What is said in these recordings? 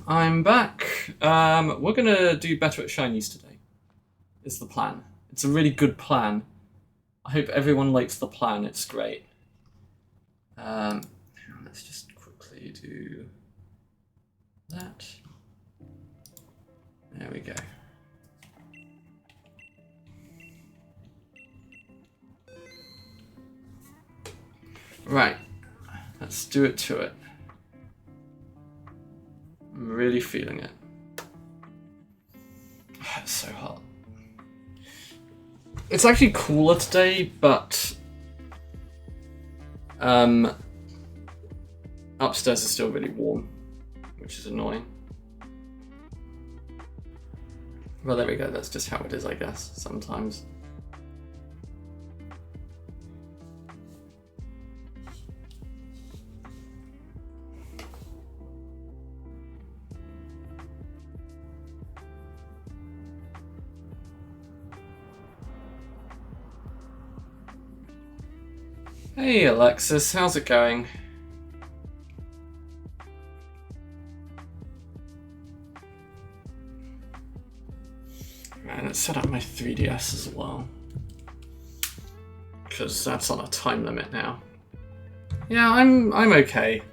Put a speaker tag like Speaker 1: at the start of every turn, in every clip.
Speaker 1: I'm back. We're gonna do better at shinies today, is the plan. It's a really good plan. I hope everyone likes the plan, it's great. Let's just quickly do that. There we go. Right, let's do it to it. I'm really feeling it. It's so hot. It's actually cooler today, but upstairs is still really warm, which is annoying. Well, there we go. That's just how it is, I guess, sometimes. Hey Alexis, how's it going? Man, let's set up my 3DS as well. Because that's on a time limit now. Yeah, I'm okay.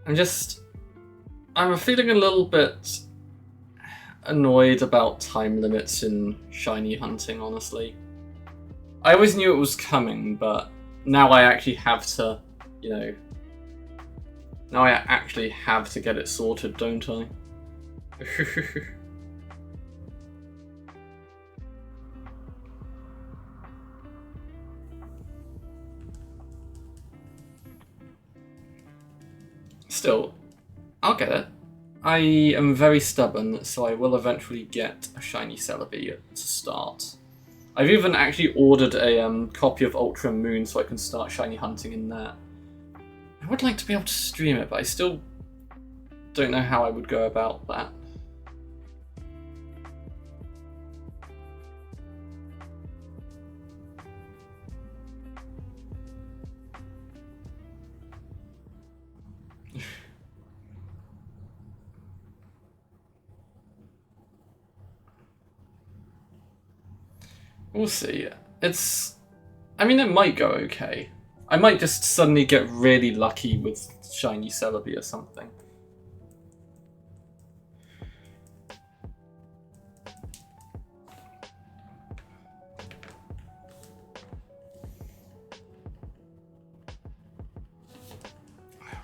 Speaker 1: I'm feeling a little bit annoyed about time limits in shiny hunting, honestly. I always knew it was coming, but now I actually have to, now I actually have to get it sorted, don't I? Still, I'll get it. I am very stubborn, so I will eventually get a shiny Celebi to start. I've even actually ordered a copy of Ultra Moon so I can start shiny hunting in that. I would like to be able to stream it, but I still don't know how I would go about that. We'll see. I mean, it might go okay. I might just suddenly get really lucky with shiny Celebi or something.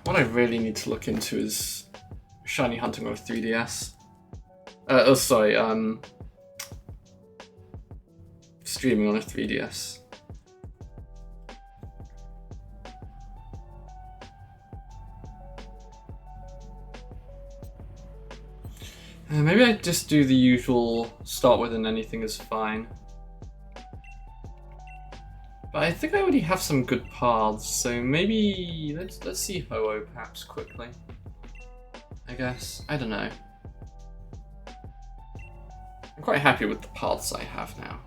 Speaker 1: What I really need to look into is shiny hunting on a 3DS. Streaming on a 3DS. Maybe I just do the usual start with and anything is fine. But I think I already have some good paths, so maybe let's see Ho-Oh perhaps quickly. I guess. I don't know. I'm quite happy with the paths I have now.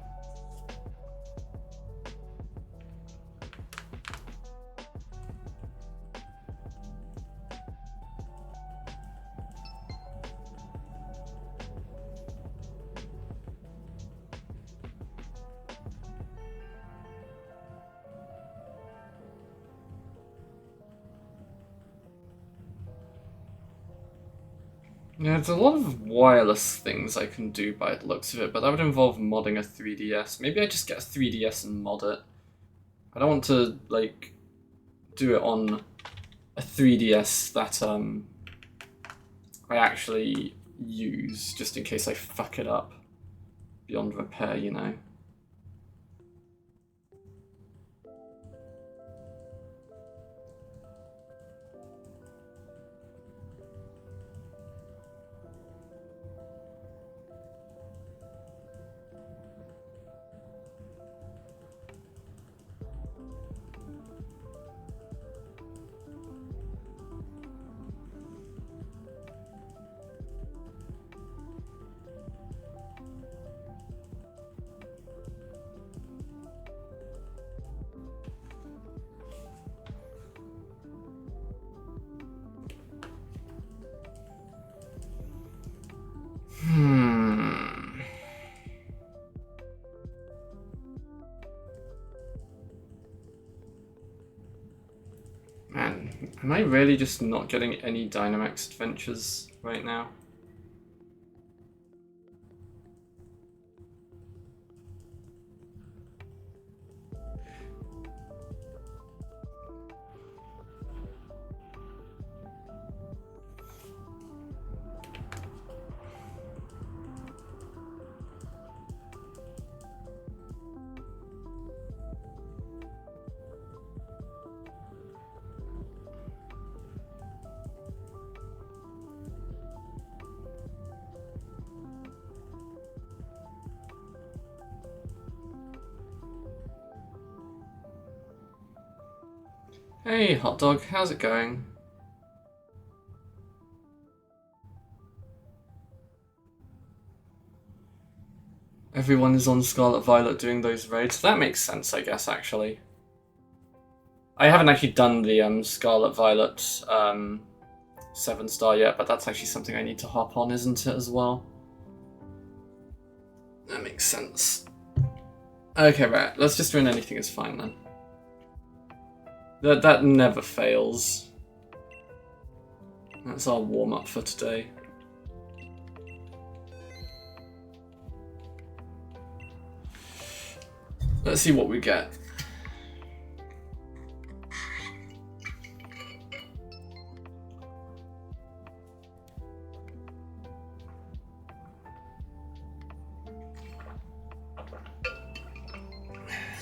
Speaker 1: Yeah, there's a lot of wireless things I can do by the looks of it, but that would involve modding a 3DS. Maybe I just get a 3DS and mod it. I don't want to, do it on a 3DS that, I actually use, just in case I fuck it up beyond repair, you know? Am I really just not getting any Dynamax adventures right now? Hey, hot dog, how's it going? Everyone is on Scarlet Violet doing those raids. That makes sense, I guess, actually. I haven't actually done the Scarlet Violet 7-star yet, but that's actually something I need to hop on, isn't it, as well? That makes sense. Okay, right, let's just win anything is fine then. That never fails. That's our warm-up for today. Let's see what we get.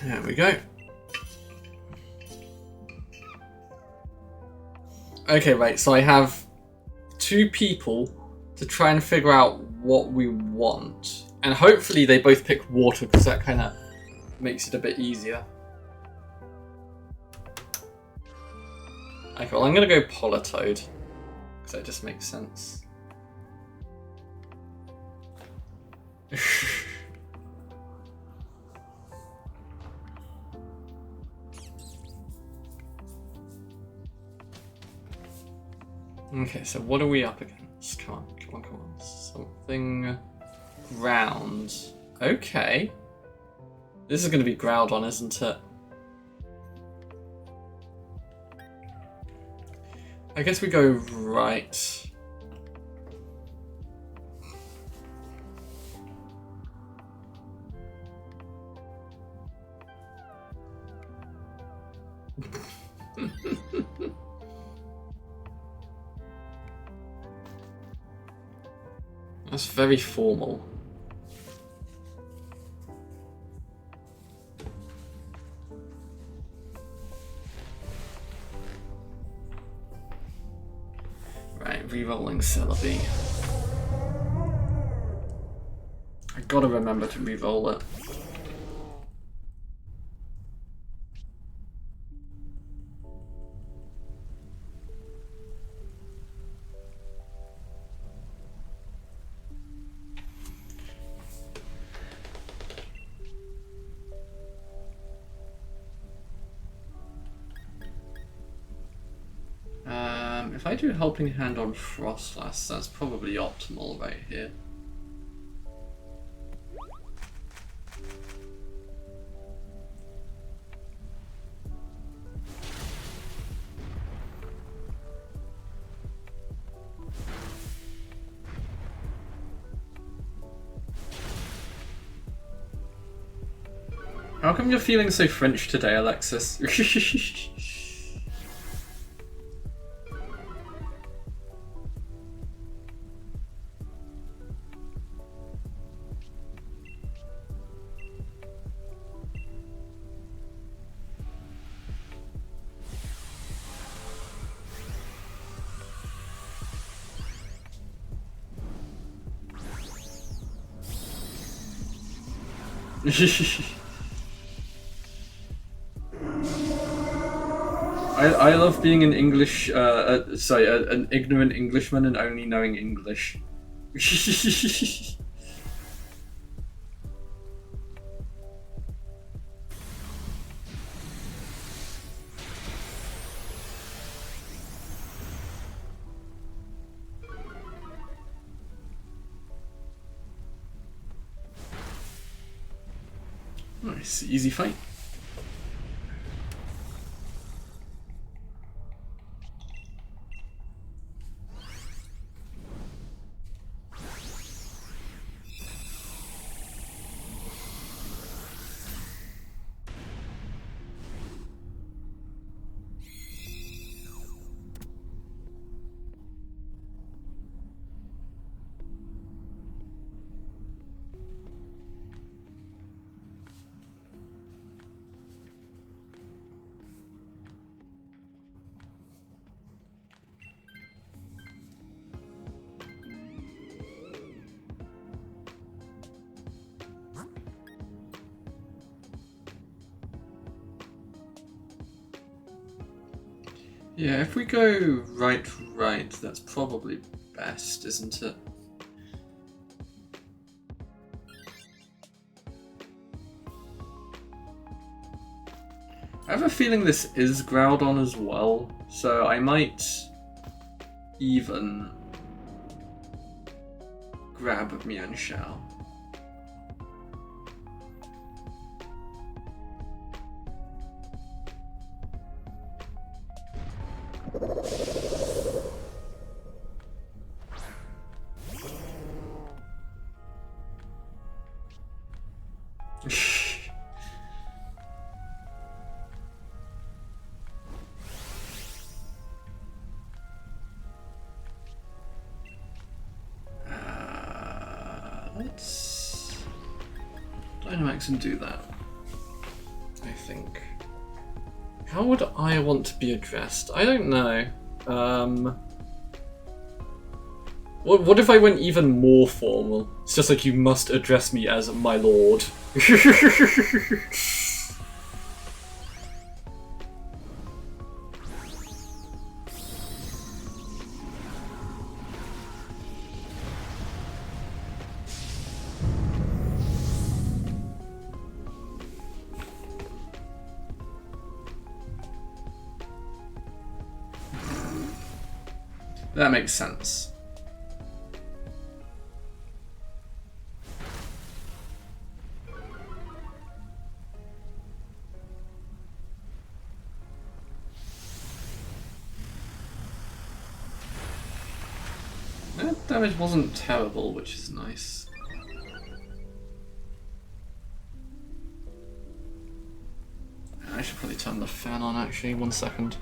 Speaker 1: There we go. Okay, right, so I have 2 people to try and figure out what we want. And hopefully they both pick water, because that kind of makes it a bit easier. Okay, well I'm going to go Politoed, because that just makes sense. Okay, so what are we up against? Come on, come on, come on. Something ground. Okay. This is going to be Groudon, isn't it? I guess we go right. That's very formal. Right, re-rolling Celebi. I gotta remember to re-roll it. If I do Helping Hand on Frostlass, that's probably optimal right here. How come you're feeling so French today, Alexis? I love being an English, an ignorant Englishman and only knowing English. Nice, easy fight. Yeah, if we go right, that's probably best, isn't it? I have a feeling this is Groudon as well, so I might even grab Mianxiao. Let's dynamax and do that, I think. How would I want to be addressed? I don't know. What if I went even more formal? It's just like, you must address me as my lord. That makes sense. That damage wasn't terrible, which is nice. I should probably turn the fan on actually, 1 second.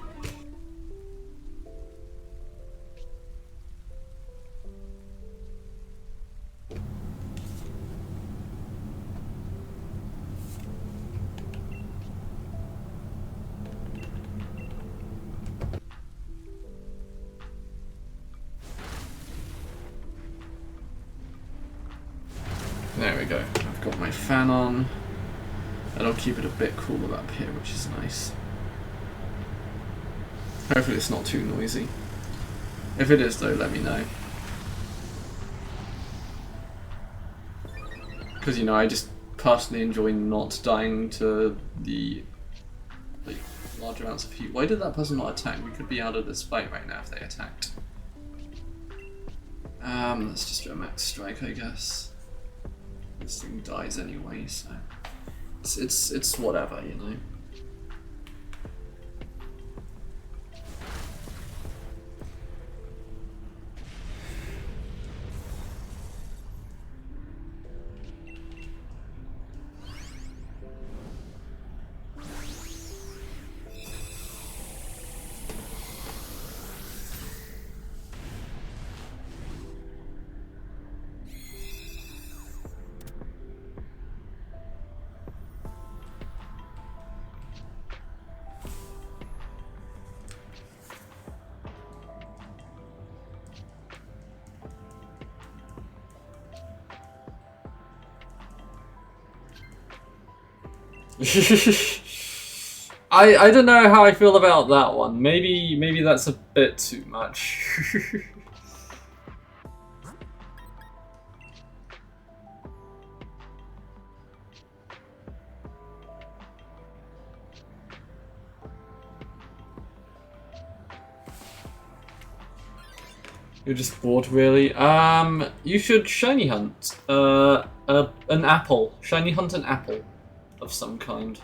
Speaker 1: There we go, I've got my fan on, and I'll keep it a bit cooler up here, which is nice. Hopefully it's not too noisy. If it is though, let me know. Because, you know, I just personally enjoy not dying to the large amounts of heat. Why did that person not attack? We could be out of this fight right now if they attacked. Let's just do a max strike, I guess. This thing dies anyway, so it's whatever, you know. I don't know how I feel about that one. Maybe that's a bit too much. You're just bored, really? You should shiny hunt. An apple. Shiny hunt an apple of some kind.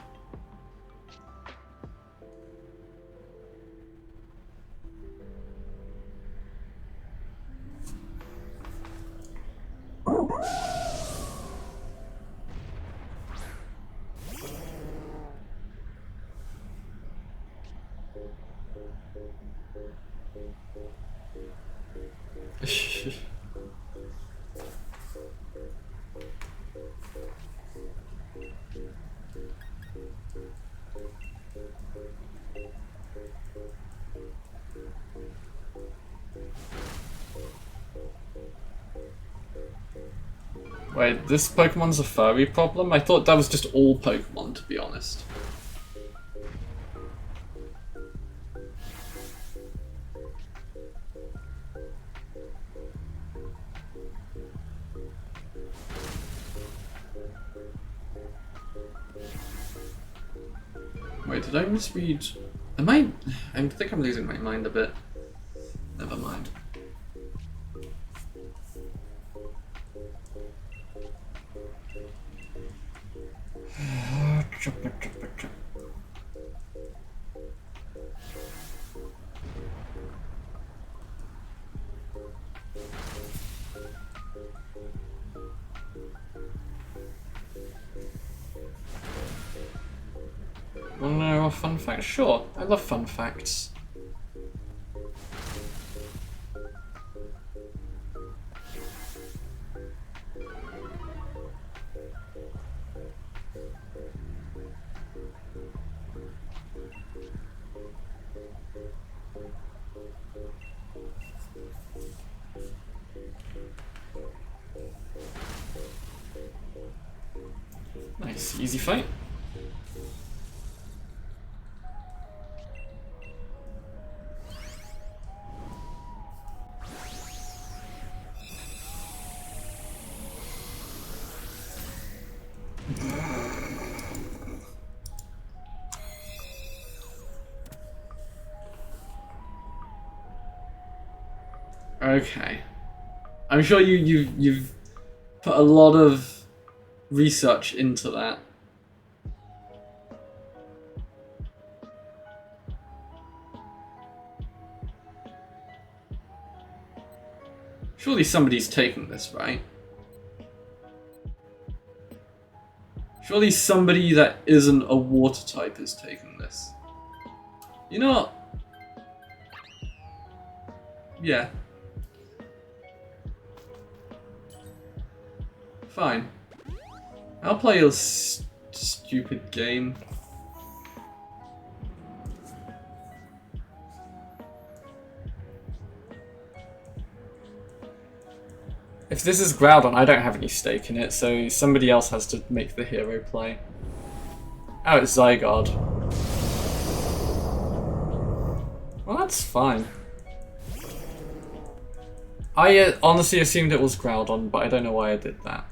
Speaker 1: Wait, this Pokemon's a furry problem? I thought that was just all Pokemon, to be honest. Wait, did I misread? Am I think I'm losing my mind a bit. Never mind. Wanna know a fun fact? Sure, I love fun facts. Nice, easy fight. Okay, I'm sure you've put a lot of research into that. Surely somebody's taking this, right? Surely somebody that isn't a water type is taking this. You know what? Yeah. Fine. I'll play a stupid game. If this is Groudon, I don't have any stake in it, so somebody else has to make the hero play. Oh, it's Zygarde. Well, that's fine. I honestly assumed it was Groudon, but I don't know why I did that.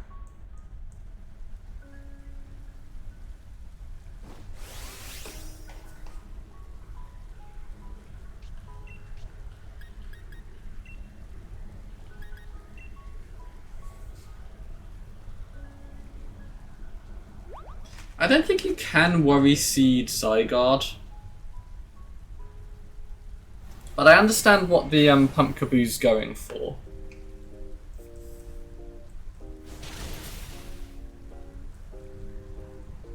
Speaker 1: I don't think you can Worry Seed Zygarde. But I understand what the Pumpkaboo's going for.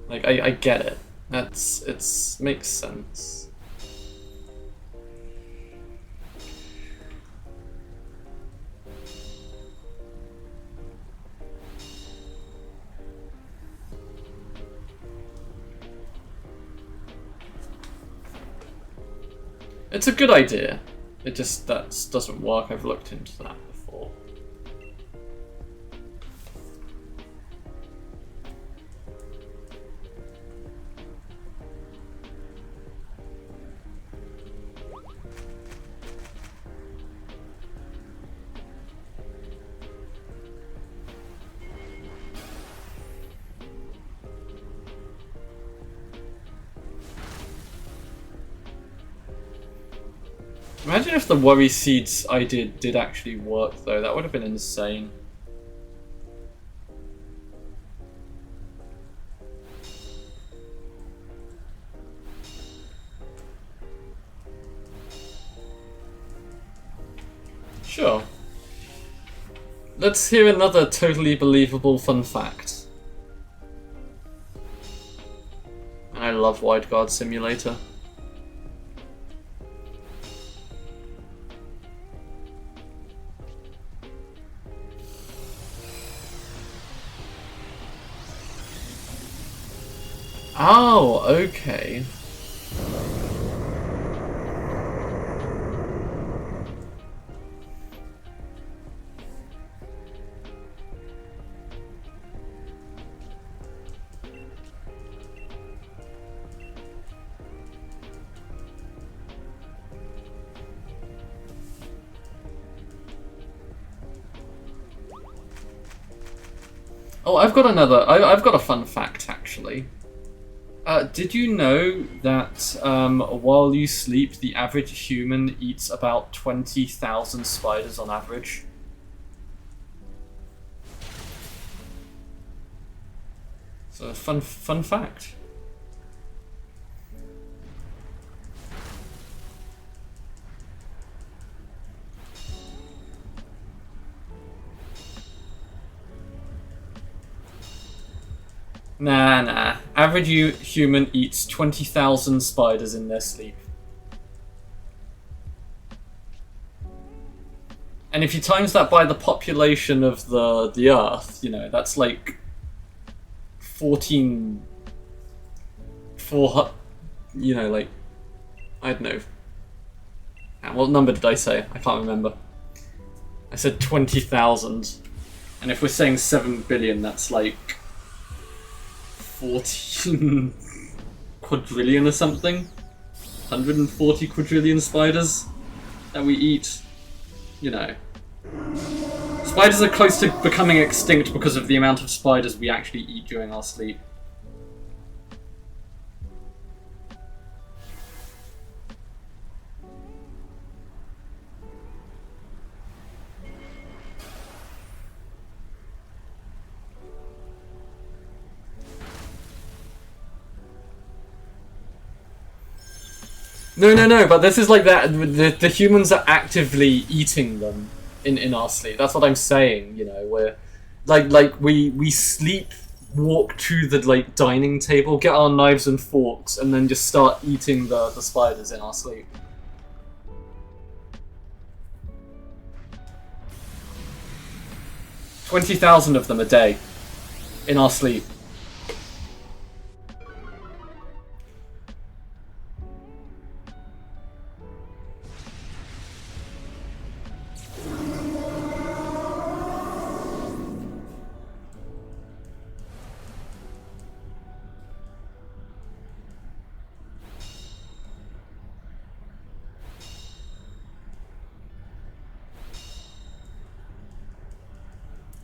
Speaker 1: Like, I get it. Makes sense. It's a good idea. It just doesn't work. I've looked into that before. Imagine if the Worry Seeds I did actually work though, that would have been insane. Sure. Let's hear another totally believable fun fact. I love Wide Guard Simulator. Oh, okay. Oh, I've got another. I've got a fun fact actually. Did you know that while you sleep, the average human eats about 20,000 spiders on average? So, fun fact. Nah. Average human eats 20,000 spiders in their sleep. And if you times that by the population of the Earth, you know, that's like 14... 4... You know, like... I don't know. What number did I say? I can't remember. I said 20,000. And if we're saying 7 billion, that's like... 14 quadrillion or something? 140 quadrillion spiders that we eat. You know. Spiders are close to becoming extinct because of the amount of spiders we actually eat during our sleep. No, but this is like that. The humans are actively eating them in our sleep. That's what I'm saying. You know, we're like we sleep, walk to the like dining table, get our knives and forks, and then just start eating the spiders in our sleep. $20,000 of them a day in our sleep.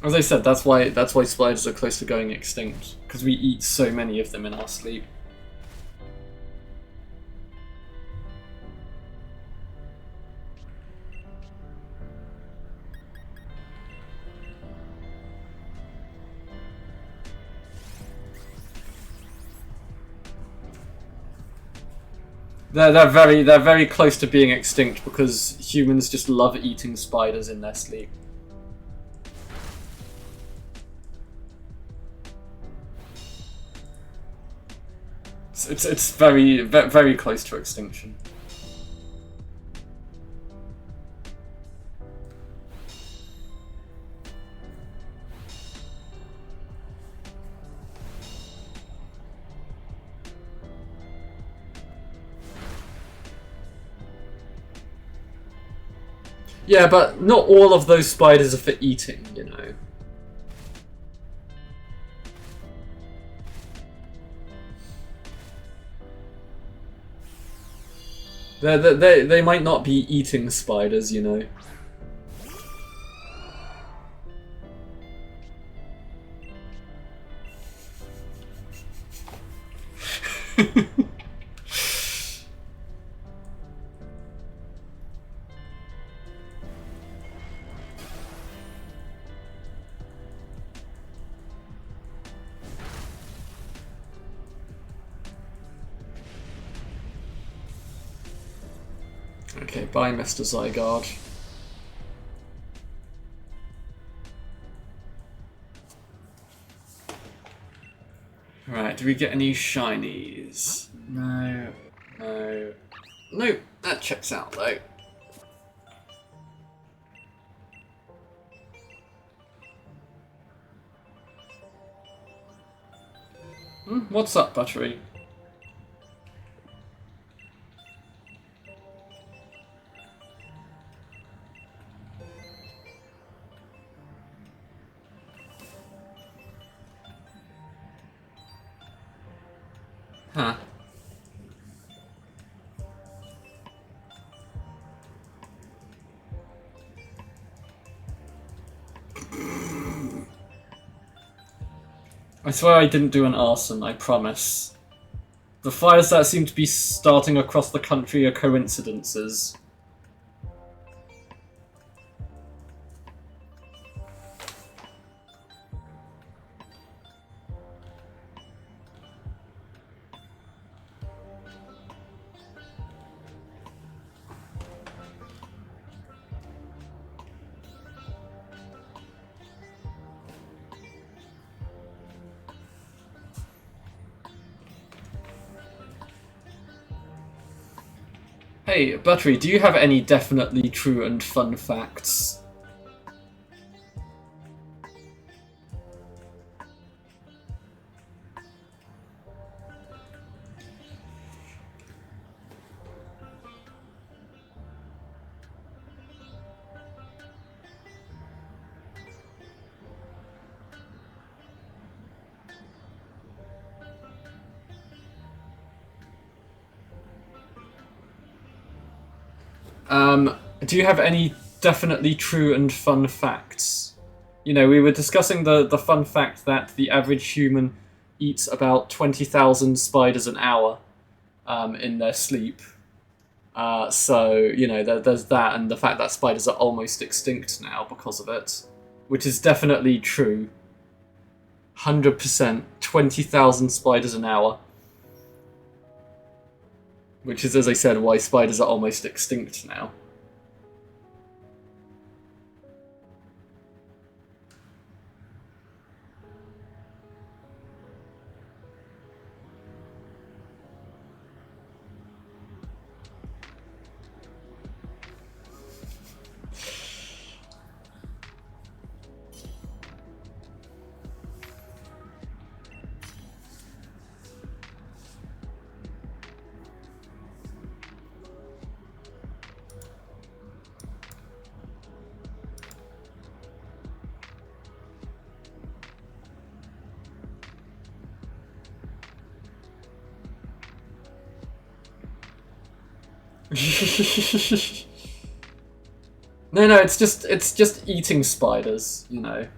Speaker 1: As I said, that's why spiders are close to going extinct, because we eat so many of them in our sleep. They're very close to being extinct because humans just love eating spiders in their sleep. It's very close to extinction. Yeah, but not all of those spiders are for eating, you know. They might not be eating spiders, you know. Okay, bye, Mr. Zygarde. Right, do we get any shinies? No. Nope, that checks out though. What's up, Buttery? Huh. I swear I didn't do an arson, I promise. The fires that seem to be starting across the country are coincidences. Hey, Buttery, do you have any definitely true and fun facts? Do you have any definitely true and fun facts? You know, we were discussing the fun fact that the average human eats about 20,000 spiders an hour in their sleep. So, you know, there's that, and the fact that spiders are almost extinct now because of it, which is definitely true. 100%, 20,000 spiders an hour. Which is, as I said, why spiders are almost extinct now. No, it's just eating spiders, you know.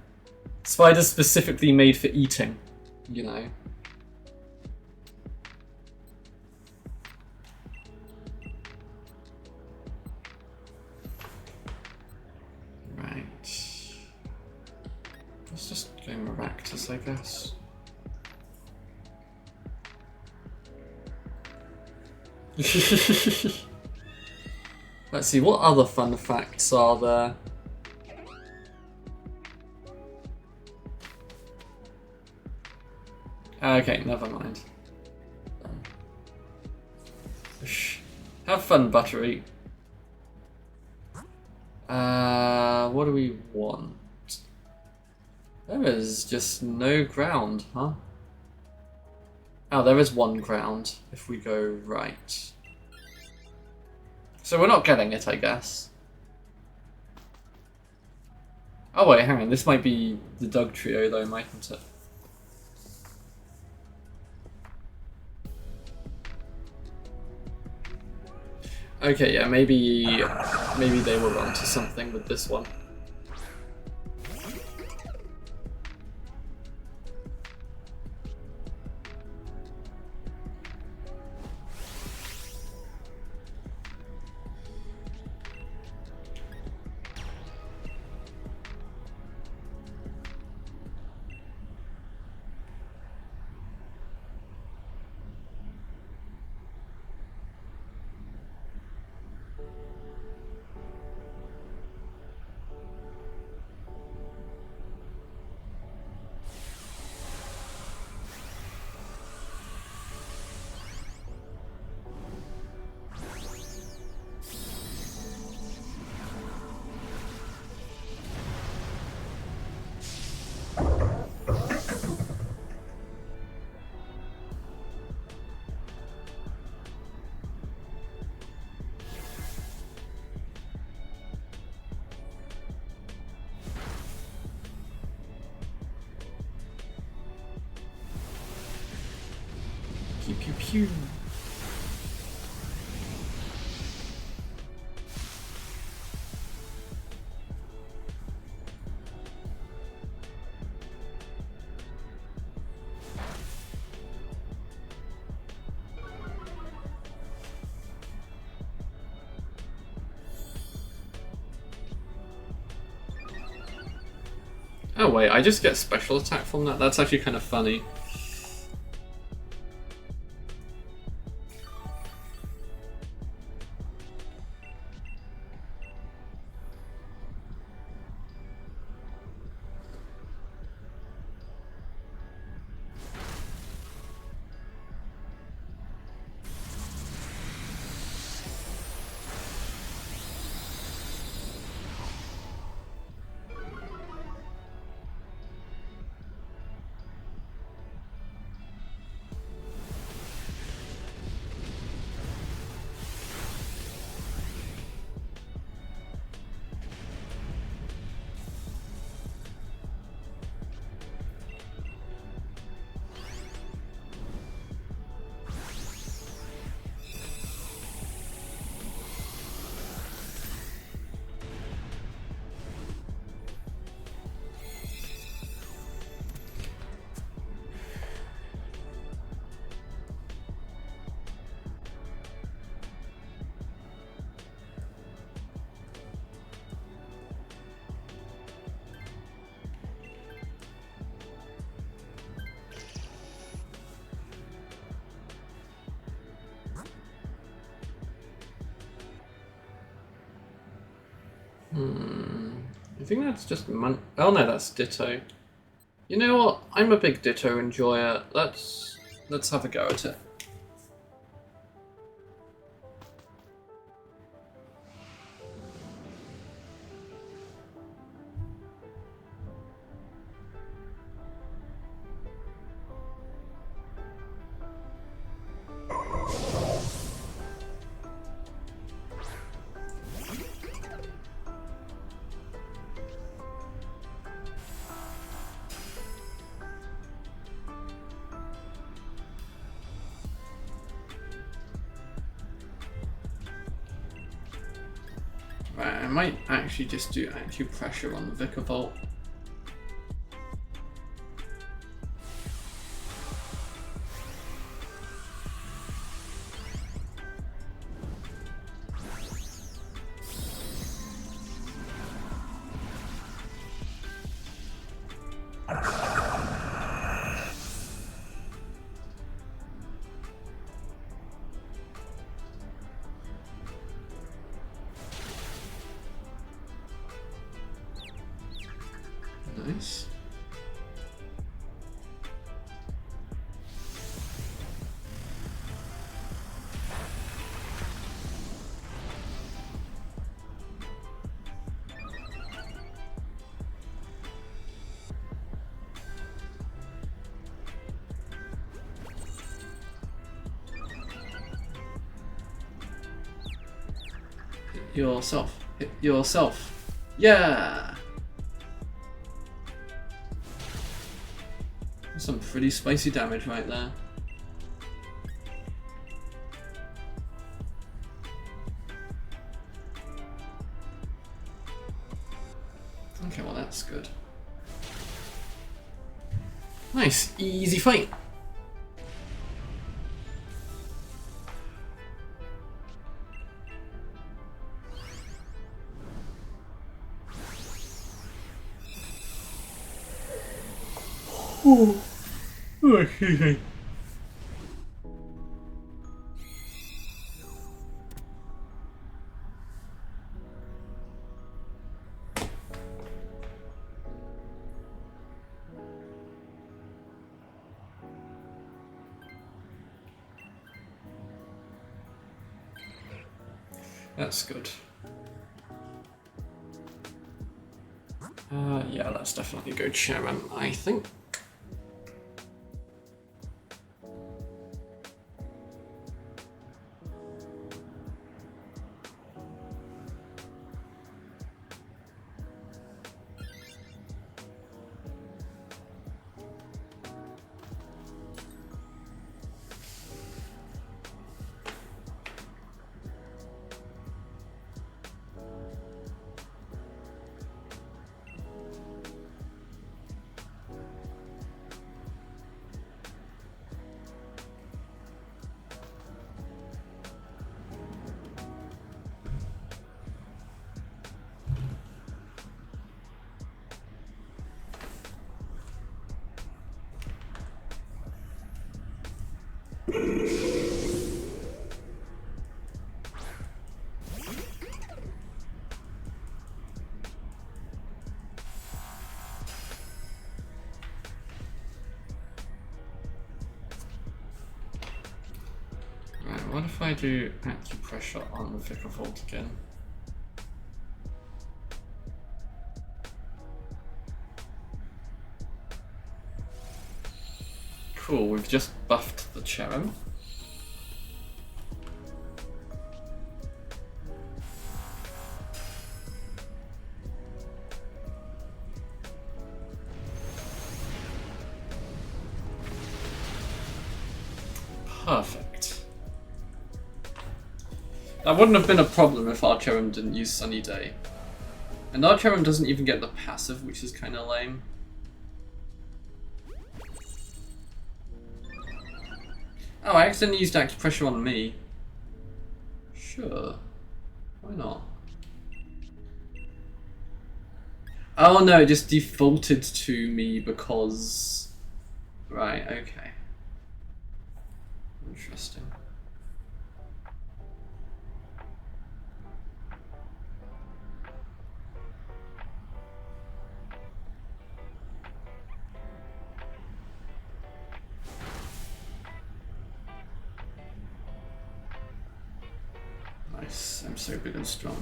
Speaker 1: Spiders specifically made for eating, you know. Right. Let's just go Maractus, I guess. Let's see, what other fun facts are there? Okay, never mind. Have fun, Buttery. What do we want? There is just no ground, huh? Oh, there is one ground if we go right. So we're not getting it, I guess. Oh wait, hang on, this might be the Doug trio though, mightn't it? Okay, yeah, maybe they were onto something with this one. Pew pew pew. Oh wait, I just get special attack from that? That's actually kind of funny. I think that's just oh no, that's Ditto. You know what? I'm a big Ditto enjoyer. Let's have a go at it. Right, I might actually just do acupressure on the Vikavolt. Nice. Hit yourself. Hit yourself. Yeah! Some pretty spicy damage right there. Okay, well that's good. Nice, easy fight. Oh, excuse me. That's good. Yeah, let's definitely go Chairman, I think. What if I do acupressure on the Vicar Vault again? Cool, we've just buffed the Cherrim. Perfect. That wouldn't have been a problem if our Cherrim didn't use Sunny Day. And our Cherrim doesn't even get the passive, which is kind of lame. Oh, I accidentally used acupressure on me. Sure. Why not? Oh no, it just defaulted to me because... Right, okay. Interesting. Nice, I'm so big and strong.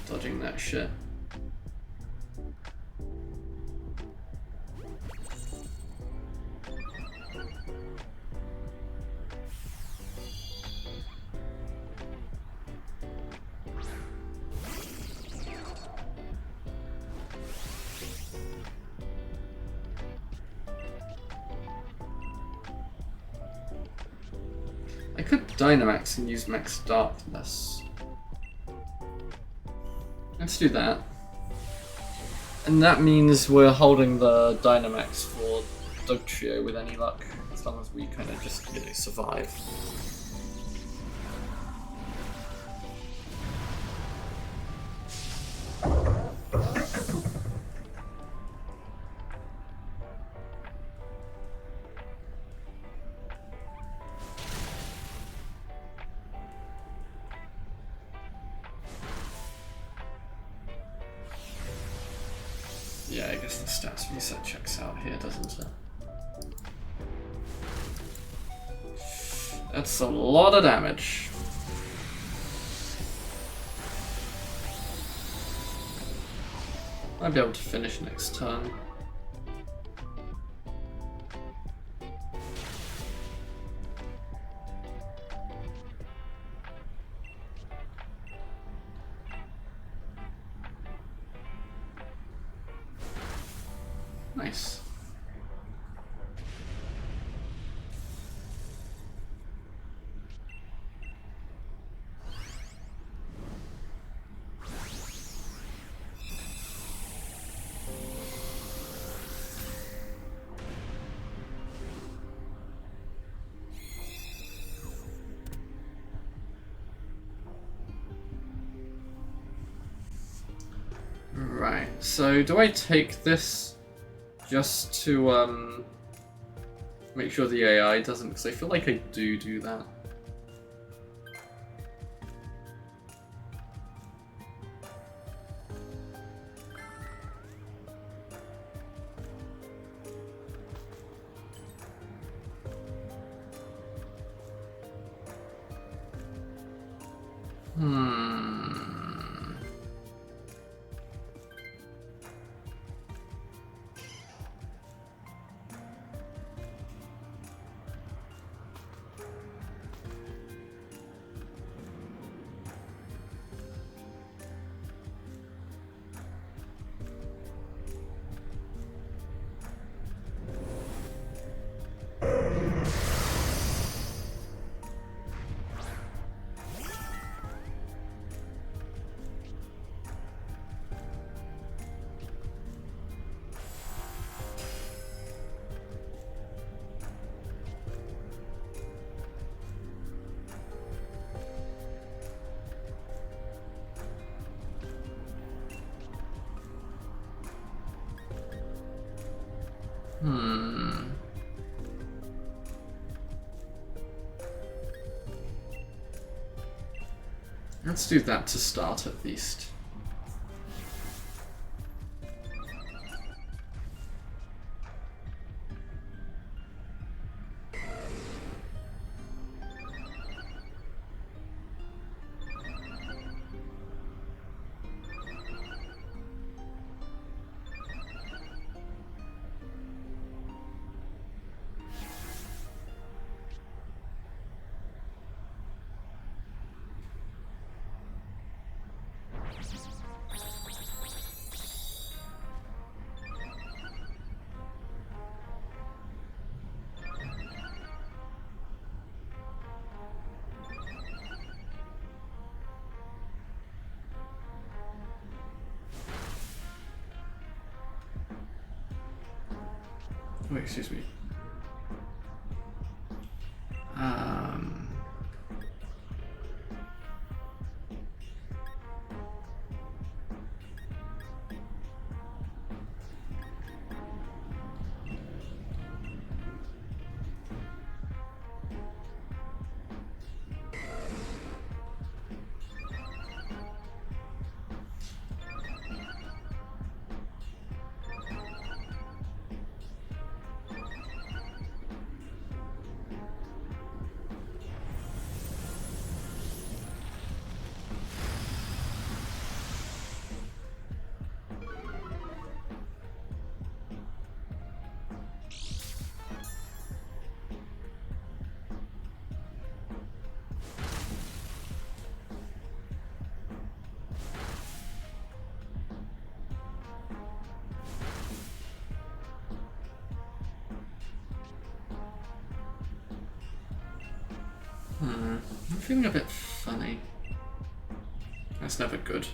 Speaker 1: Dodging that shit. I could dynamax and use max darkness. Let's do that. And that means we're holding the dynamax for Dug Trio with any luck, as long as we kind of just, you know, survive. Yeah, I guess the stats reset checks out here, doesn't it? That's a lot of damage. I'll be able to finish next turn. Nice. Right, so do I take this just to make sure the AI doesn't, because I feel like I do that. Let's do that to start at least. Wait, excuse me. I'm feeling a bit funny. That's never good.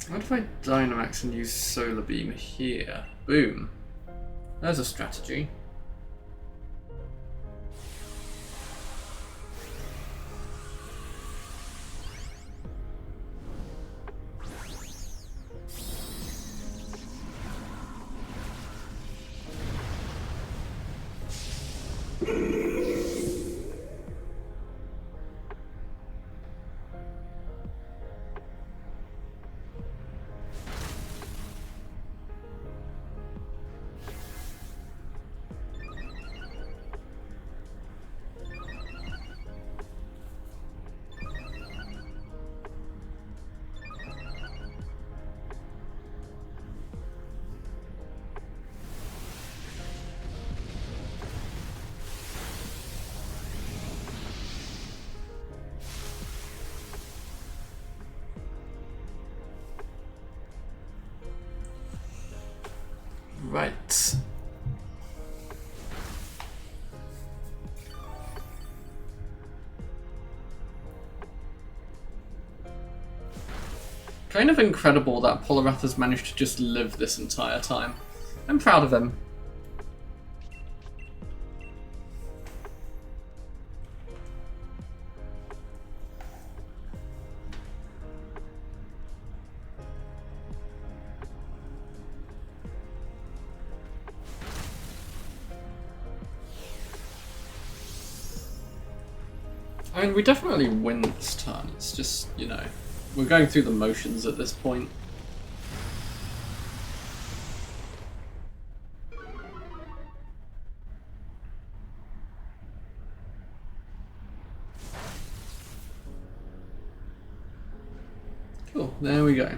Speaker 1: What if I dynamax and use solar beam here? Boom. There's a strategy. Right. Kind of incredible that Poliwrath has managed to just live this entire time. I'm proud of him. I mean, we definitely win this turn. It's just, you know, we're going through the motions at this point. Cool, there we go.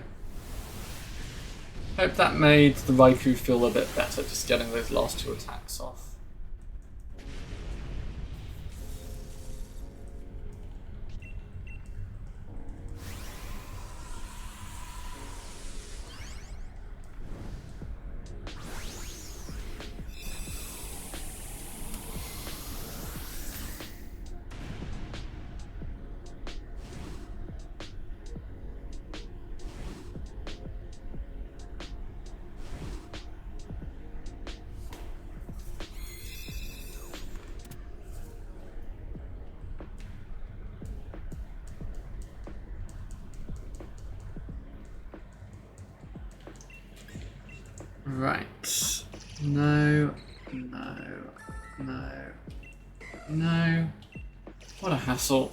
Speaker 1: Hope that made the Raikou feel a bit better, just getting those last two attacks off. Right. No, no, no, no. What a hassle.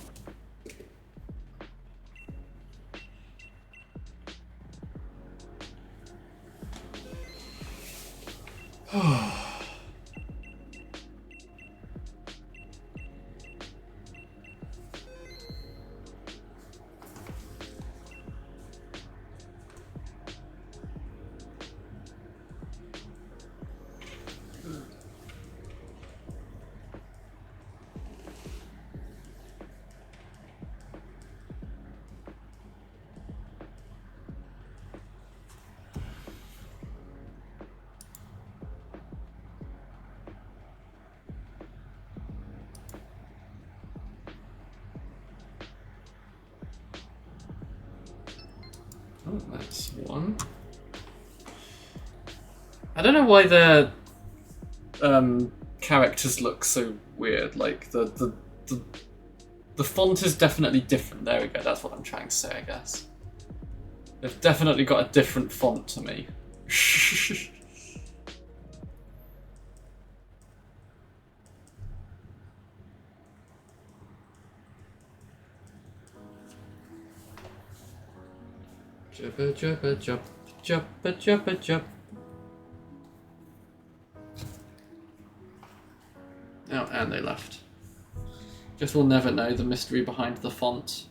Speaker 1: Oh, that's one. I don't know why their characters look so weird. Like the font is definitely different. There we go. That's what I'm trying to say, I guess. They've definitely got a different font to me. Jubba jubba jub, jubba jubba jub. Oh, and they left. Guess we'll never know the mystery behind the font.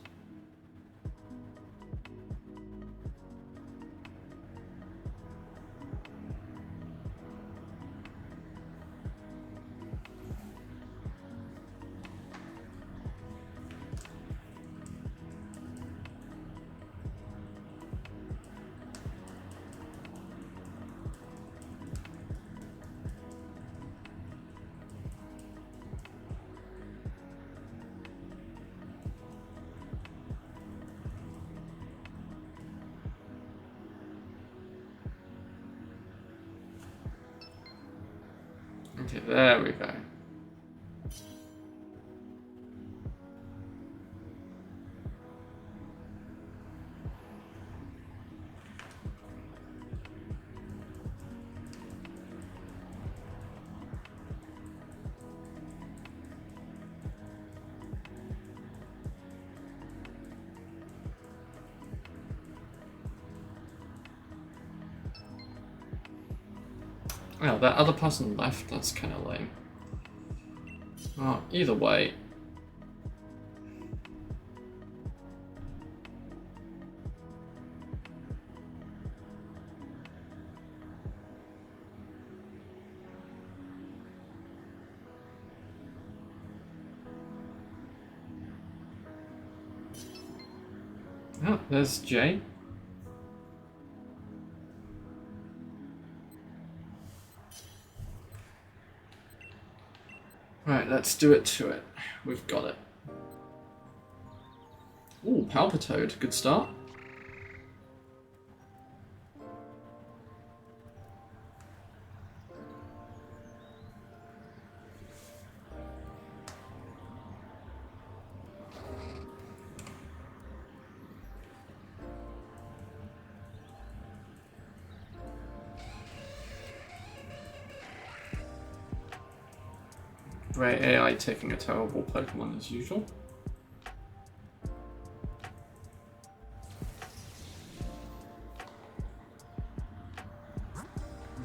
Speaker 1: Okay, there we go. Well, that other person left, that's kind of lame. Oh, either way. Oh, there's Jay. Right, let's do it to it. We've got it. Ooh, Palpitoad. Good start. Great AI taking a terrible Pokemon as usual.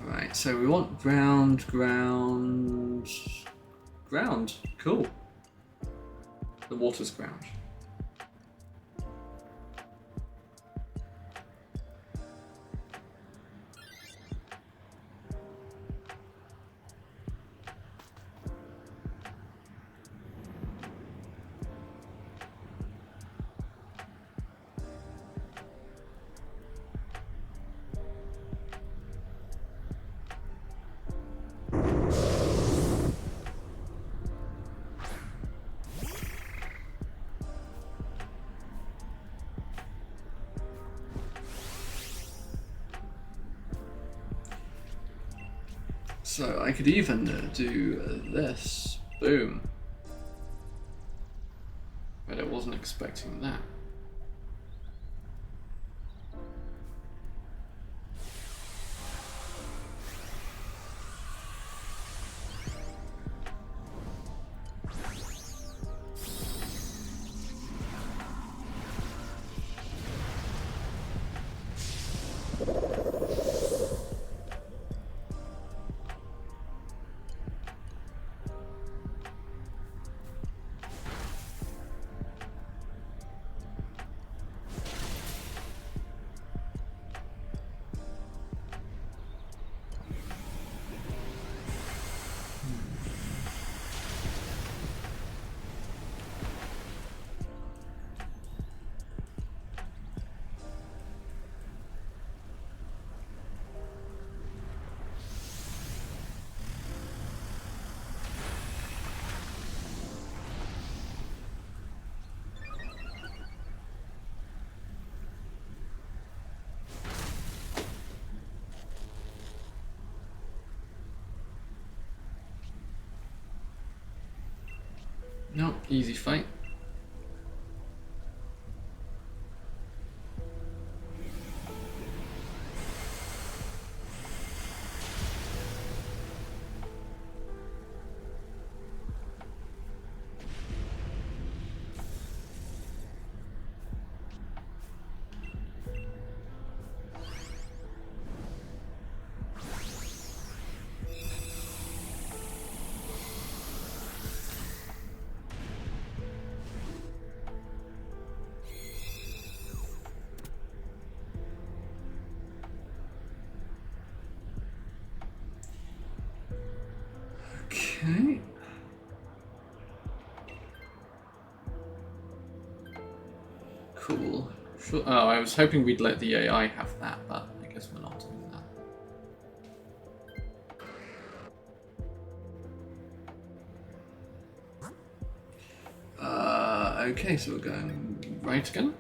Speaker 1: Right, so we want ground. Cool. The water's ground. So I could even do this. Boom. But I wasn't expecting that. No, easy fight. Okay. Cool. Sure. Oh, I was hoping we'd let the AI have that, but I guess we're not doing that. Okay, so we're going right again.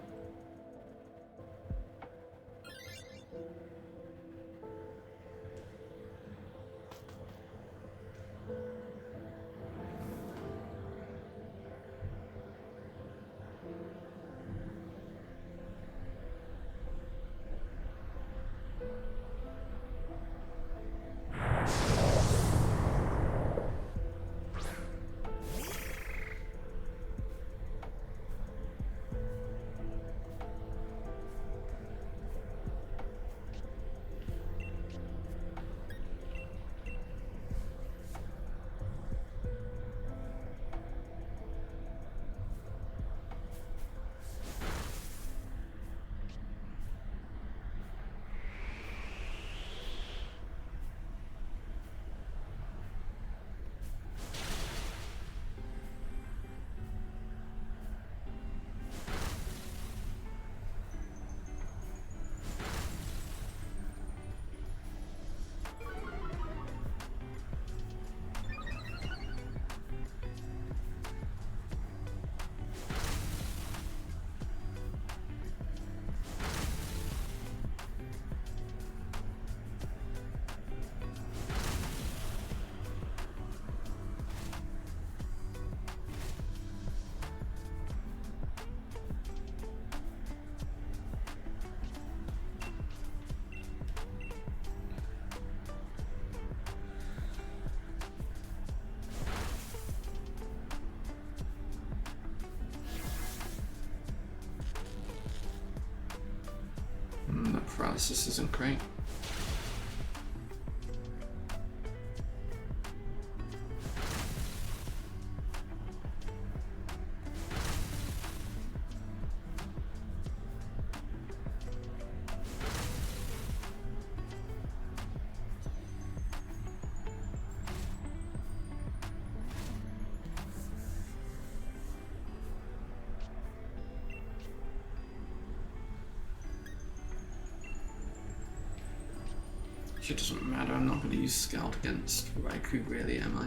Speaker 1: That paralysis isn't great. It doesn't matter, I'm not going to use Scout against Raikou, really, am I?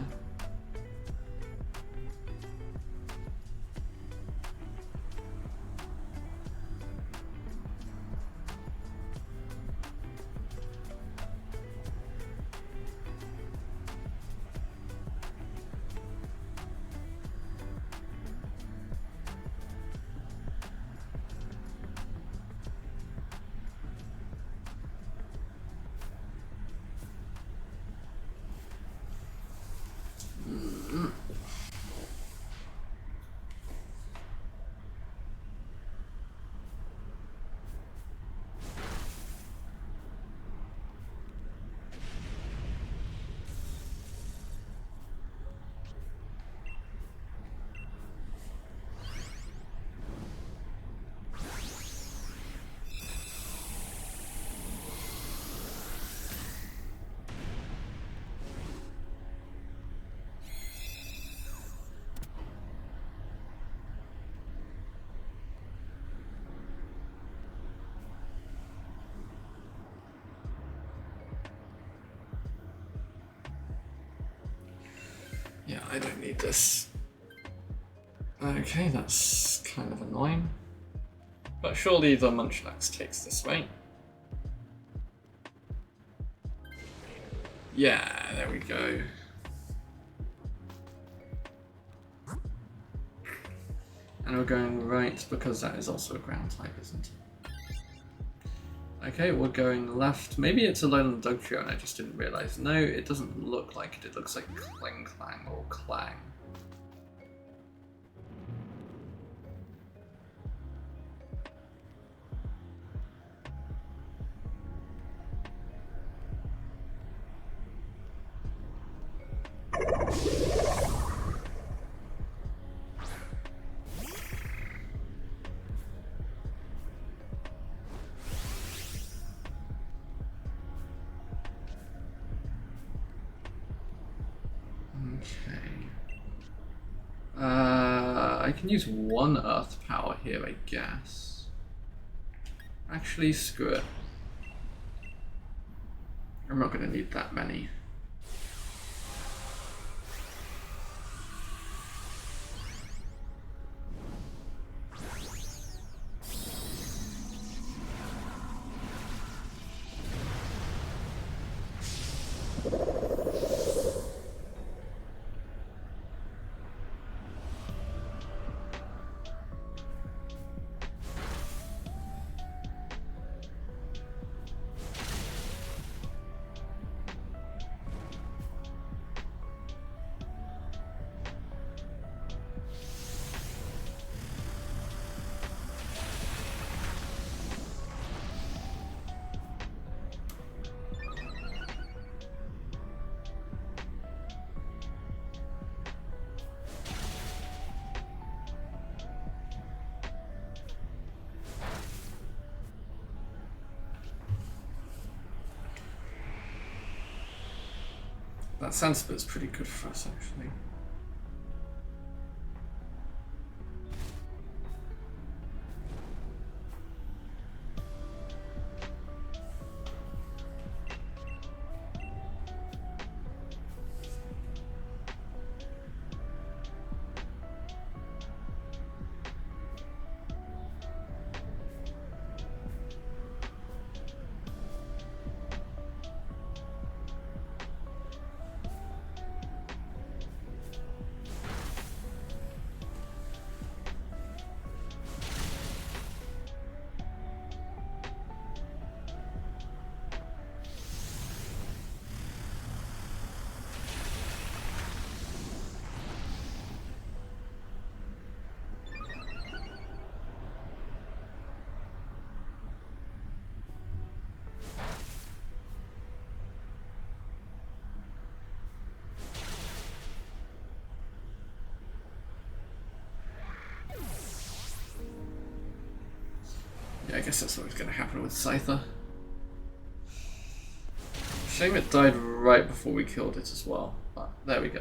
Speaker 1: Yeah, I don't need this. Okay, that's kind of annoying. But surely the Munchlax takes this, right? Yeah, there we go. And we're going right because that is also a ground type, isn't it? Okay, we're going left. Maybe it's a Lowland Dugtrio and I just didn't realise. No, it doesn't look like it. It looks like Kling Clang or Clang. I can use one earth power here, I guess. Actually, screw it. I'm not going to need that many. That Sandspit is pretty good for us, actually. Yeah, I guess that's what's going to happen with Scyther. Shame it died right before we killed it as well, but there we go.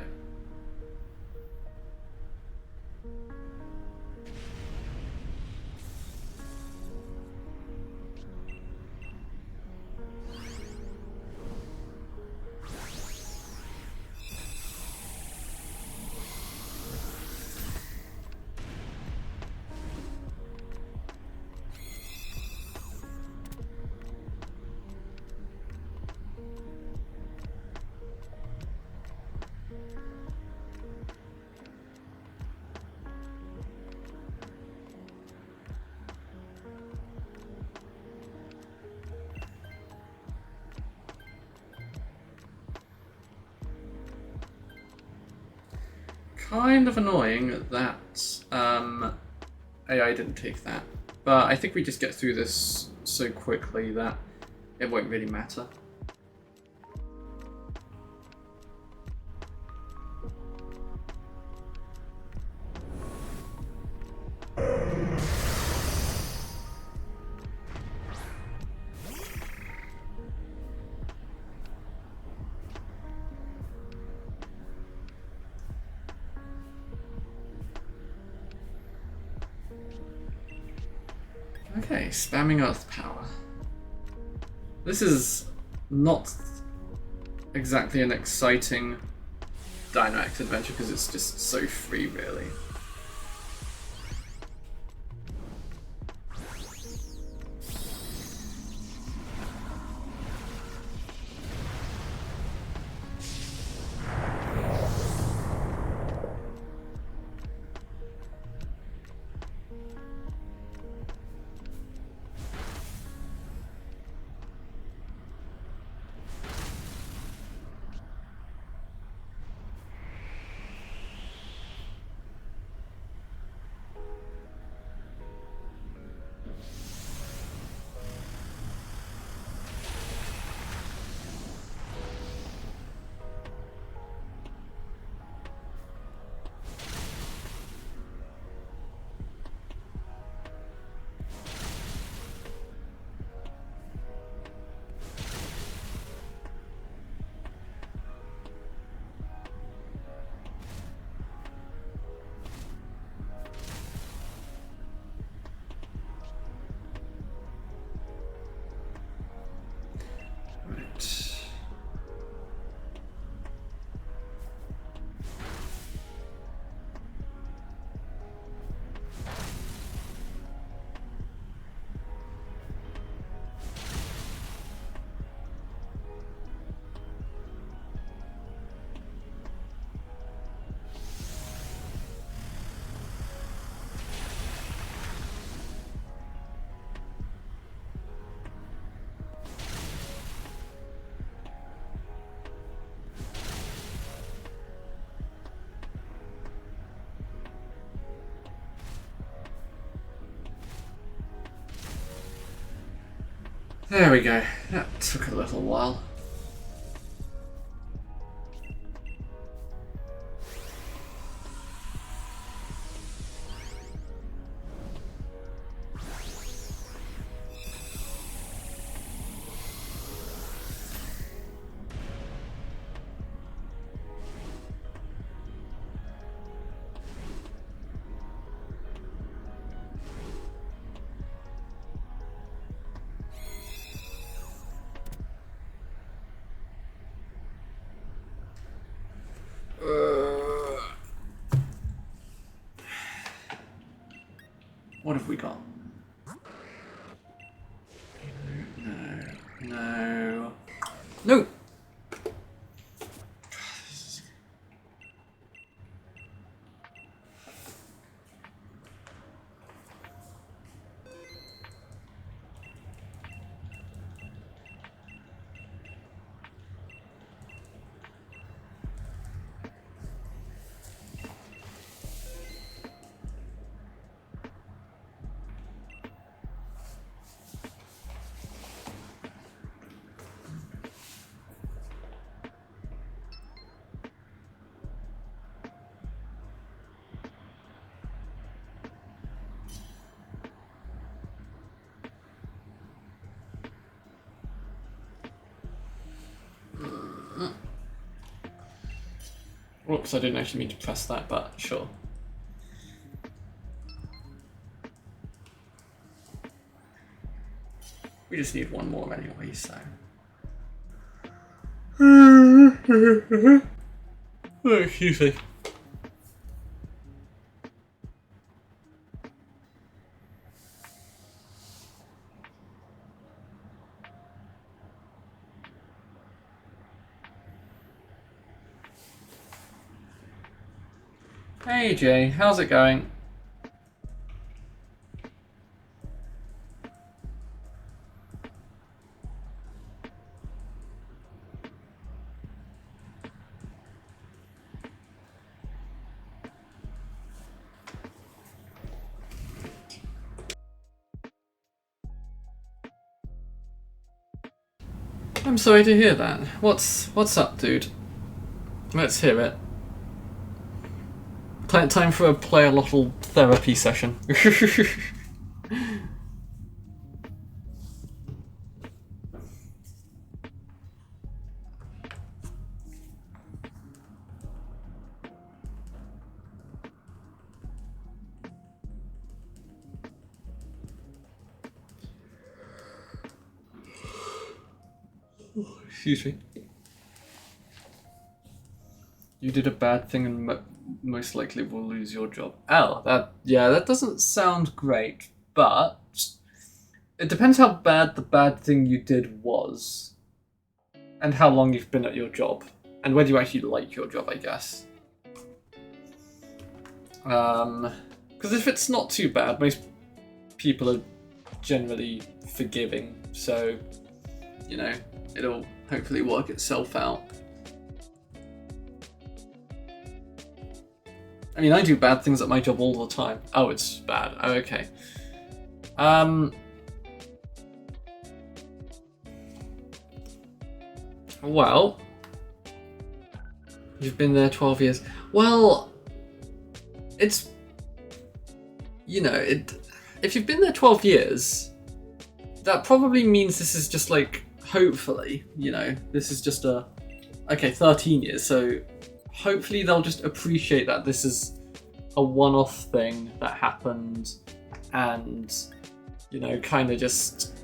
Speaker 1: Kind of annoying that AI didn't take that, but I think we just get through this so quickly that it won't really matter. Okay, spamming Earth Power. This is not exactly an exciting dynamax adventure because it's just so free, really. There we go. That took a little while. What have we got? No. No! Whoops, I didn't actually mean to press that, but sure. We just need one more anyway, so... Oh, excuse me. Hey Jay, how's it going? I'm sorry to hear that. What's up, dude? Let's hear it. Time for a play a little therapy session. Excuse me. You did a bad thing and most likely will lose your job. Oh, that doesn't sound great, but it depends how bad the bad thing you did was, and how long you've been at your job, and whether you actually like your job, I guess. Because if it's not too bad, most people are generally forgiving, so, you know, it'll hopefully work itself out. I mean, I do bad things at my job all the time. Oh, it's bad. Oh, okay. Well, you've been there 12 years. Well, it's, you know, if you've been there 12 years, that probably means this is just like, hopefully, you know, this is just okay, 13 years, so hopefully they'll just appreciate that this is a one-off thing that happened and, you know, kind of just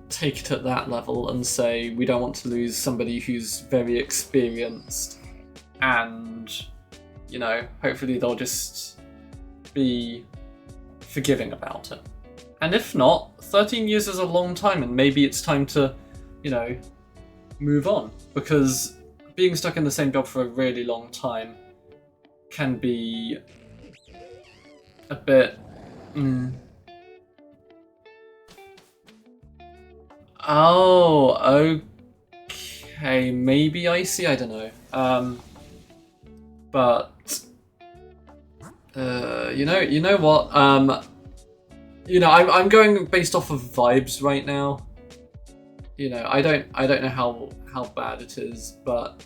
Speaker 1: take it at that level and say, we don't want to lose somebody who's very experienced, and, you know, hopefully they'll just be forgiving about it. And if not, 13 years is a long time, and maybe it's time to, you know, move on, because being stuck in the same job for a really long time can be a bit... Oh, okay, maybe I see, I don't know. But, you know what, you know, I'm going based off of vibes right now. you know, I don't know how bad it is, but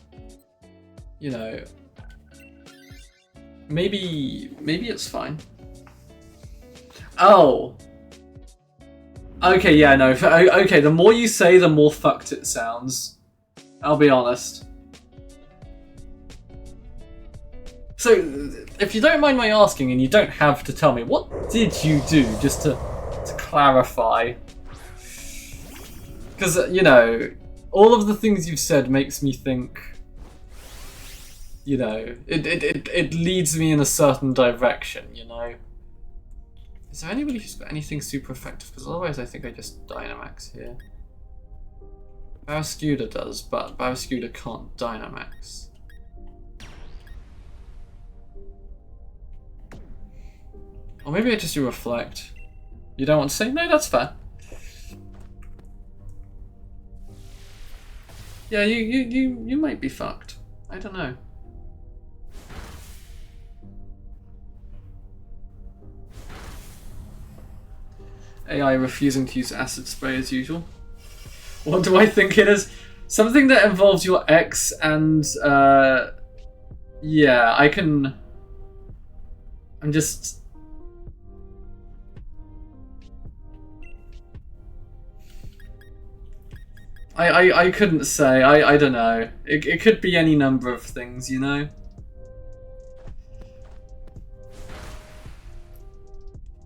Speaker 1: you know, maybe it's fine. Oh. Okay, yeah, no. Okay, the more you say, the more fucked it sounds. I'll be honest. So, if you don't mind my asking, and you don't have to tell me, what did you do, just to clarify? Because, you know, all of the things you've said makes me think, you know, it leads me in a certain direction, you know? Is there anybody who's got anything super effective? Because otherwise I think I just dynamax here. Barrascuda does, but Barrascuda can't dynamax. Or maybe I just do reflect. You don't want to say? No, that's fair. Yeah, you might be fucked. I don't know. AI refusing to use acid spray as usual. What do I think it is? Something that involves your ex and yeah, I'm just I couldn't say. I don't know. It could be any number of things, you know?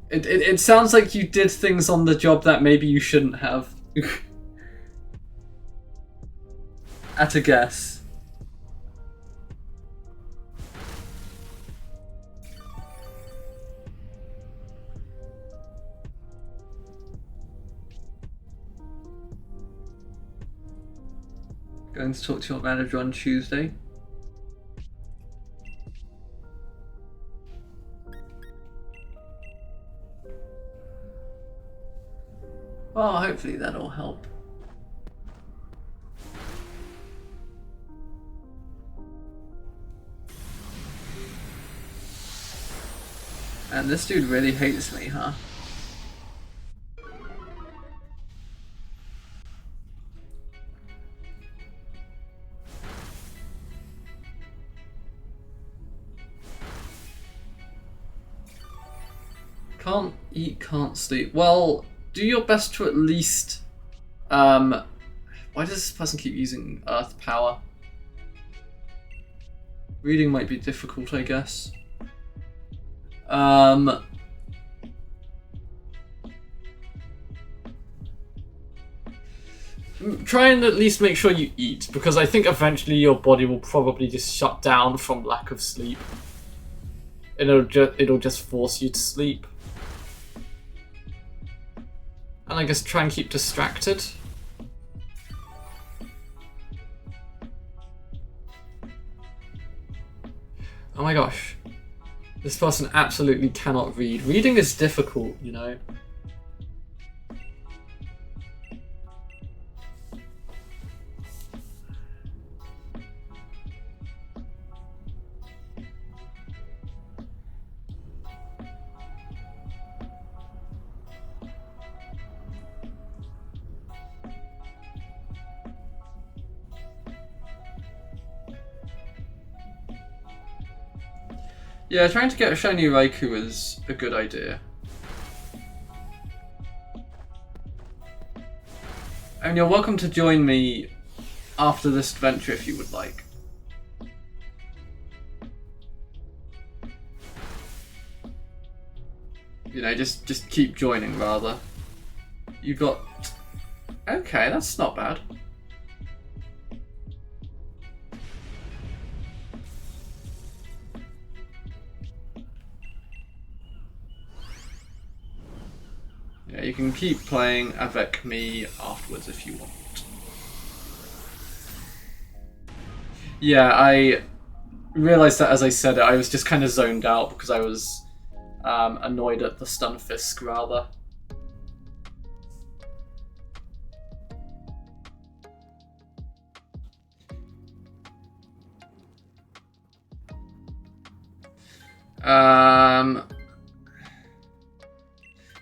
Speaker 1: It sounds like you did things on the job that maybe you shouldn't have. At a guess. Going to talk to your manager on Tuesday. Well, hopefully that'll help. And this dude really hates me, huh? Can't eat, can't sleep. Well, do your best to at least... why does this person keep using earth power? Reading might be difficult, I guess. Try and at least make sure you eat, because I think eventually your body will probably just shut down from lack of sleep. And it'll just force you to sleep. And I guess try and keep distracted. Oh my gosh. This person absolutely cannot read. Reading is difficult, you know. Yeah, trying to get a shiny Raikou is a good idea. And you're welcome to join me after this adventure if you would like. You know, just keep joining rather. You got... Okay, that's not bad. Yeah, you can keep playing avec me afterwards if you want. Yeah, I realised that as I said it, I was just kind of zoned out because I was annoyed at the Stunfisk rather.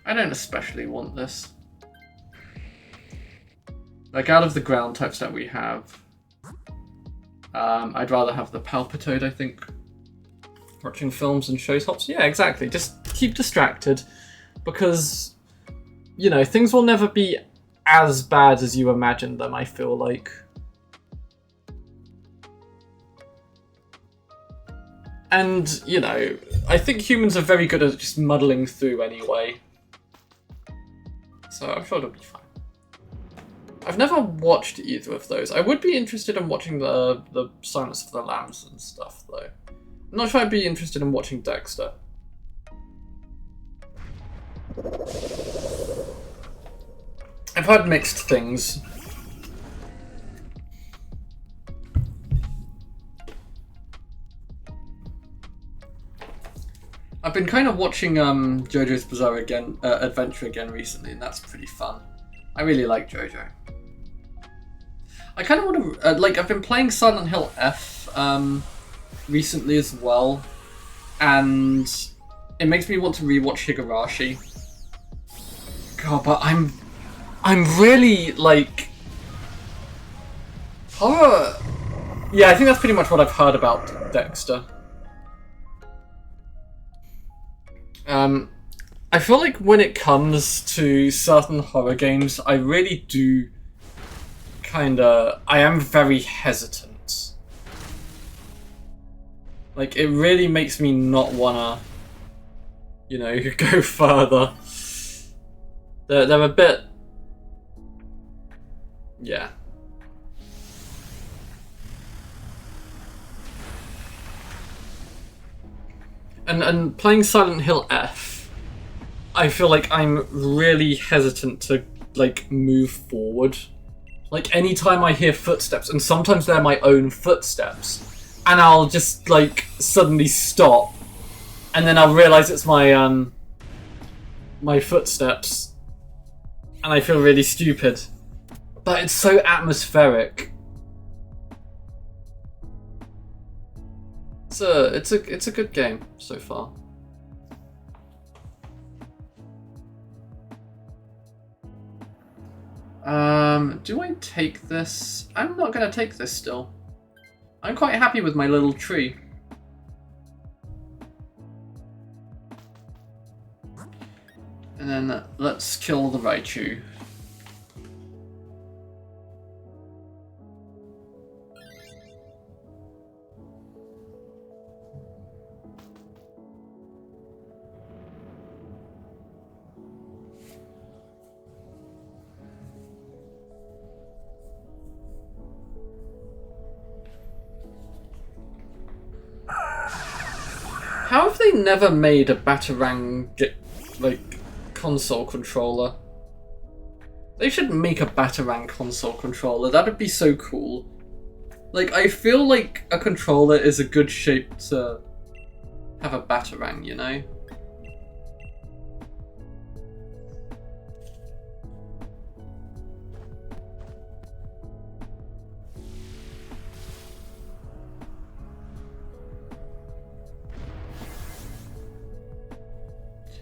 Speaker 1: I don't especially want this. Like, out of the ground types that we have, I'd rather have the Palpitoad, I think. Watching films and shows helps. Yeah, exactly. Just keep distracted, because, you know, things will never be as bad as you imagine them, I feel like. And, you know, I think humans are very good at just muddling through anyway. So I'm sure it'll be fine. I've never watched either of those. I would be interested in watching the Silence of the Lambs and stuff, though. I'm not sure I'd be interested in watching Dexter. I've heard mixed things. I've been kind of watching JoJo's Bizarre Adventure again recently, and that's pretty fun. I really like JoJo. I kind of want to, like, I've been playing Silent Hill F recently as well, and it makes me want to rewatch Higurashi. God, but I'm really, like, horror. Yeah, I think that's pretty much what I've heard about Dexter. I feel like when it comes to certain horror games, I really do I am very hesitant. Like, it really makes me not wanna, you know, go further. They're a bit... Yeah. And playing Silent Hill F, I feel like I'm really hesitant to, like, move forward. Like, anytime I hear footsteps, and sometimes they're my own footsteps, and I'll just, like, suddenly stop, and then I'll realise it's my, my footsteps, and I feel really stupid. But it's so atmospheric. It's a good game so far. Do I take this? I'm not gonna take this still. I'm quite happy with my little tree. And then let's kill the Raichu. How have they never made a Batarang, like, console controller? They should make a Batarang console controller. That'd be so cool. Like, I feel like a controller is a good shape to have a Batarang, you know?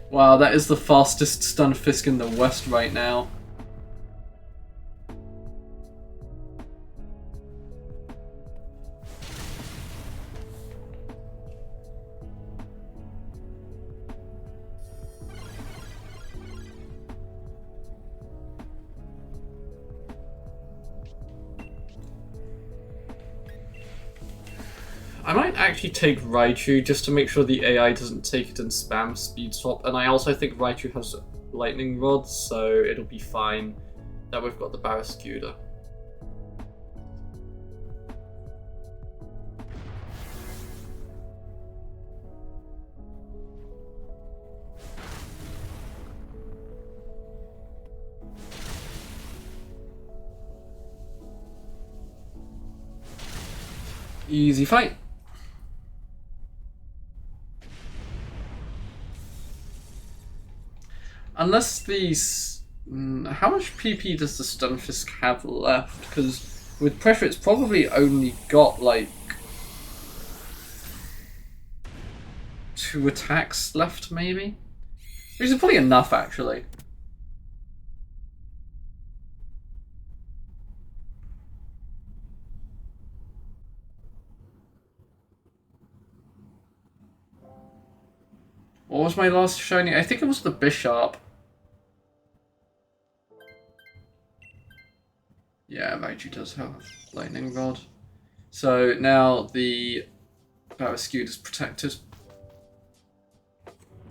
Speaker 1: Wow, that is the fastest Stunfisk in the West right now. I might actually take Raichu just to make sure the AI doesn't take it and spam Speed Swap, and I also think Raichu has Lightning Rods, so it'll be fine that we've got the Barraskewda. Easy fight. Unless these... how much PP does the Stunfisk have left? Because with pressure it's probably only got like 2 attacks left, maybe? Which is probably enough, actually. What was my last shiny? I think it was the Bishop. Yeah, Raichu does have Lightning Rod. So now the Barrascute is protected.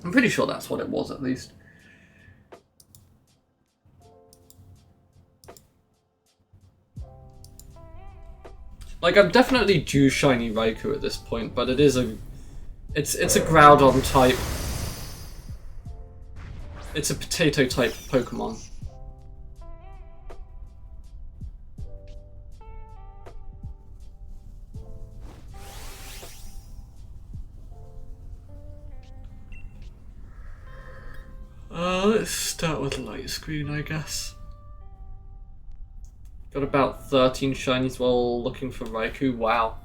Speaker 1: I'm pretty sure that's what it was, at least. Like, I'm definitely due shiny Raikou at this point, but it is a... It's a Groudon type. It's a potato type Pokemon. Let's start with Light Screen, I guess. Got about 13 shinies while looking for Raikou. Wow.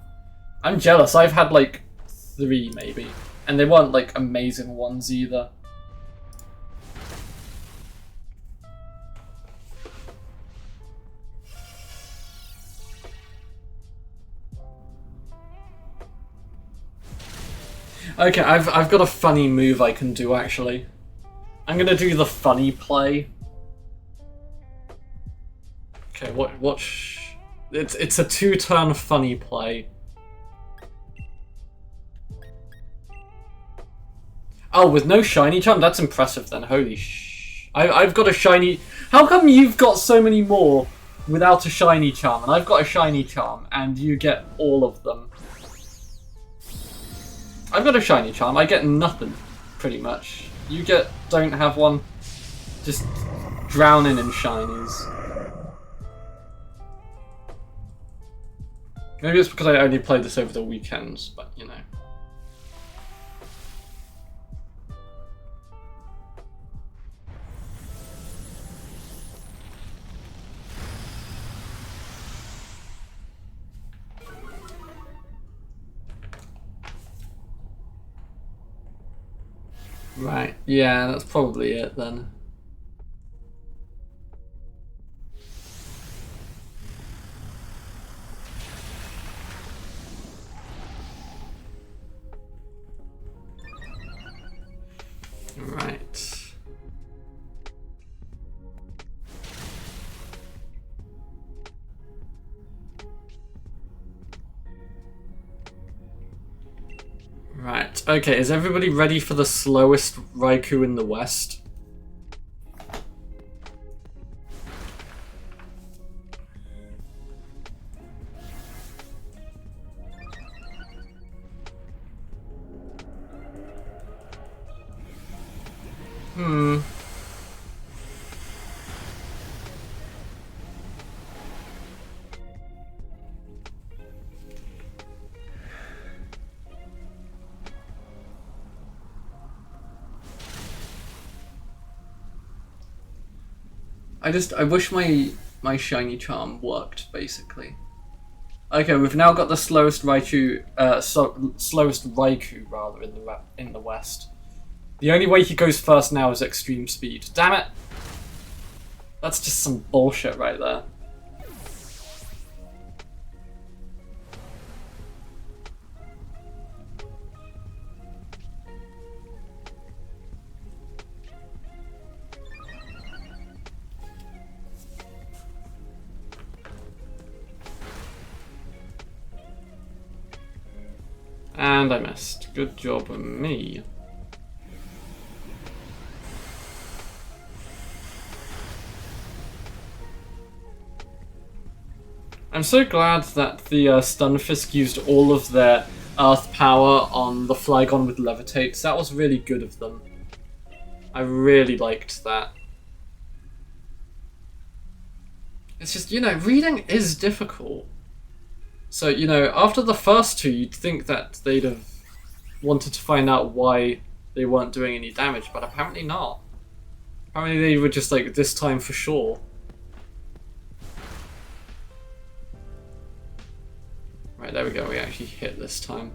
Speaker 1: I'm jealous. I've had like 3 maybe. And they weren't like amazing ones either. Okay, I've got a funny move I can do actually. I'm gonna do the funny play. Okay, watch. It's a 2-turn funny play. Oh, with no shiny charm? That's impressive then. Holy sh... I've got a shiny... How come you've got so many more without a shiny charm? And I've got a shiny charm, and you get all of them. I've got a shiny charm. I get nothing, pretty much. You don't have one. Just drowning in shinies. Maybe it's because I only played this over the weekends, but you know. Right, yeah, that's probably it then. Right. Right, okay, is everybody ready for the slowest Raikou in the West? I wish my shiny charm worked, basically. Okay, we've now got the slowest Raichu, slowest Raikou rather in the West. The only way he goes first now is extreme speed. Damn it! That's just some bullshit right there. And I missed. Good job of me. I'm so glad that the Stunfisk used all of their Earth power on the Flygon with Levitates. That was really good of them. I really liked that. It's just, you know, reading is difficult. So, you know, after the first 2, you'd think that they'd have wanted to find out why they weren't doing any damage, but apparently not. Apparently they were just like, this time for sure. Right, there we go, we actually hit this time.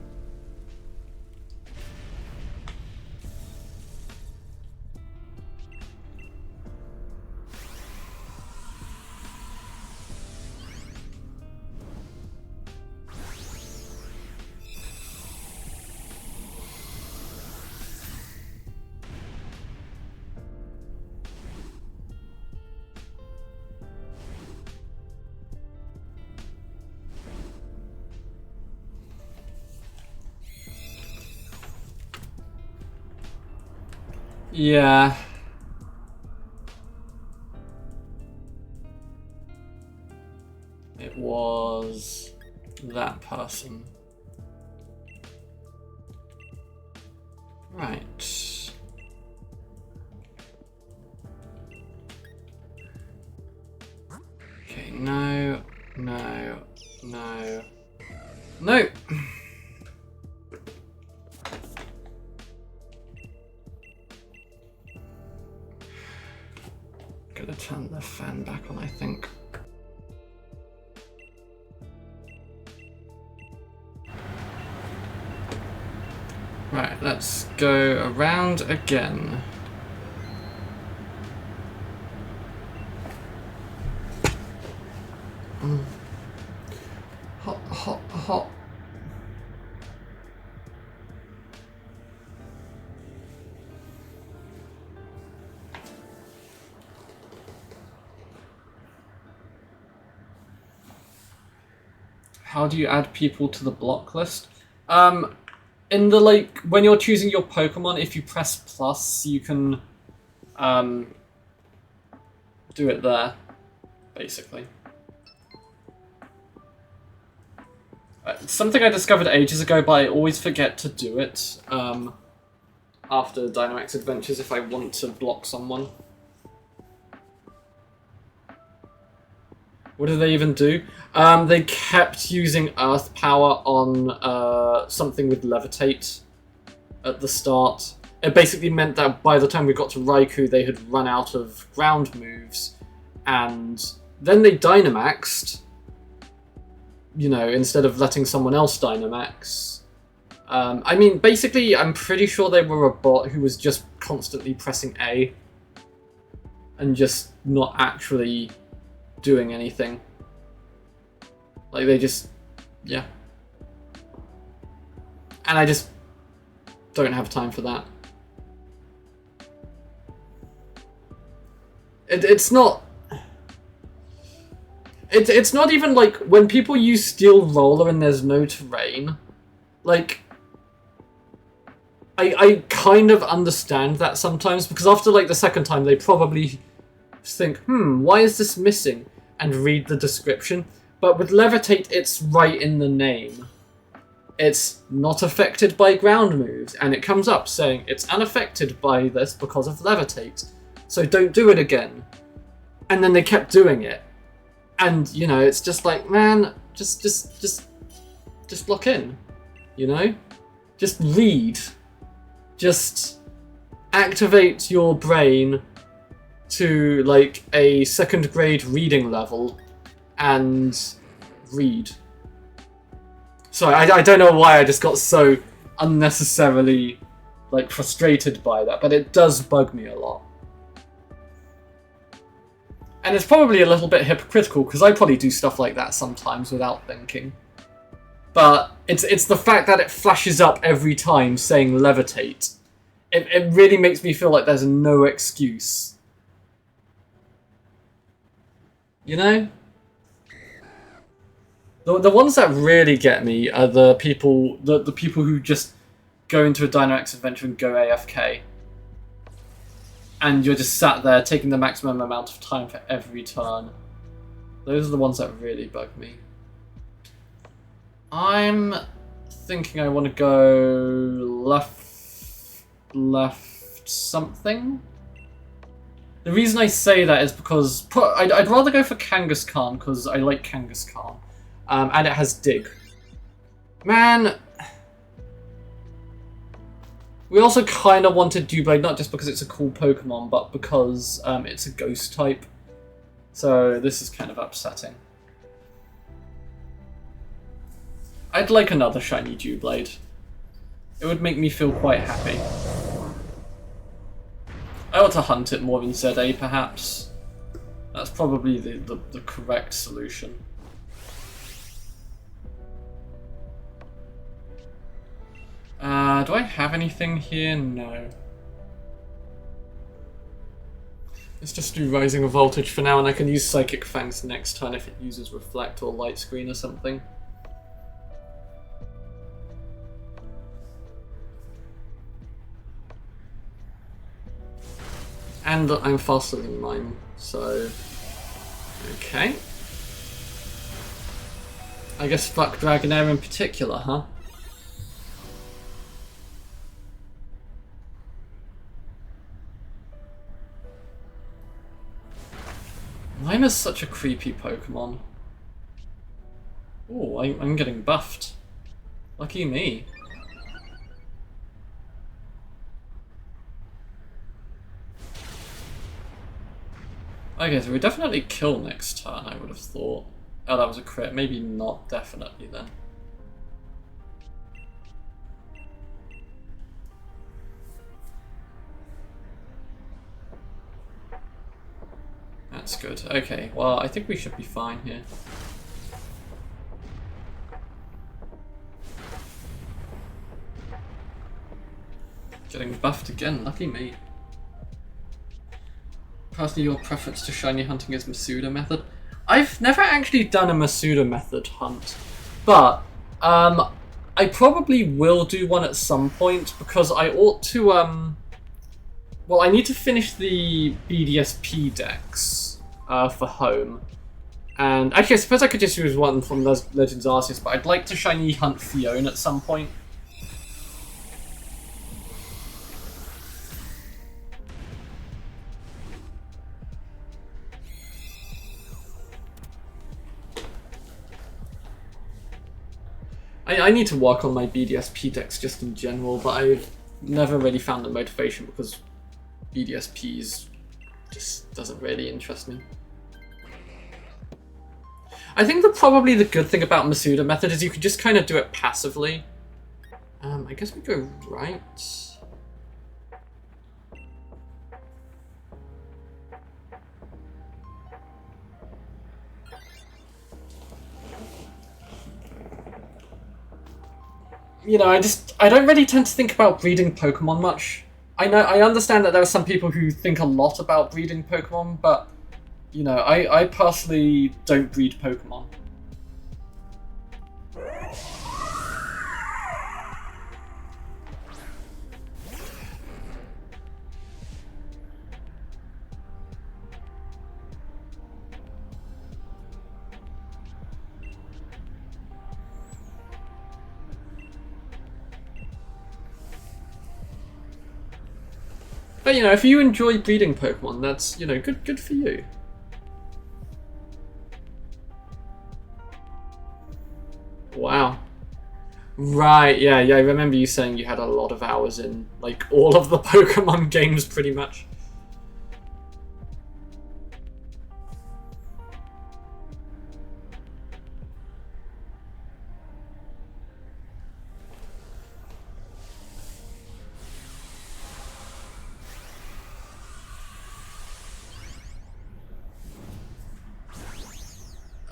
Speaker 1: Yeah. It was that person. Right. Okay, no, no, no, no! Gonna turn the fan back on, I think. Right, let's go around again. Hot, hot, hot. How do you add people to the block list? In the, like, when you're choosing your Pokemon, if you press plus, you can do it there, basically. It's something I discovered ages ago, but I always forget to do it after Dynamax Adventures if I want to block someone. What did they even do? They kept using Earth Power on something with Levitate at the start. It basically meant that by the time we got to Raikou, they had run out of ground moves, and then they Dynamaxed, you know, instead of letting someone else Dynamax. I mean, basically, I'm pretty sure they were a bot who was just constantly pressing A and just not actually doing anything. Like, they just... yeah. And I just don't have time for that. It's not... It's not even like when people use Steel Roller and there's no terrain. Like, I kind of understand that sometimes, because after like the second time they probably think, why is this missing? And read the description. But with Levitate, it's right in the name. It's not affected by ground moves, and it comes up saying it's unaffected by this because of Levitate. So don't do it again. And then they kept doing it. And, you know, it's just like, man, just lock in, you know? Just read. Just activate your brain to, like, a second grade reading level and read. Sorry, I don't know why I just got so unnecessarily, like, frustrated by that, but it does bug me a lot. And it's probably a little bit hypocritical, because I probably do stuff like that sometimes without thinking. But it's the fact that it flashes up every time saying Levitate. It really makes me feel like there's no excuse. You know? The ones that really get me are the people who just go into a Dynamax adventure and go AFK. And you're just sat there taking the maximum amount of time for every turn. Those are the ones that really bug me. I'm thinking I want to go left something. The reason I say that is because I'd rather go for Kangaskhan because I like Kangaskhan. And it has Dig. Man... We also kind of wanted Doublade, not just because it's a cool Pokemon, but because it's a Ghost type. So this is kind of upsetting. I'd like another shiny Doublade. It would make me feel quite happy. I ought to hunt it more than ZA, perhaps. That's probably the correct solution. Do I have anything here? No. Let's just do Rising of Voltage for now, and I can use Psychic Fangs next turn if it uses Reflect or Light Screen or something. And I'm faster than mine, so... Okay. I guess fuck Dragonair in particular, huh? Lime is such a creepy Pokemon. Oh, I'm getting buffed. Lucky me. Okay, so we definitely kill next turn, I would have thought. Oh, that was a crit. Maybe not definitely then. That's good. Okay, well, I think we should be fine here. Getting buffed again, lucky me. Personally, your preference to shiny hunting is Masuda method? I've never actually done a Masuda method hunt, but I probably will do one at some point because I ought to, well, I need to finish the BDSP decks for home. And actually, I suppose I could just use one from Legends Arceus, but I'd like to shiny hunt Fiona at some point. I need to work on my BDSP decks just in general, but I've never really found the motivation because BDSPs just doesn't really interest me. I think probably the good thing about Masuda method is you can just kind of do it passively. I guess we go right. You know, I don't really tend to think about breeding Pokemon much. I understand that there are some people who think a lot about breeding Pokemon, but you know, I personally don't breed Pokemon. But you know, if you enjoy breeding Pokemon, that's, you know, good for you. Wow. Right, yeah, I remember you saying you had a lot of hours in, like, all of the Pokemon games, pretty much.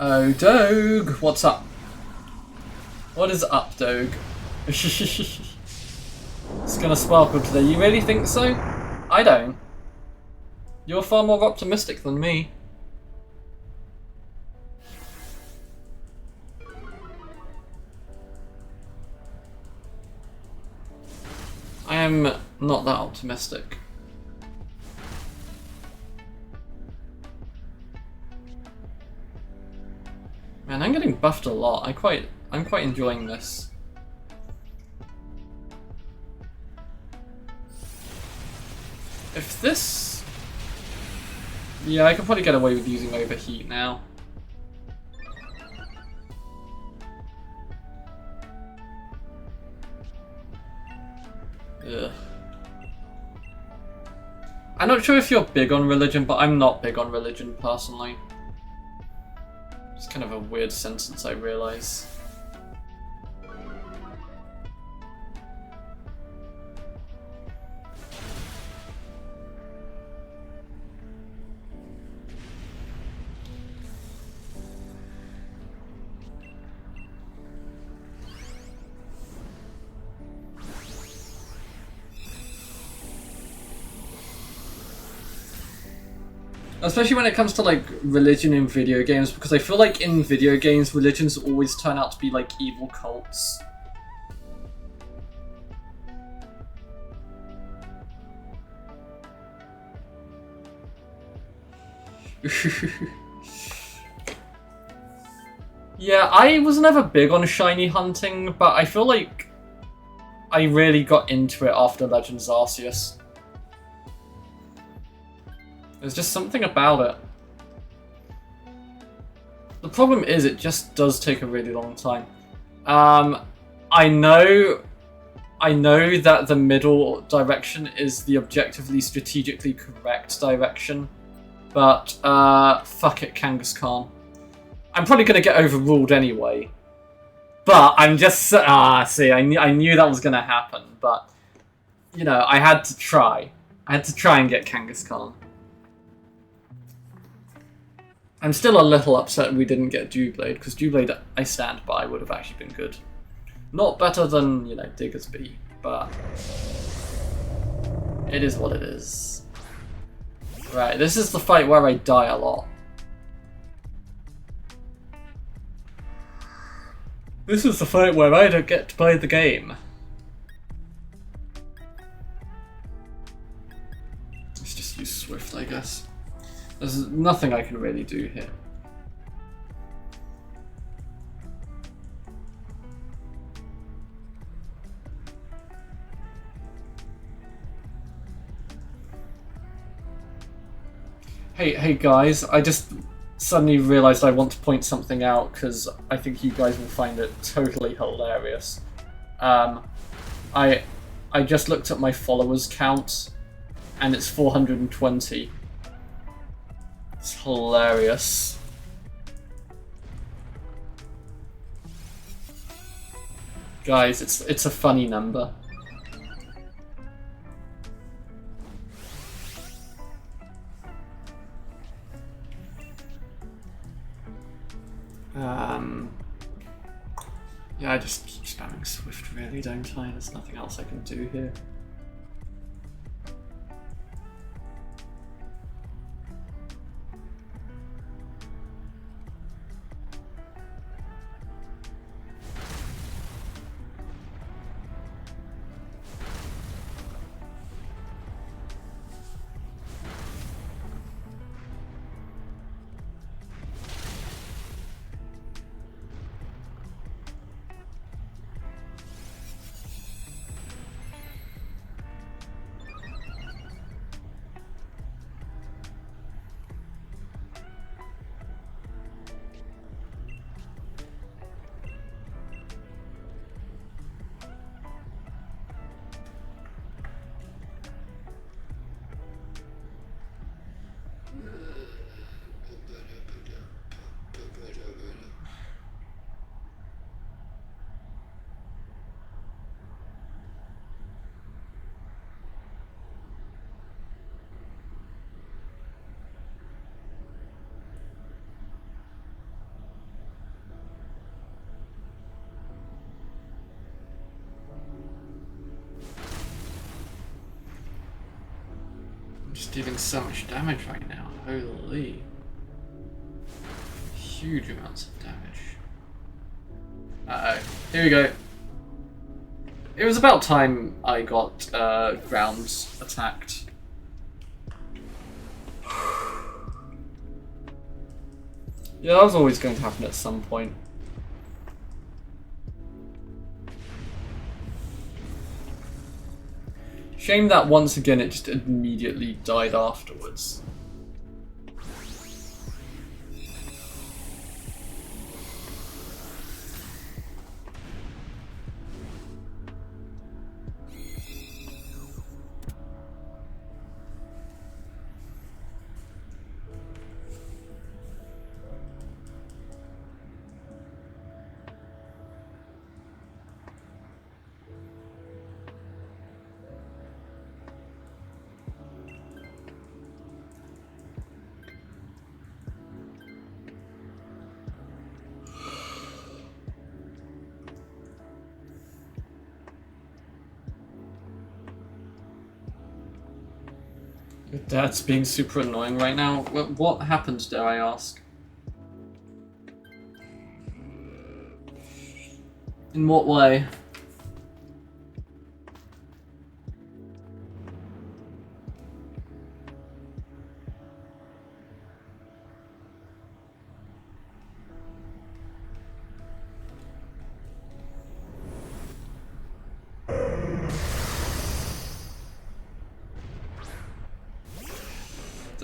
Speaker 1: Oh, Doge! What's up? What is up, Doge? It's gonna sparkle today. You really think so? I don't. You're far more optimistic than me. I am not that optimistic. Man, I'm getting buffed a lot. I'm quite enjoying this. If this... Yeah, I can probably get away with using Overheat now. Ugh. I'm not sure if you're big on religion, but I'm not big on religion personally. It's kind of a weird sentence, I realise. Especially when it comes to, like, religion in video games, because I feel like in video games, religions always turn out to be, like, evil cults. Yeah, I was never big on shiny hunting, but I feel like I really got into it after Legends Arceus. There's just something about it. The problem is it just does take a really long time. I know that the middle direction is the objectively strategically correct direction, but fuck it, Kangaskhan. I'm probably gonna get overruled anyway. But I'm just see, I knew that was gonna happen, but you know, I had to try. I had to try and get Kangaskhan. I'm still a little upset we didn't get Dewblade, because Dewblade, I stand by, would have actually been good. Not better than, you know, Diggersby, but it is what it is. Right, this is the fight where I die a lot. This is the fight where I don't get to play the game. Let's just use Swift, I guess. There's nothing I can really do here. Hey guys, I just suddenly realised I want to point something out because I think you guys will find it totally hilarious. I just looked at my followers count and it's 420. It's hilarious. Guys, it's a funny number. Yeah, I just keep spamming Swift really, don't I? There's nothing else I can do here. Just dealing so much damage right now. Holy. Huge amounts of damage. Uh-oh. Here we go. It was about time I got grounds attacked. Yeah, that was always going to happen at some point. Shame that once again it just immediately died afterwards. Your dad's being super annoying right now. What happened, dare I ask? In what way?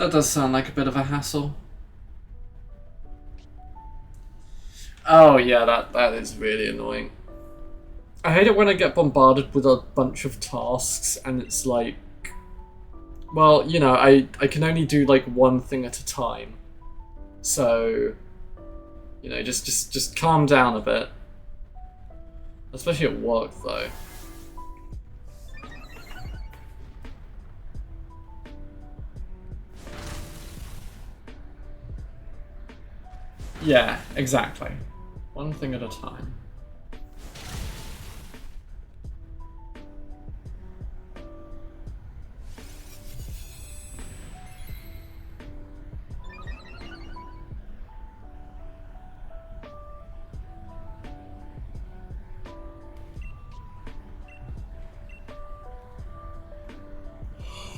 Speaker 1: That does sound like a bit of a hassle. Oh yeah, that is really annoying. I hate it when I get bombarded with a bunch of tasks and it's like, well, you know, I can only do like one thing at a time. So, you know, just calm down a bit. Especially at work though. Yeah, exactly. One thing at a time.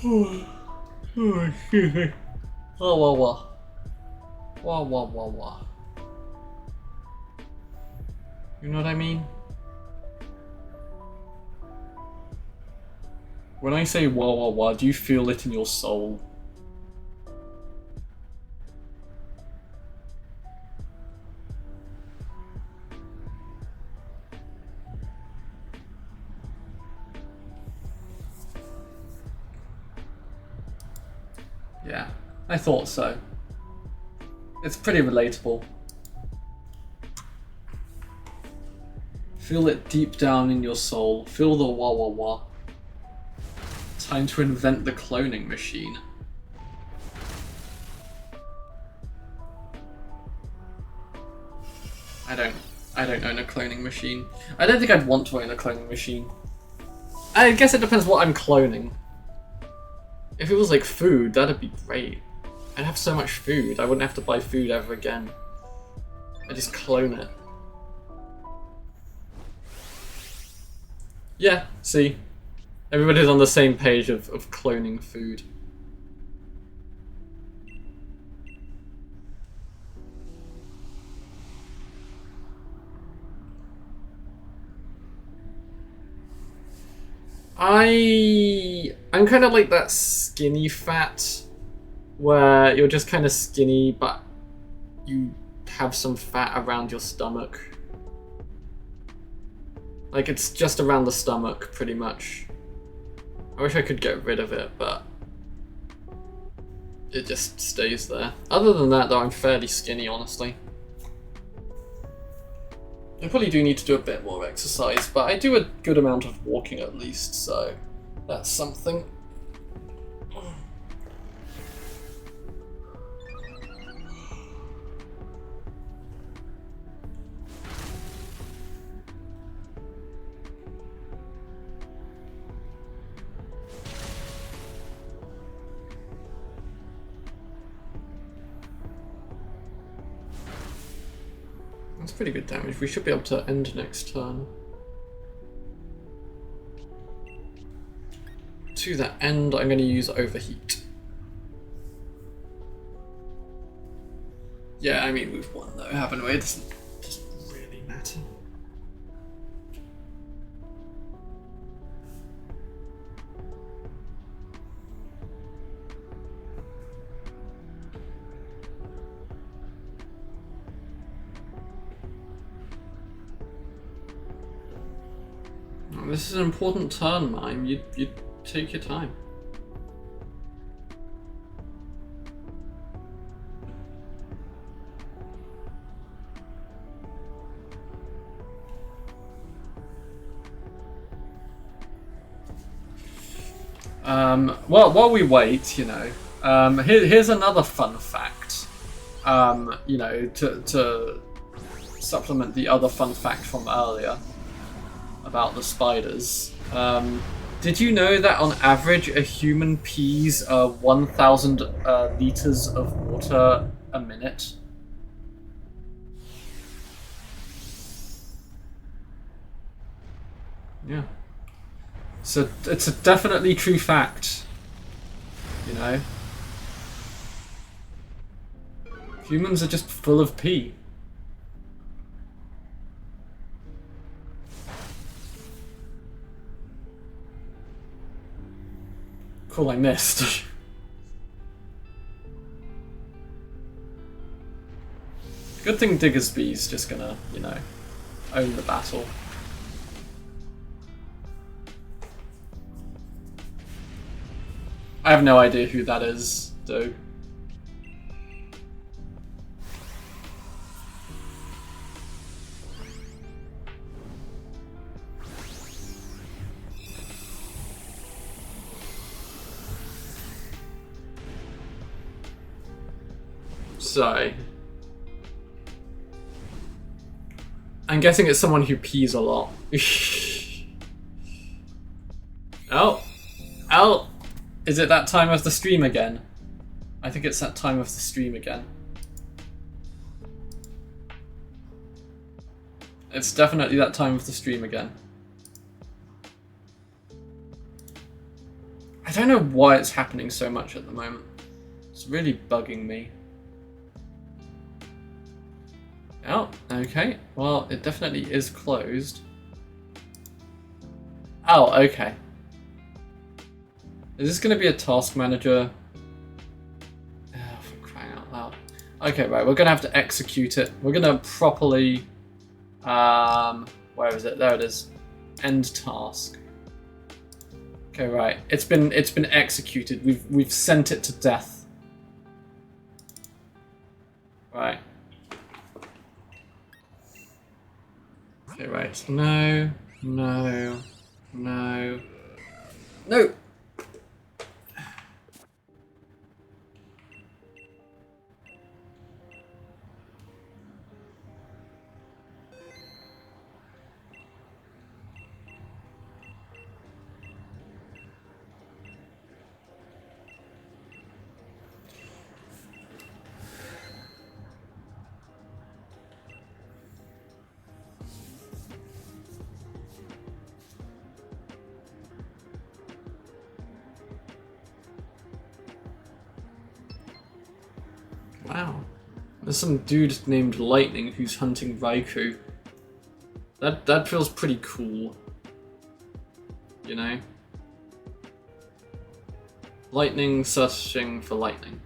Speaker 1: Oh, excuse me. Wah wah wah. Wah wah wah wah. You know what I mean? When I say wah wah wah, do you feel it in your soul? Yeah, I thought so. It's pretty relatable. Feel it deep down in your soul. Feel the wah wah wah. Time to invent the cloning machine. I don't own a cloning machine. I don't think I'd want to own a cloning machine. I guess it depends what I'm cloning. If it was like food, that'd be great. I'd have so much food, I wouldn't have to buy food ever again. I just clone it. Yeah, see? Everybody's on the same page of cloning food. I'm kind of like that skinny fat, where you're just kind of skinny, but you have some fat around your stomach. Like, it's just around the stomach, pretty much. I wish I could get rid of it, but it just stays there. Other than that, though, I'm fairly skinny, honestly. I probably do need to do a bit more exercise, but I do a good amount of walking at least, so that's something. That's pretty good damage. We should be able to end next turn. To that end, I'm going to use Overheat. Yeah, I mean, we've won though, haven't we? It doesn't really matter. This is an important turn, Mime. You take your time. Well, while we wait, you know, here's another fun fact. You know, to supplement the other fun fact from earlier about the spiders. Did you know that on average a human pees 1,000 liters of water a minute? Yeah. So it's a definitely true fact. You know? Humans are just full of pee. Cool, I missed. Good thing Diggersby's just gonna, you know, own the battle. I have no idea who that is, though. So, I'm guessing it's someone who pees a lot. Oh! Oh! Is it that time of the stream again? I think it's that time of the stream again. It's definitely that time of the stream again. I don't know why it's happening so much at the moment. It's really bugging me. Oh, okay. Well, it definitely is closed. Oh, okay. Is this going to be a task manager? Oh, for crying out loud. Okay, right. We're going to have to execute it. We're going to properly... where is it? There it is. End task. Okay, right. It's been executed. We've sent it to death. Right. Okay, right. No. No. No. No! Wow. There's some dude named Lightning who's hunting Raikou. That feels pretty cool. You know? Lightning searching for lightning.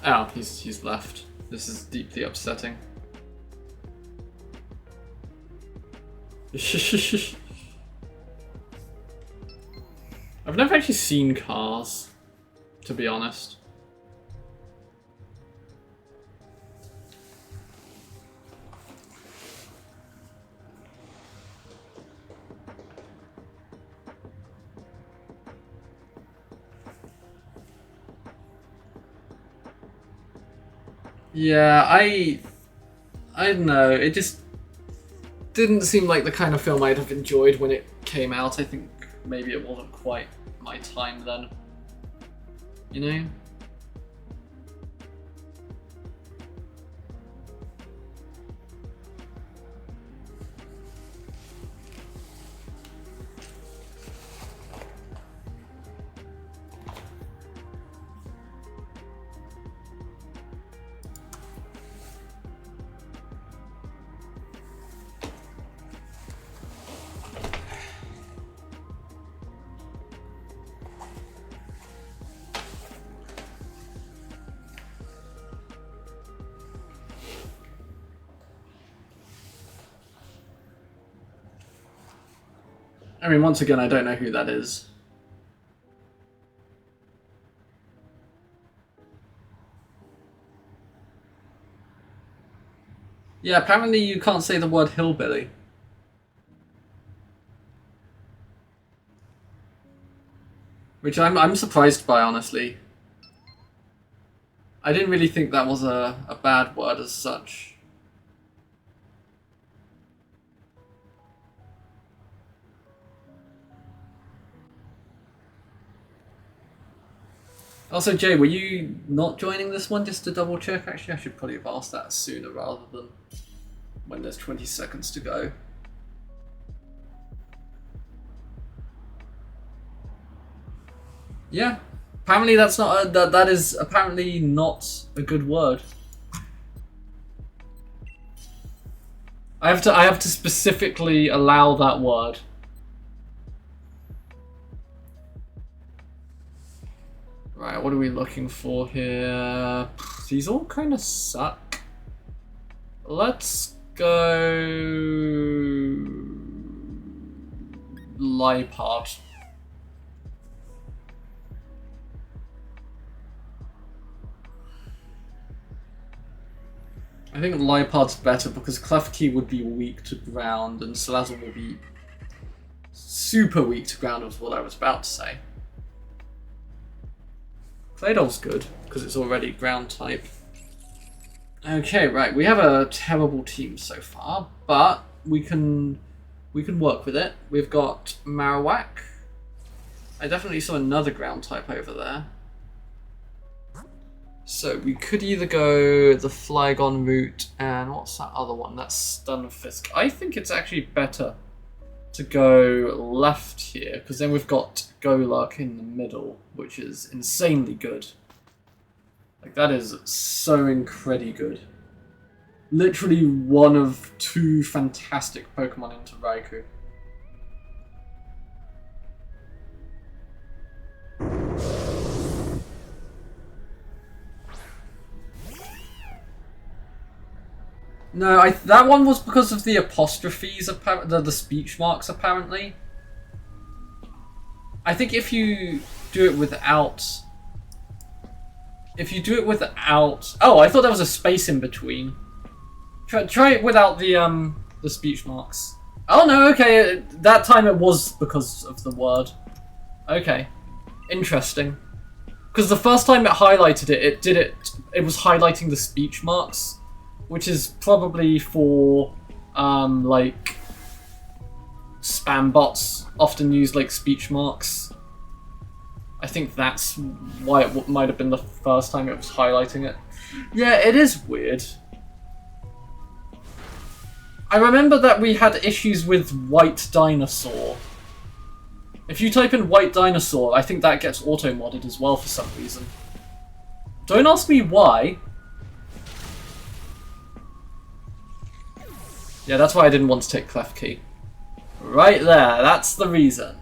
Speaker 1: Oh, he's left. This is deeply upsetting. I've never actually seen cars, to be honest. Yeah, I don't know, it just didn't seem like the kind of film I'd have enjoyed when it came out. I think maybe it wasn't quite my time then. You know? I mean, once again, I don't know who that is. Yeah, apparently you can't say the word hillbilly. Which I'm surprised by, honestly. I didn't really think that was a bad word as such. Also, Jay, were you not joining this one just to double check? Actually, I should probably have asked that sooner rather than when there's 20 seconds to go. Yeah, apparently that's not that is apparently not a good word. I have to specifically allow that word. Right, what are we looking for here? These all kind of suck. Let's go... Lipard. I think Lipard's better because Klefki would be weak to ground and Salazzle will be super weak to ground was what I was about to say. Claydol's good because it's already ground type. Okay, right, we have a terrible team so far, but we can work with it. We've got Marowak. I definitely saw another ground type over there. So we could either go the Flygon route and what's that other one? That's Stunfisk. I think it's actually better to go left here because then we've got Golurk in the middle, which is insanely good. Like that is so incredibly good. Literally one of 2 fantastic Pokemon into Raikou. No, that one was because of the apostrophes, the speech marks, apparently. I think if you do it without... Oh, I thought there was a space in between. Try it without the speech marks. Oh no, okay, that time it was because of the word. Okay, interesting. Because the first time it highlighted it, it was highlighting the speech marks. Which is probably for, like, spam bots often use, like, speech marks. I think that's why it might have been the first time it was highlighting it. Yeah, it is weird. I remember that we had issues with White Dinosaur. If you type in White Dinosaur, I think that gets auto-modded as well for some reason. Don't ask me why. Yeah, that's why I didn't want to take Klefki. Right there, that's the reason.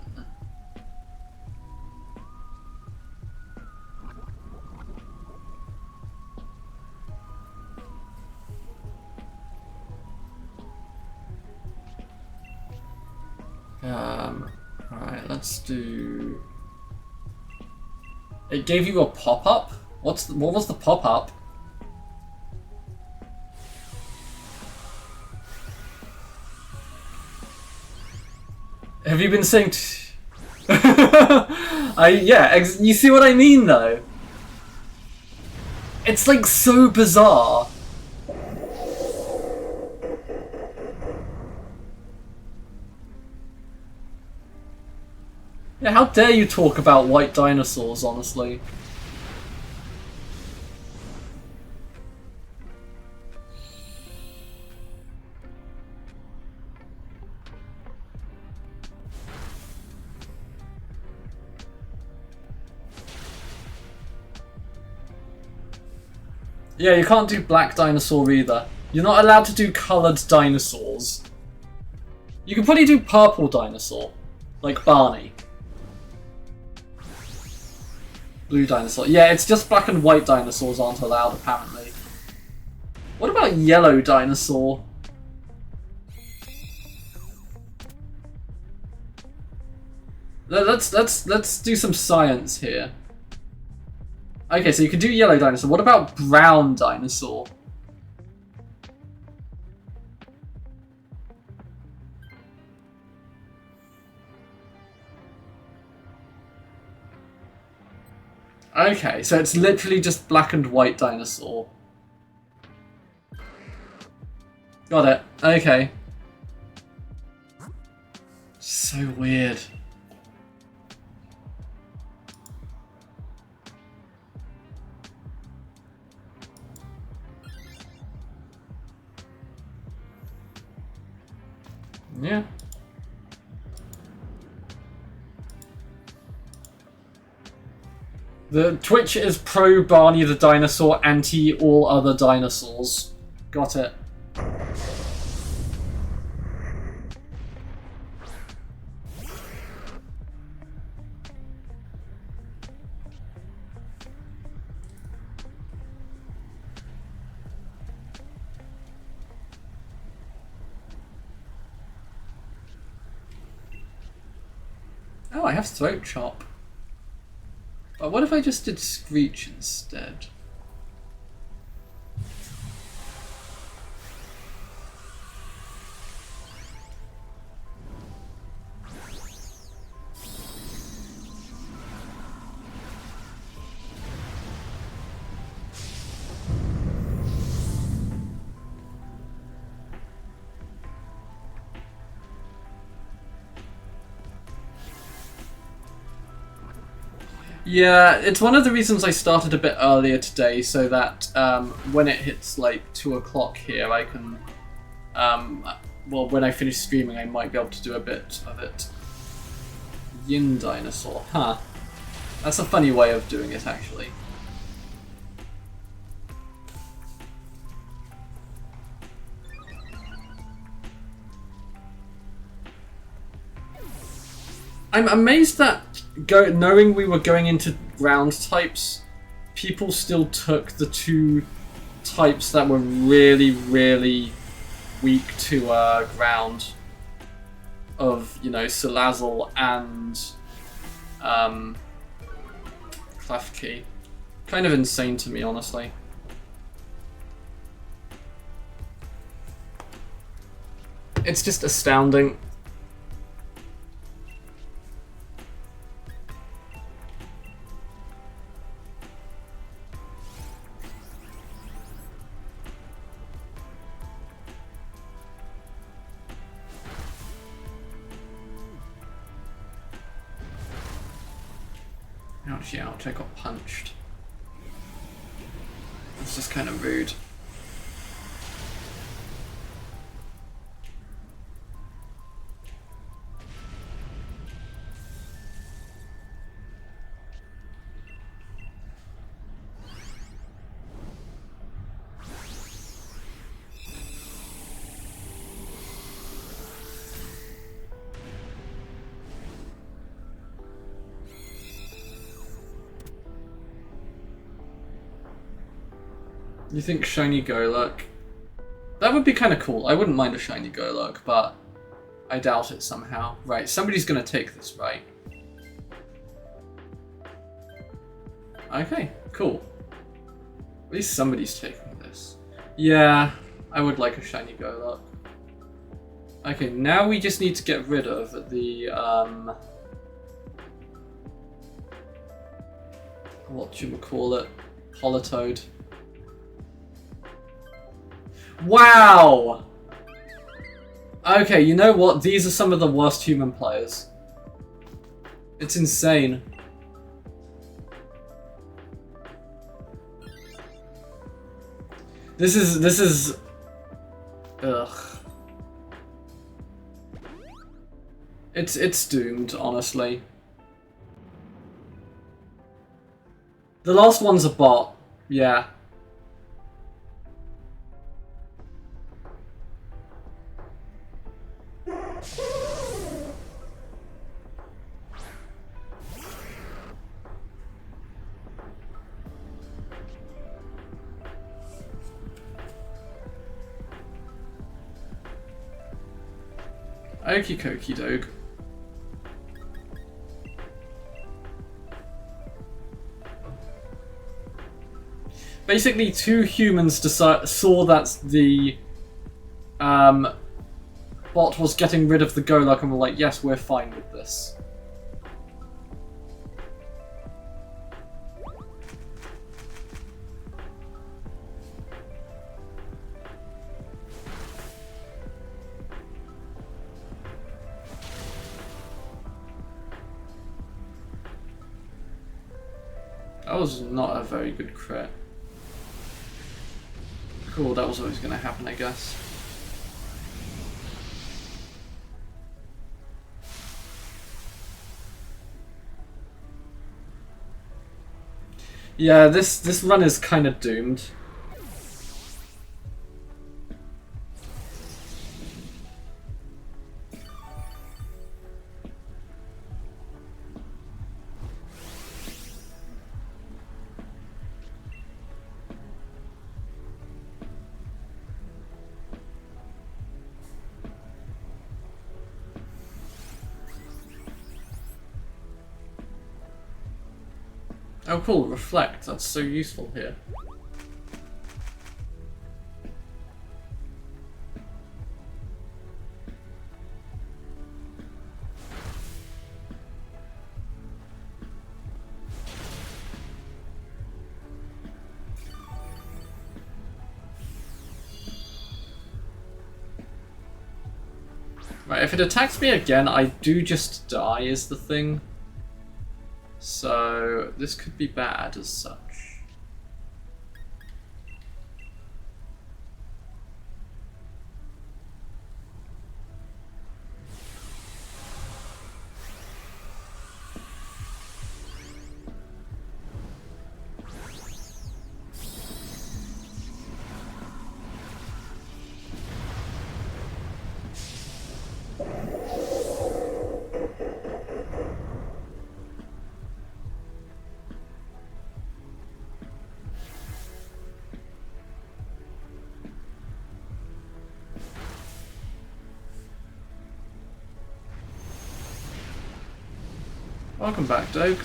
Speaker 1: Alright, let's do... It gave you a pop-up? What was the pop-up? Have you been saying... yeah, you see what I mean, though? It's, like, so bizarre. Yeah, how dare you talk about white dinosaurs, honestly? Yeah, you can't do black dinosaur either. You're not allowed to do coloured dinosaurs. You can probably do purple dinosaur, like Barney. Blue dinosaur. Yeah, it's just black and white dinosaurs aren't allowed, apparently. What about yellow dinosaur? Let's do some science here. Okay, so you can do yellow dinosaur. What about brown dinosaur? Okay, so it's literally just black and white dinosaur. Got it. Okay. So weird. Yeah. The Twitch is pro Barney the dinosaur, anti all other dinosaurs. Got it. Oh, I have Throat Chop. But what if I just did Screech instead? Yeah, it's one of the reasons I started a bit earlier today, so that when it hits like 2 o'clock here, I can, well, when I finish streaming, I might be able to do a bit of it. Yin Dinosaur, huh? That's a funny way of doing it, actually. I'm amazed that knowing we were going into ground types, people still took the 2 types that were really, really weak to ground of, you know, Salazzle and Klefki. Kind of insane to me, honestly. It's just astounding. Ouch, I got punched. It's just kind of rude. You think shiny Golurk? That would be kind of cool. I wouldn't mind a shiny Golurk, but I doubt it somehow. Right, somebody's gonna take this, right? Okay, cool. At least somebody's taking this. Yeah, I would like a shiny Golurk. Okay, now we just need to get rid of the, whatchamacallit, Politoed. Wow! Okay, you know what? These are some of the worst human players. It's insane. This is... Ugh. It's doomed, honestly. The last one's a bot. Yeah. Okie dokie doke. Basically, 2 humans saw that the bot was getting rid of the Golurk and were like, yes, we're fine with this. That was not a very good crit. Cool, that was always going to happen, I guess. Yeah, this run is kind of doomed. Oh cool, reflect. That's so useful here. Right, if it attacks me again, I do just die is the thing. So this could be bad as such. Welcome back, Doug.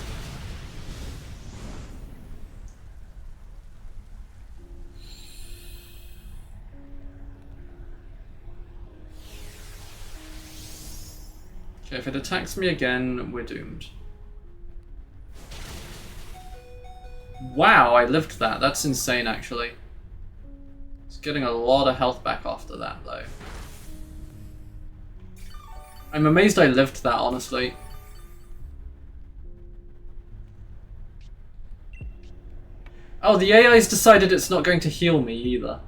Speaker 1: Okay, if it attacks me again, we're doomed. Wow, I lived that. That's insane, actually. It's getting a lot of health back after that, though. I'm amazed I lived that, honestly. Oh, the AI's decided it's not going to heal me either.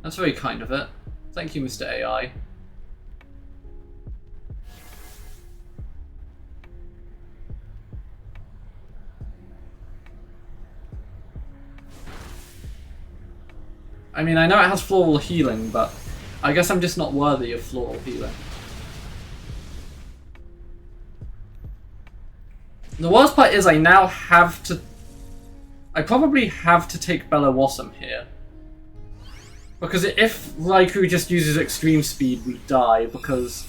Speaker 1: That's very kind of it. Thank you, Mr. AI. I mean, I know it has floral healing, but I guess I'm just not worthy of floral healing. The worst part is I now have to... I probably have to take Bellowassum here. Because if Raikou just uses extreme speed, we die, because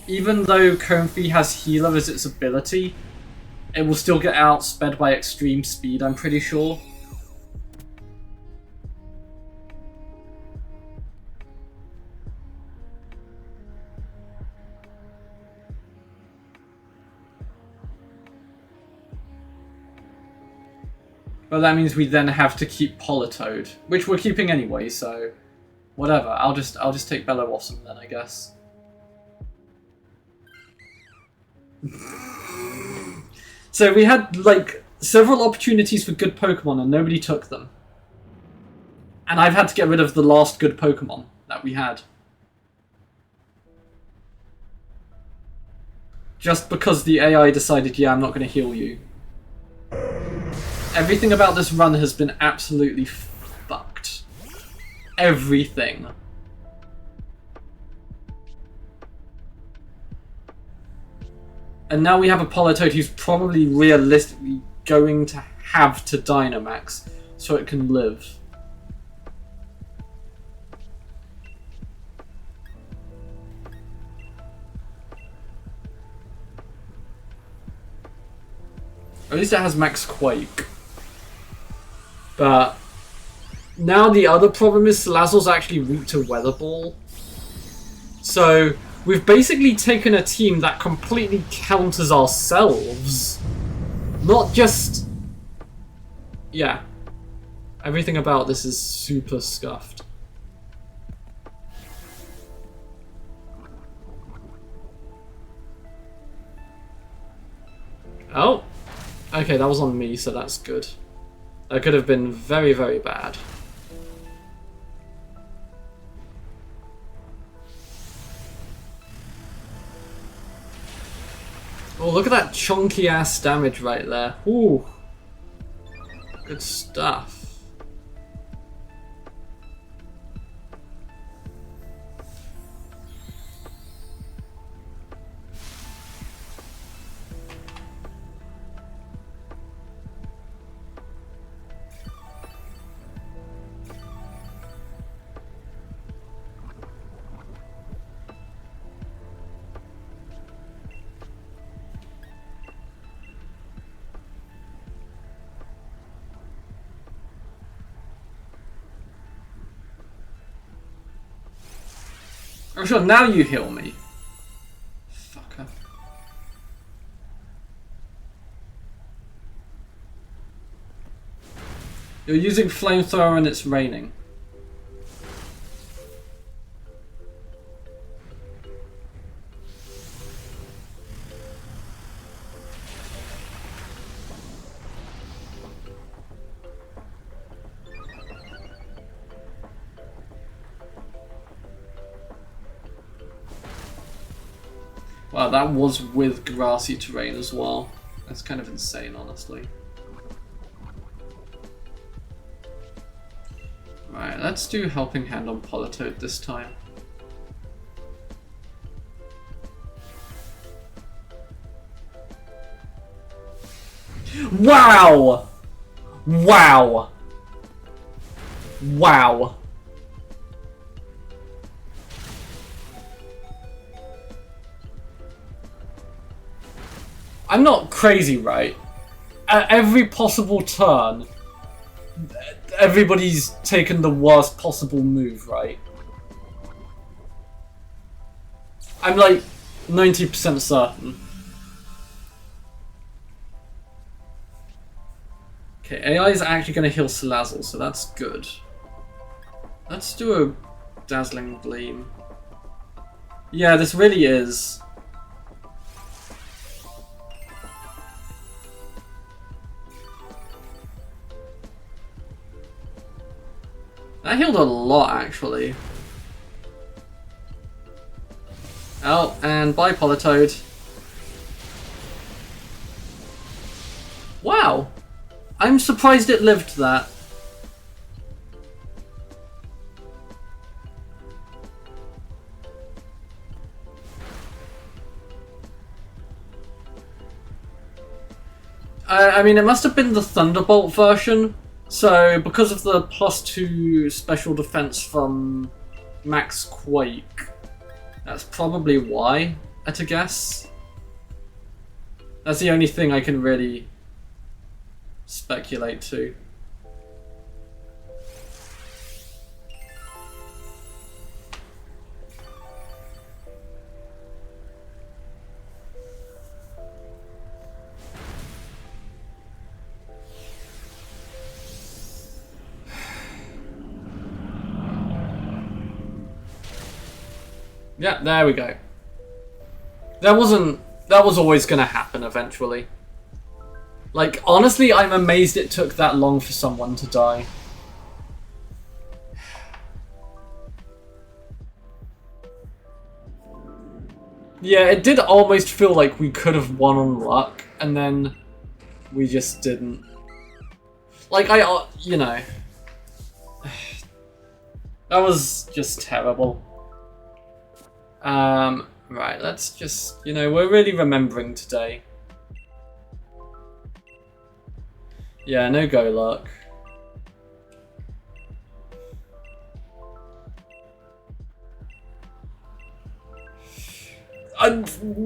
Speaker 1: even though Comfey has healer as its ability, it will still get outsped by extreme speed, I'm pretty sure. But that means we then have to keep Politoed, which we're keeping anyway, so whatever. I'll just take Bellowassum then, I guess. So we had like several opportunities for good Pokemon and nobody took them. And I've had to get rid of the last good Pokemon that we had. Just because the AI decided, yeah, I'm not going to heal you. Everything about this run has been absolutely fucked. Everything. And now we have a Politoed who's probably realistically going to have to Dynamax so it can live. At least it has Max Quake. But now the other problem is Salazzle's actually weak to Weather Ball. So we've basically taken a team that completely counters ourselves. Not just... Yeah. Everything about this is super scuffed. Oh. Okay, that was on me, so that's good. That could have been very, very bad. Oh, look at that chunky ass damage right there. Ooh. Good stuff. I'm sure now you heal me. Fucker. You're using flamethrower and it's raining. Wow, that was with grassy terrain as well. That's kind of insane, honestly. Right, let's do Helping Hand on Politoed this time. Wow! Wow! Wow! I'm not crazy, right? At every possible turn, everybody's taken the worst possible move, right? I'm like 90% certain. Okay, AI is actually going to heal Salazzle, so that's good. Let's do a Dazzling Gleam. Yeah, this really is. That healed a lot, actually. Oh, and bye, Politoed. Wow! I'm surprised it lived that. I mean, it must have been the Thunderbolt version. So, because of the +2 special defense from Max Quake, that's probably why, at a guess. That's the only thing I can really speculate to. Yeah, there we go. That was always gonna happen eventually. Like, honestly, I'm amazed it took that long for someone to die. Yeah, it did almost feel like we could have won on luck, and then we just didn't. Like, you know. That was just terrible. Right, let's just, you know, we're really remembering today. Yeah, no go luck.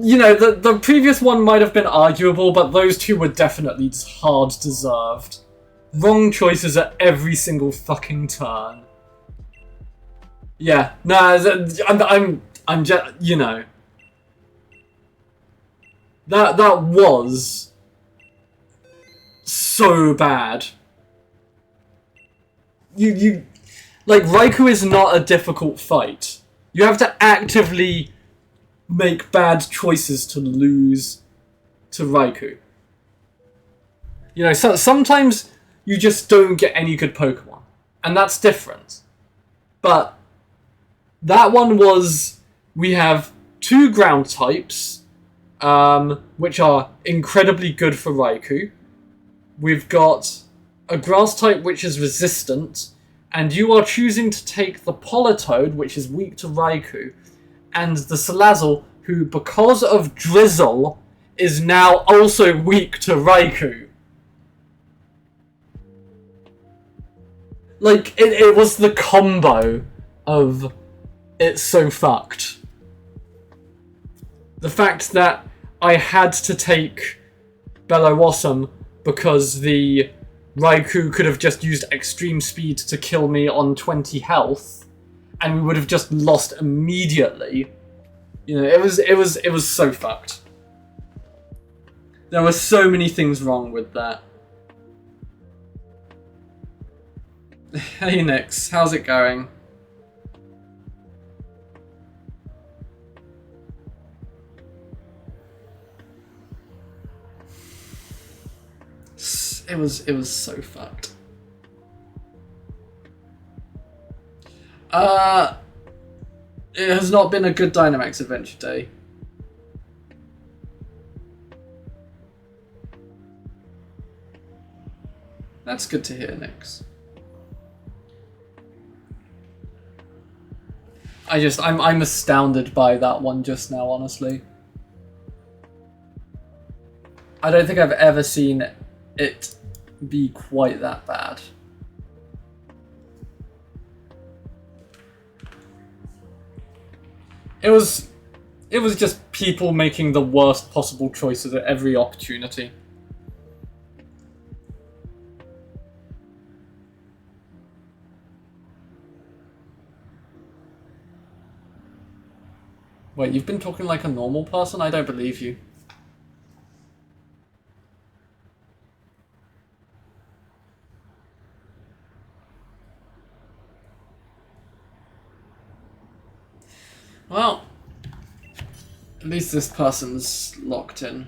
Speaker 1: You know, the previous one might have been arguable, but those two were definitely hard deserved. Wrong choices at every single fucking turn. Yeah, nah, I'm just, you know. That was so bad. You like, Raikou is not a difficult fight. You have to actively make bad choices to lose to Raikou. You know, so sometimes you just don't get any good Pokemon, and that's different. But that one was, we have 2 ground types, which are incredibly good for Raikou. We've got a grass type which is resistant, and you are choosing to take the Politoed, which is weak to Raikou, and the Salazzle, who, because of Drizzle, is now also weak to Raikou. Like, it was the combo of it's so fucked. The fact that I had to take Bellowossum because the Raikou could have just used extreme speed to kill me on 20 health, and we would have just lost immediately. You know, it was so fucked. There were so many things wrong with that. Hey Nix, how's it going? It was so fucked. It has not been a good Dynamax Adventure Day. That's good to hear, Nix. I'm astounded by that one just now, honestly. I don't think I've ever seen it be quite that bad. It was just people making the worst possible choices at every opportunity. Wait, you've been talking like a normal person? I don't believe you. Well, at least this person's locked in.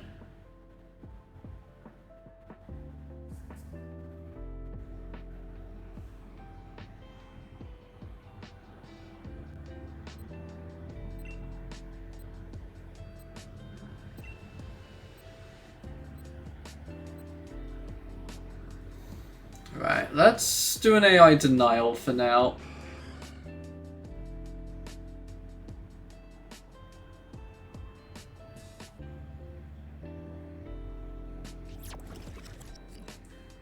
Speaker 1: Right, let's do an AI denial for now.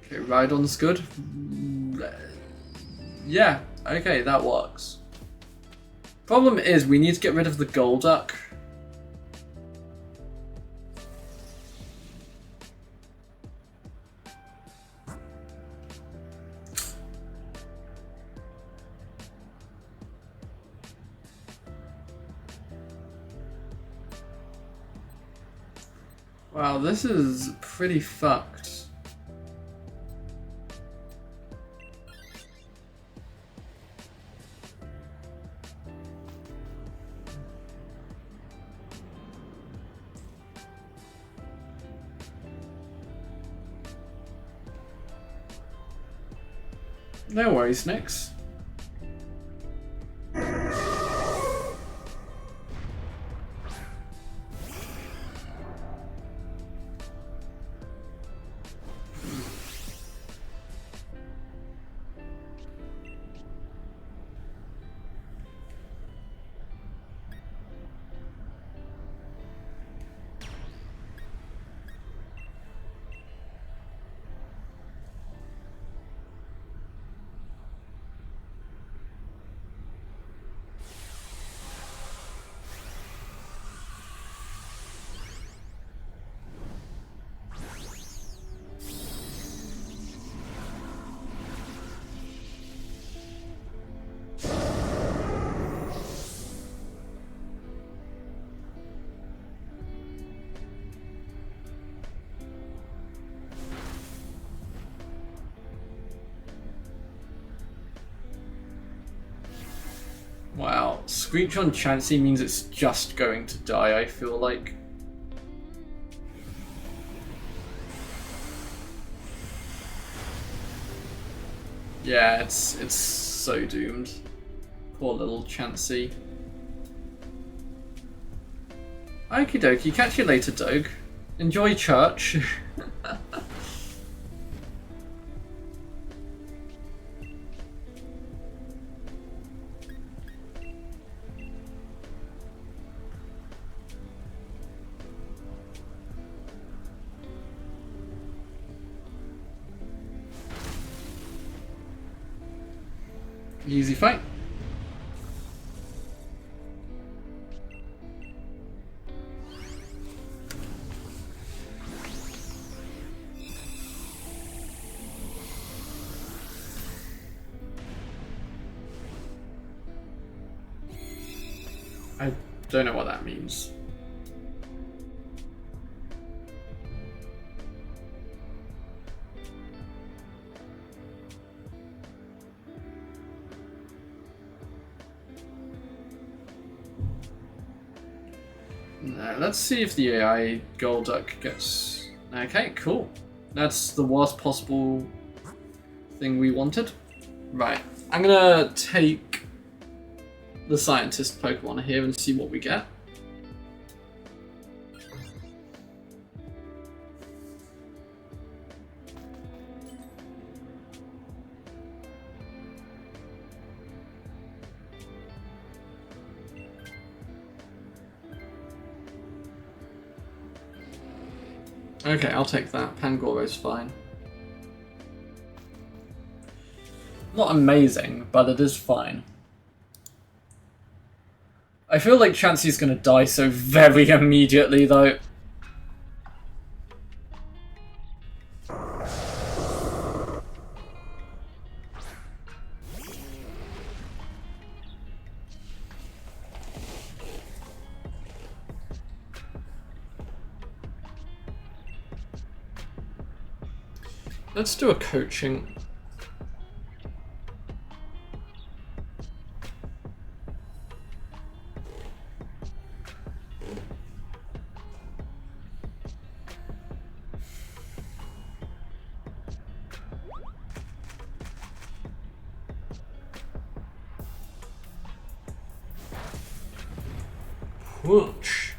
Speaker 1: Okay, Rhydon's good. Yeah, okay, that works. Problem is, we need to get rid of the Golduck. Wow, this is pretty fucked. No worries, Nix. Wow, Screech on Chansey means it's just going to die, I feel like. Yeah, it's so doomed. Poor little Chansey. Okie dokie, catch you later, Doge. Enjoy church. Easy fight. Don't know what that means. No, let's see if the AI Golduck gets... Okay, cool. That's the worst possible thing we wanted. Right, I'm gonna take the scientist Pokemon here and see what we get. Okay, I'll take that. Pangoro's fine. Not amazing, but it is fine. I feel like Chansey's gonna die so very immediately, though. Let's do a coaching. Whoosh.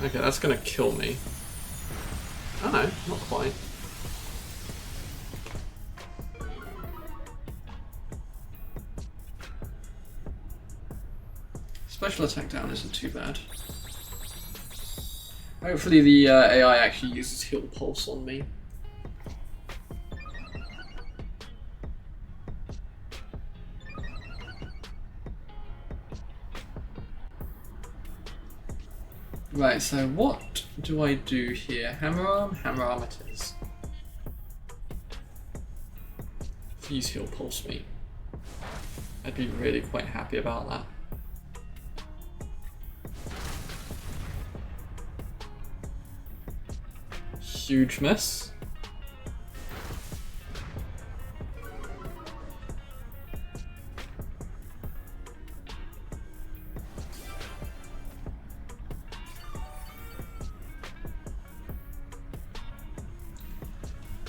Speaker 1: Okay, that's gonna kill me. Oh no, not quite. Special attack down isn't too bad. Hopefully the AI actually uses Heal Pulse on me. Right, so what do I do here? Hammer Arm? Hammer Arm it is. Please Heal Pulse me. I'd be really quite happy about that. Huge miss.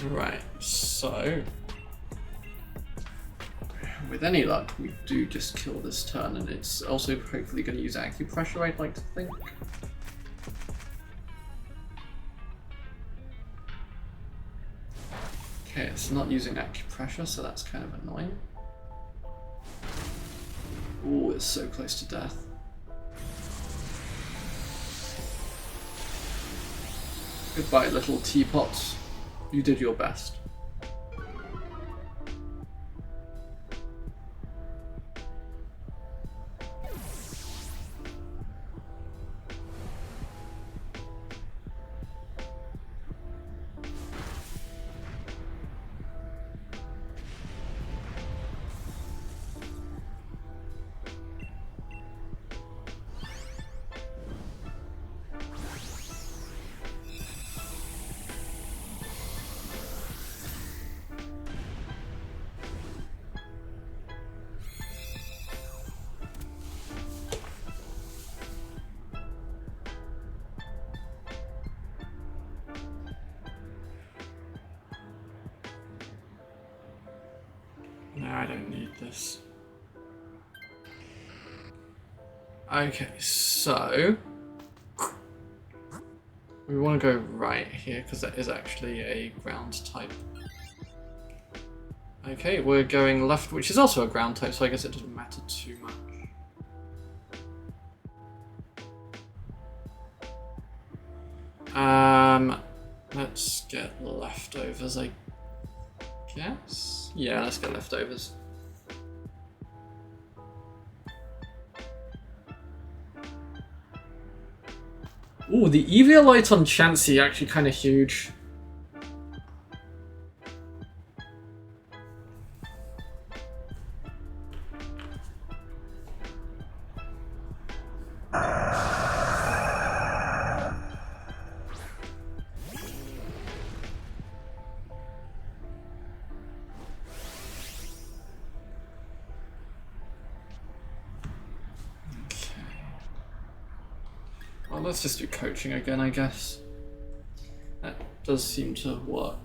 Speaker 1: Right, so with any luck, we do just kill this turn, and it's also hopefully going to use acupressure, I'd like to think. Okay, it's not using acupressure, so that's kind of annoying. Ooh, it's so close to death. Goodbye, little teapot. You did your best. No, I don't need this. Okay, so we want to go right here because that is actually a ground type. Okay, we're going left, which is also a ground type, so I guess it doesn't matter too much. Let's get leftovers, I guess. Yeah, let's get leftovers. Ooh, the Eviolite on Chansey actually kind of huge. Well, let's just do coaching again, I guess. That does seem to work.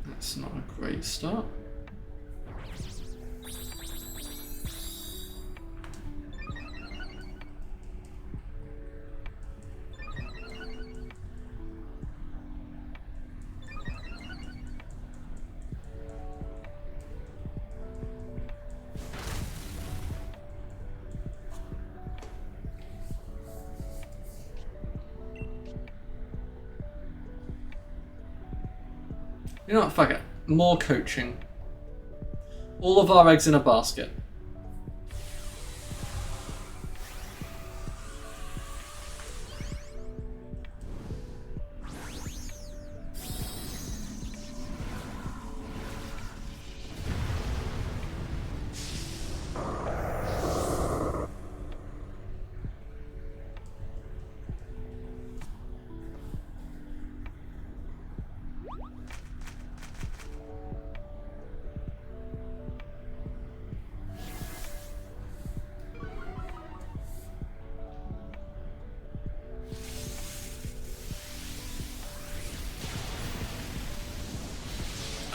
Speaker 1: That's not a great start. You know what, fuck it. More coaching. All of our eggs in a basket.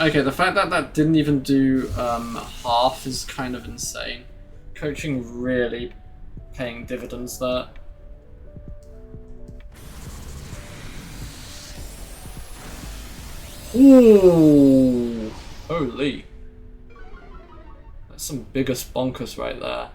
Speaker 1: Okay, the fact that that didn't even do half is kind of insane. Coaching really paying dividends there. Ooh, holy. That's some biggest bonkers right there.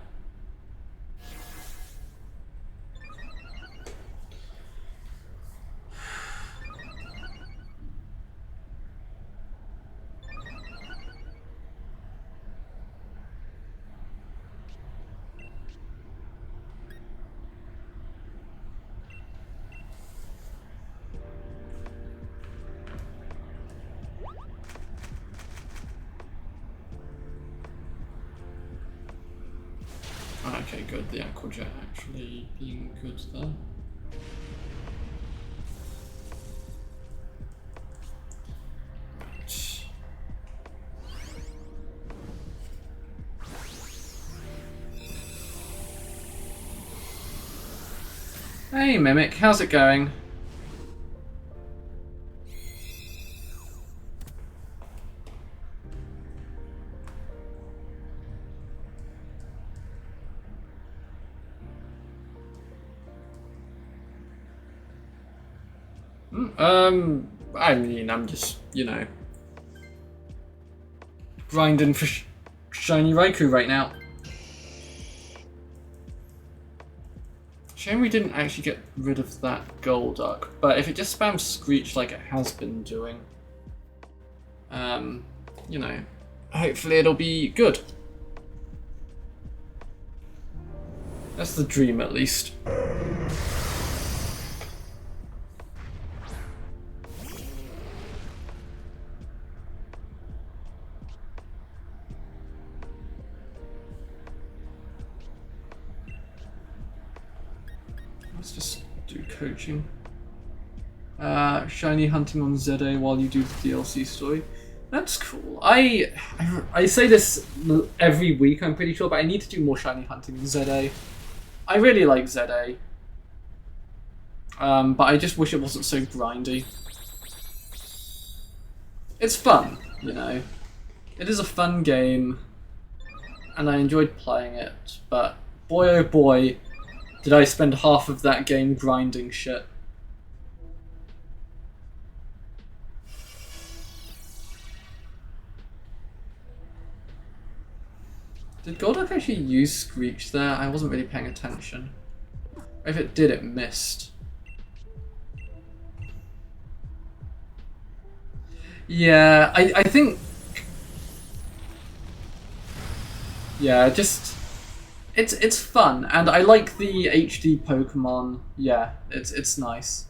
Speaker 1: Okay, good. The Aquajet actually being good there. Hey Mimic, how's it going? I mean, I'm just, you know, grinding for shiny Raikou right now. Shame we didn't actually get rid of that Golduck, but if it just spams Screech like it has been doing, you know, hopefully it'll be good. That's the dream, at least. Let's just do coaching. Shiny hunting on ZA while you do the DLC story. That's cool. I say this every week, I'm pretty sure, but I need to do more shiny hunting in ZA. I really like ZA. But I just wish it wasn't so grindy. It's fun, you know. It is a fun game, and I enjoyed playing it, but boy oh boy, did I spend half of that game grinding shit. Did Golduck actually use Screech there? I wasn't really paying attention. If it did, it missed. Yeah, I think... Yeah, just... It's fun, and I like the HD Pokemon. Yeah, it's nice.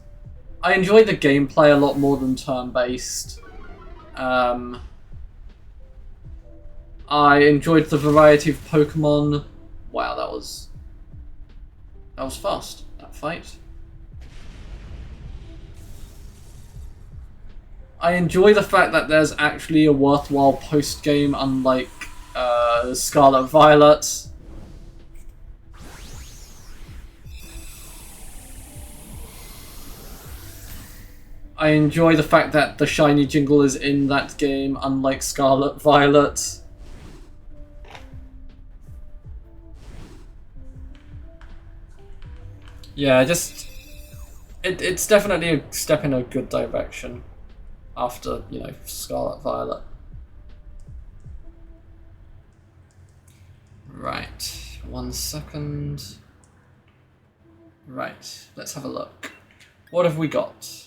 Speaker 1: I enjoy the gameplay a lot more than turn-based. I enjoyed the variety of Pokemon. Wow, that was fast, that fight. I enjoy the fact that there's actually a worthwhile post-game, unlike Scarlet Violet. I enjoy the fact that the shiny jingle is in that game, unlike Scarlet Violet. Yeah, just... It's definitely a step in a good direction after, you know, Scarlet Violet. Right, 1 second. Right, let's have a look. What have we got?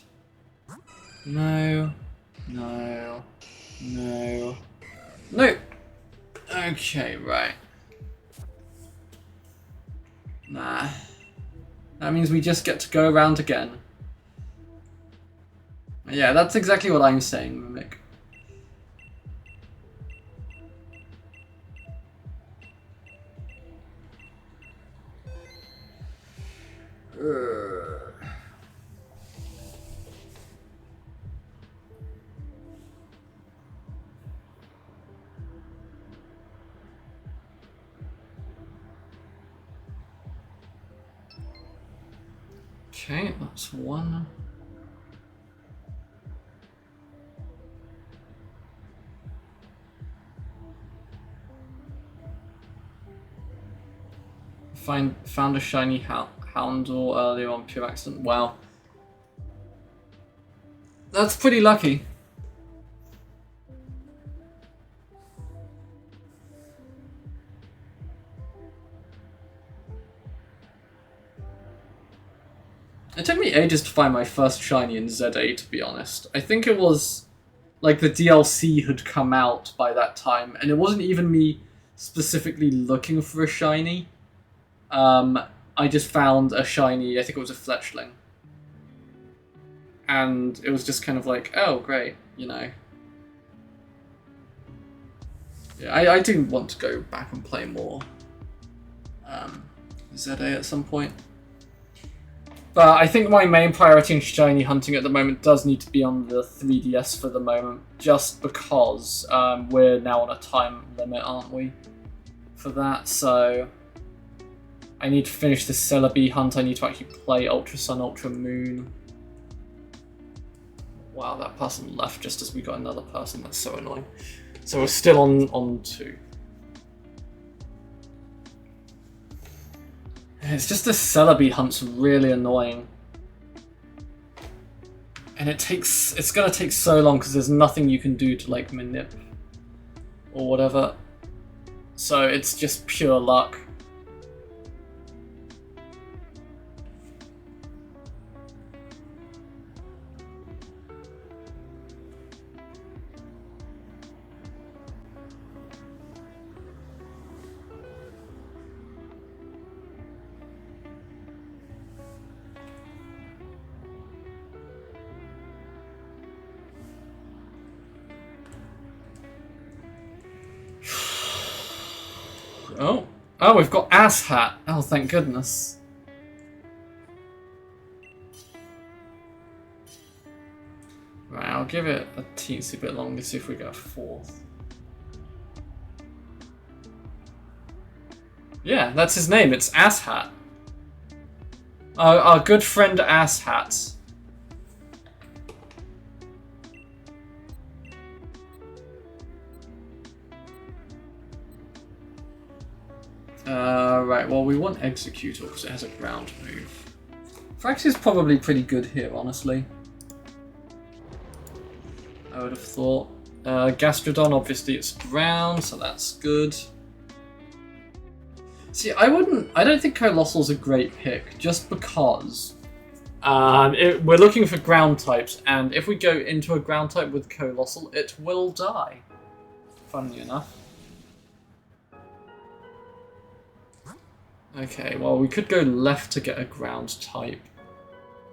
Speaker 1: No, no, no, no. Okay, right. Nah. That means we just get to go around again. Yeah, that's exactly what I'm saying, Mimic. Okay, that's one. Found a shiny Houndour earlier on pure accident. Wow. That's pretty lucky. It took me ages to find my first shiny in ZA, to be honest. I think it was like the DLC had come out by that time, and it wasn't even me specifically looking for a shiny. I just found a shiny, I think it was a Fletchling. And it was just kind of like, oh, great, you know. Yeah, I do want to go back and play more ZA at some point. But I think my main priority in shiny hunting at the moment does need to be on the 3DS for the moment, just because we're now on a time limit, aren't we, for that, so I need to finish the Celebi hunt, I need to actually play Ultra Sun, Ultra Moon. Wow, that person left just as we got another person, that's so annoying. So we're still on 2. It's just the Celebi hunt's really annoying. And it's gonna take so long because there's nothing you can do to like manip or whatever. So it's just pure luck. Oh, we've got Ass Hat. Oh, thank goodness. Right, I'll give it a teensy bit longer, see if we get a 4th. Yeah, that's his name. It's Ass Hat. Our good friend Ass Hat. Right, well, we want Executor because it has a ground move. Frax is probably pretty good here, honestly. I would have thought. Gastrodon, obviously it's ground, so that's good. See, I don't think Colossal's a great pick, just because we're looking for ground types, and if we go into a ground type with Colossal, it will die. Funnily enough. Okay, well, we could go left to get a ground type.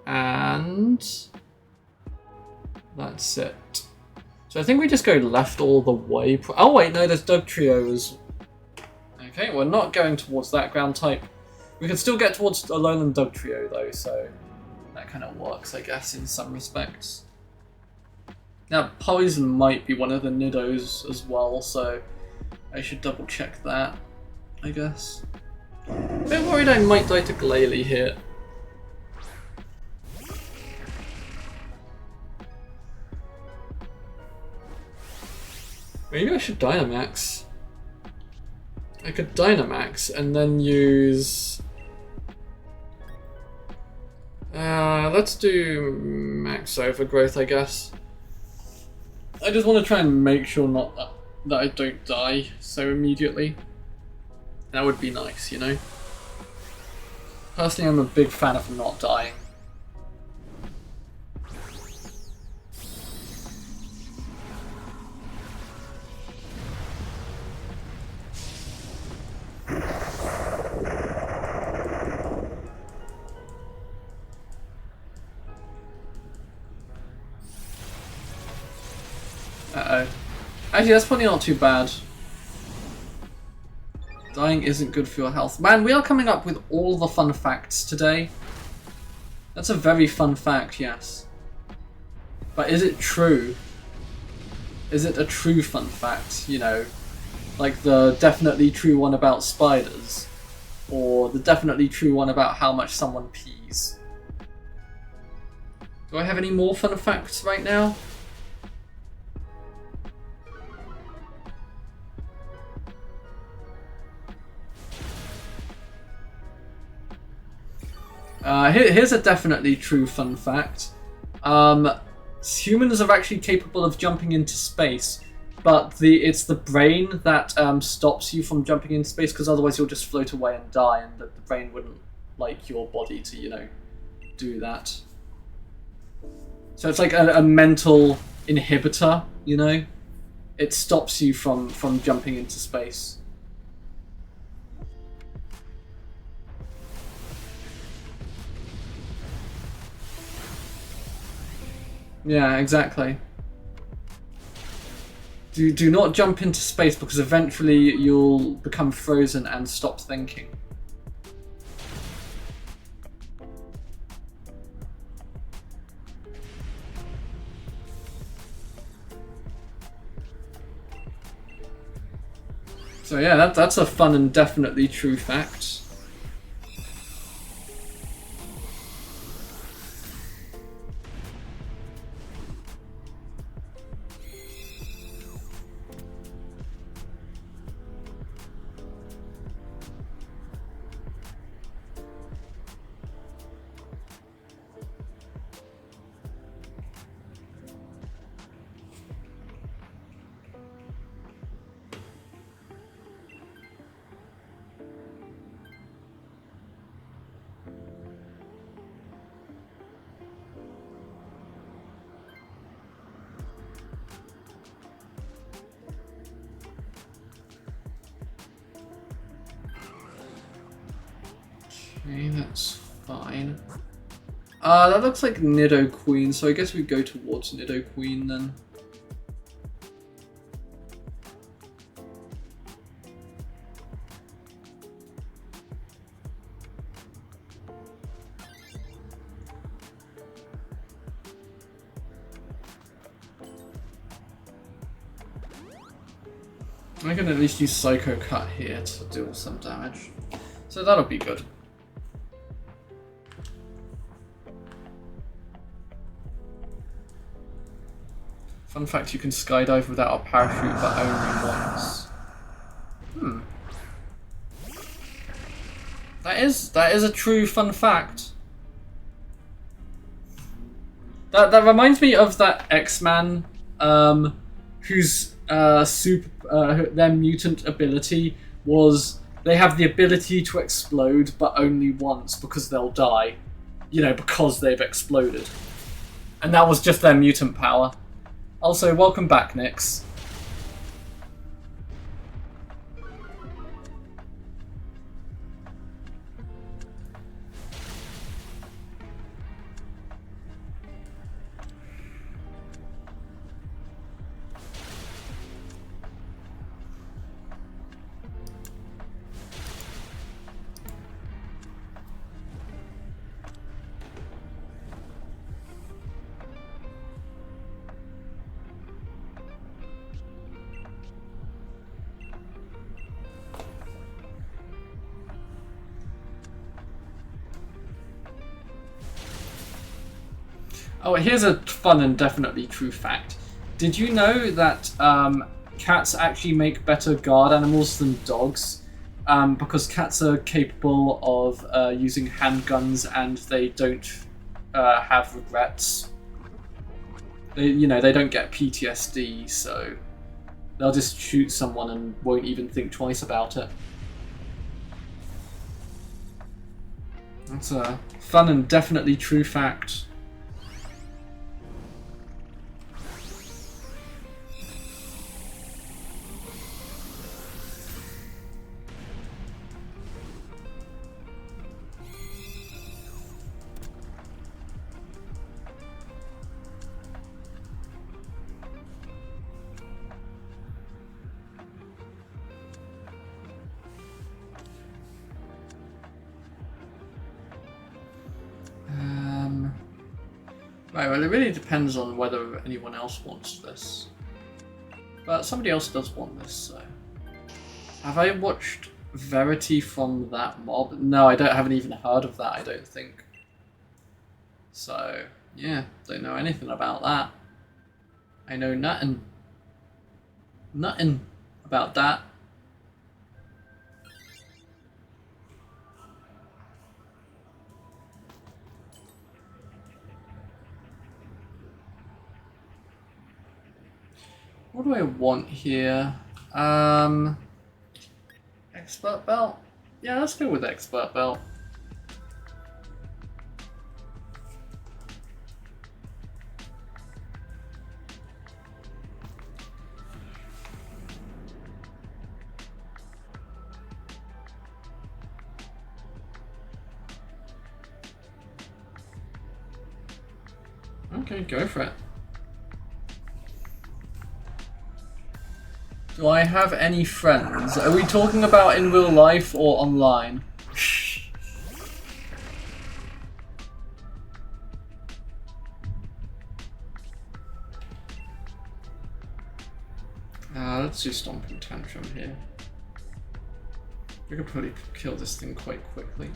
Speaker 1: And that's it. So I think we just go left all the way. Oh wait, no, there's Dugtrio. Okay, we're not going towards that ground type. We can still get towards Alolan Dugtrio though, so that kind of works, I guess, in some respects. Now, Poison might be one of the Nidos as well, so I should double check that, I guess. A bit worried I might die to Glalie here. Maybe I should Dynamax. I could Dynamax and then use... let's do Max Overgrowth, I guess. I just want to try and make sure that I don't die so immediately. That would be nice, you know? Personally, I'm a big fan of not dying. Uh-oh. Actually, that's probably not too bad. Dying isn't good for your health. Man, we are coming up with all the fun facts today. That's a very fun fact, yes. But is it true? Is it a true fun fact, you know? Like the definitely true one about spiders? Or the definitely true one about how much someone pees? Do I have any more fun facts right now? Here's a definitely true fun fact. Humans are actually capable of jumping into space, but it's the brain that stops you from jumping into space, because otherwise you'll just float away and die, and the brain wouldn't like your body to, you know, do that. So it's like a mental inhibitor, you know? It stops you from jumping into space. Yeah, exactly. Do not jump into space, because eventually you'll become frozen and stop thinking. So yeah, that's a fun and definitely true fact. Okay, that's fine. That looks like Nidoqueen, so I guess we go towards Nidoqueen then. I can at least use Psycho Cut here to deal some damage, so that'll be good. Fun fact, you can skydive without a parachute, but only once. That is a true fun fact. That reminds me of that X-Man, whose their mutant ability was they have the ability to explode, but only once, because they'll die. You know, because they've exploded. And that was just their mutant power. Also, welcome back, Nyx. Oh, here's a fun and definitely true fact. Did you know that cats actually make better guard animals than dogs? Because cats are capable of using handguns and they don't have regrets. They don't get PTSD, so they'll just shoot someone and won't even think twice about it. That's a fun and definitely true fact. Right, well, it really depends on whether anyone else wants this. But somebody else does want this, so... Have I watched Verity from that mob? No, haven't even heard of that, I don't think. So, yeah, don't know anything about that. I know nothing. Nothing about that. What do I want here? Expert belt? Yeah, let's go with expert belt. Okay, go for it. Do I have any friends? Are we talking about in real life or online? Let's do Stomping Tantrum here. We could probably kill this thing quite quickly.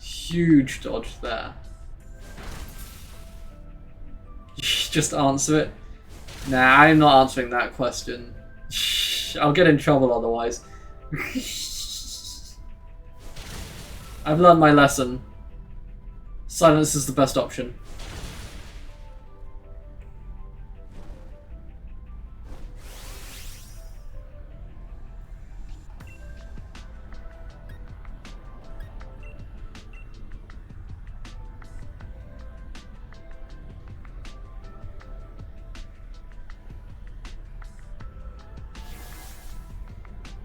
Speaker 1: Huge dodge there. Just answer it. Nah, I'm not answering that question. I'll get in trouble otherwise. I've learned my lesson. Silence is the best option.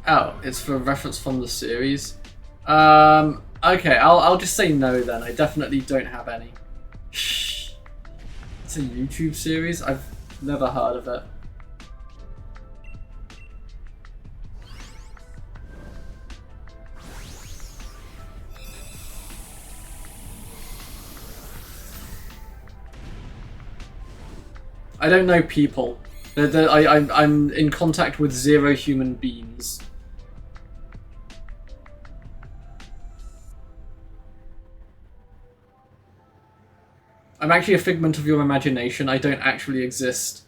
Speaker 1: Oh, it's for reference from the series. Okay, I'll just say no then. I definitely don't have any. It's a YouTube series? I've never heard of it. I don't know people. I'm in contact with 0 human beings. I'm actually a figment of your imagination. I don't actually exist.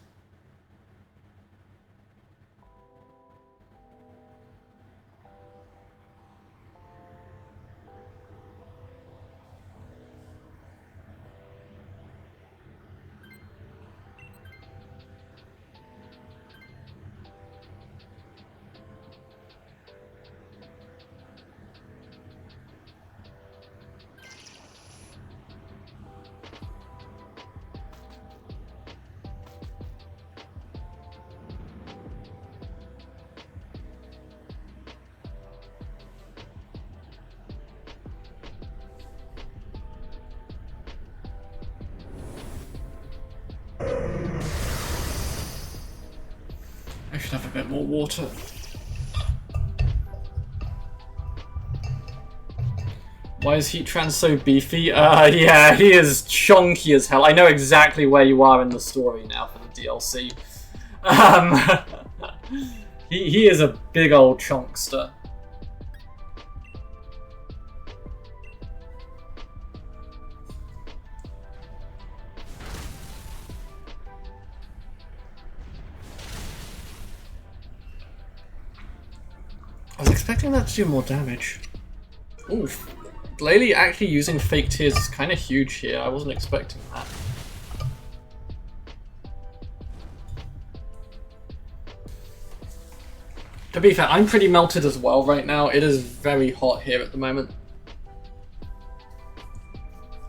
Speaker 1: I should have a bit more water. Why is Heatran so beefy? Yeah, he is chunky as hell. I know exactly where you are in the story now for the DLC. He is a big old chunkster. expecting that to do more damage. Oof. Glalie actually using fake tears is kind of huge here. I wasn't expecting that. To be fair, I'm pretty melted as well right now. It is very hot here at the moment.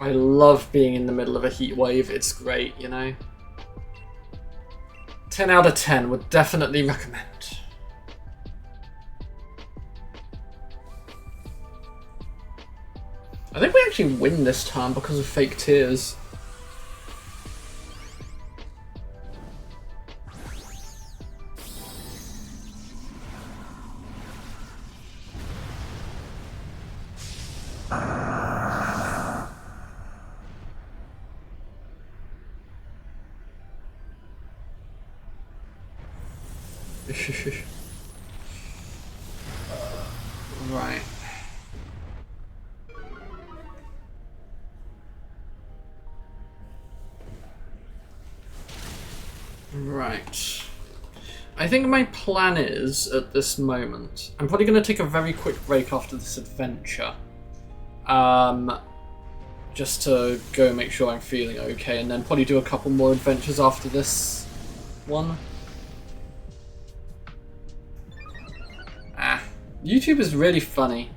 Speaker 1: I love being in the middle of a heat wave. It's great, you know. 10 out of 10 would definitely recommend. I think we actually win this turn because of fake tears. Right. Right. I think my plan is, at this moment, I'm probably going to take a very quick break after this adventure. Just to go make sure I'm feeling okay, and then probably do a couple more adventures after this one. YouTube is really funny.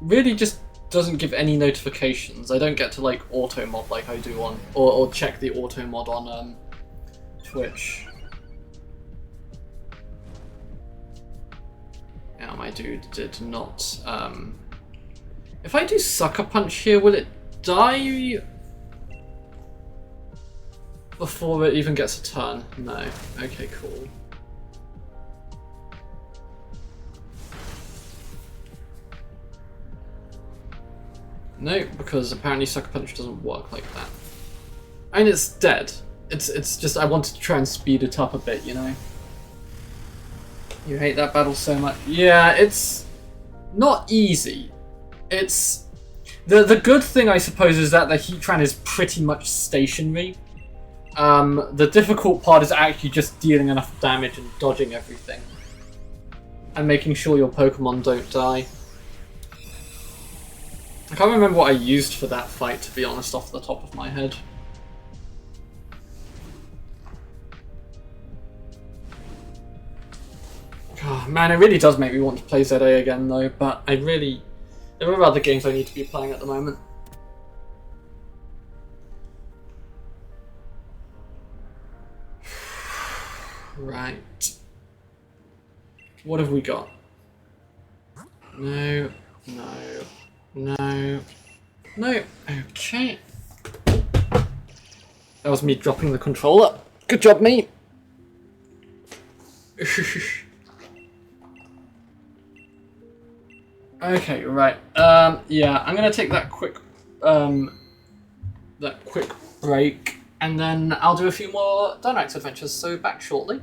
Speaker 1: Really just doesn't give any notifications. I don't get to like auto mod like I do on, or check the auto mod on Twitch. Yeah, my dude did not. If I do Sucker Punch here, will it die before it even gets a turn? No. Okay, cool. No, because apparently Sucker Punch doesn't work like that. And it's dead. It's just I wanted to try and speed it up a bit, you know? You hate that battle so much. Yeah, it's not easy. It's... The good thing, I suppose, is that the Heatran is pretty much stationary. The difficult part is actually just dealing enough damage and dodging everything. And making sure your Pokemon don't die. I can't remember what I used for that fight, to be honest, off the top of my head. Oh, man, it really does make me want to play ZA again, though, but I really... There are other games I need to be playing at the moment. Right. What have we got? No, no, no, no. Okay. That was me dropping the controller. Good job, me. Okay, right. Yeah, I'm gonna take that quick break, and then I'll do a few more dynamax adventures. So back shortly.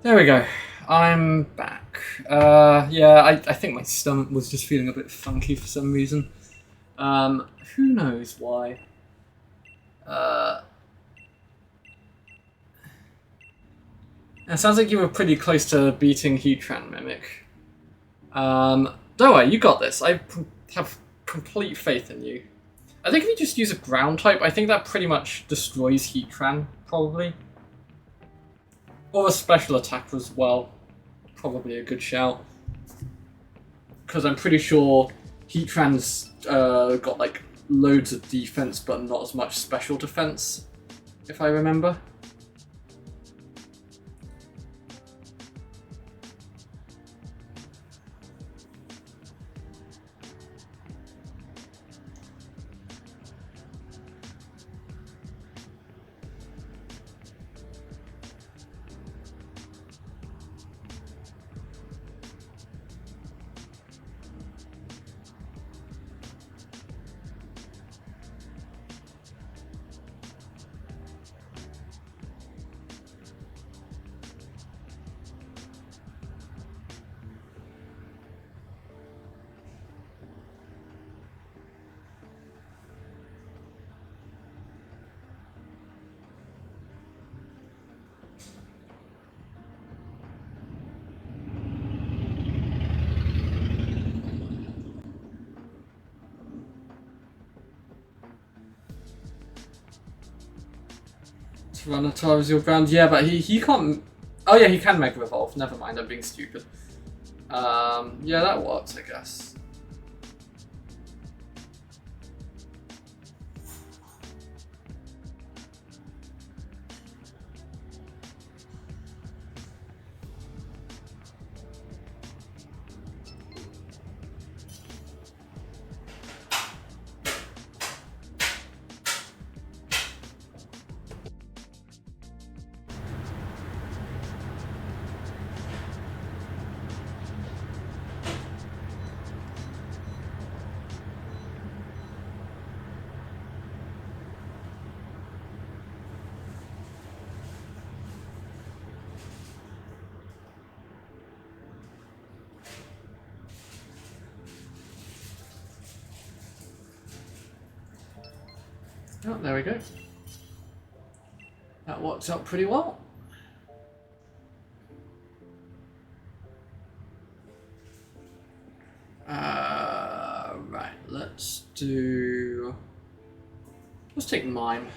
Speaker 1: There we go. I'm back. Yeah, I think my stomach was just feeling a bit funky for some reason. Who knows why? It sounds like you were pretty close to beating Heatran Mimic. Don't worry, you got this. I have complete faith in you. I think if you just use a ground type, I think that pretty much destroys Heatran, probably. Or a special attack as well. Probably a good shout. Because I'm pretty sure Heatran's got like loads of defense but not as much special defense, if I remember. Tyranitar is your ground. Yeah, but he can't... Oh yeah, he can Mega Evolve. Never mind, I'm being stupid. Yeah, that works, I guess. Oh, there we go. That works out pretty well. Right, let's take mine.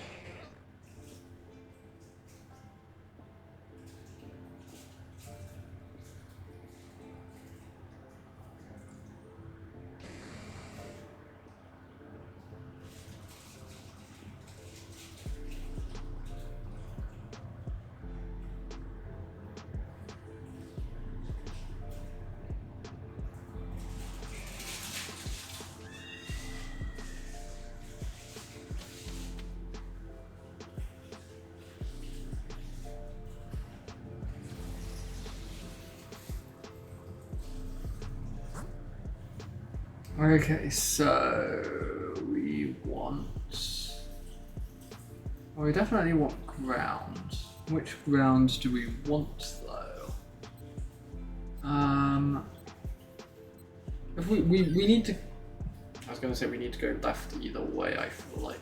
Speaker 1: Okay, so we want... Well, we definitely want ground. Which ground do we want, though? If we need to... I was going to say we need to go left either way, I feel like.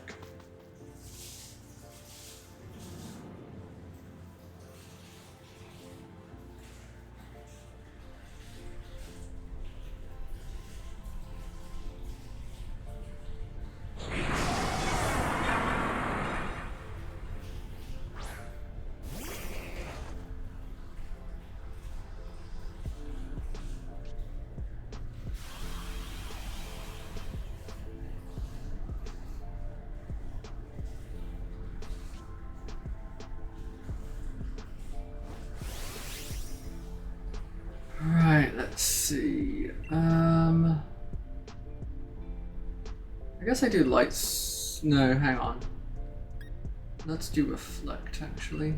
Speaker 1: Let's see. I guess I do lights. No, hang on. Let's do reflect actually.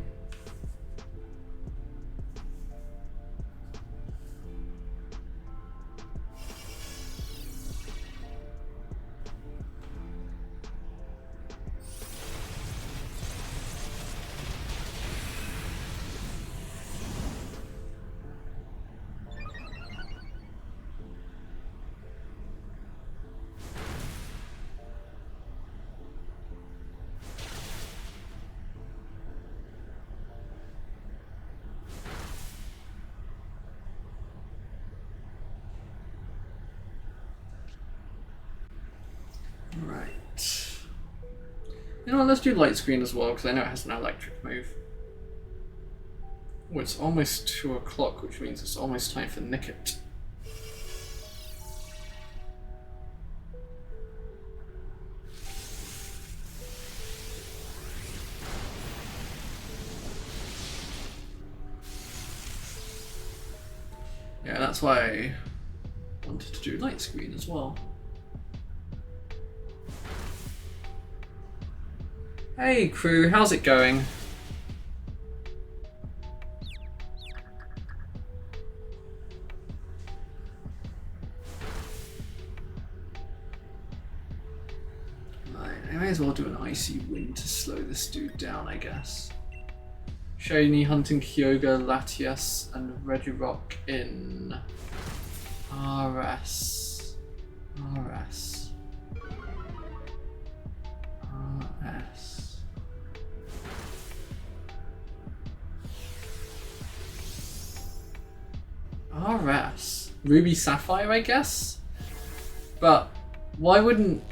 Speaker 1: Right. You know what, let's do light screen as well, because I know it has an electric move. Oh, it's almost 2 o'clock, which means it's almost time for Nickit. Yeah, that's why I wanted to do light screen as well. Hey crew, how's it going? Right, I may as well do an icy wind to slow this dude down, I guess. Shiny, Hunting Kyogre, Latias, and Regirock in RS. RS. RS. RS. Ruby Sapphire, I guess? But why wouldn't...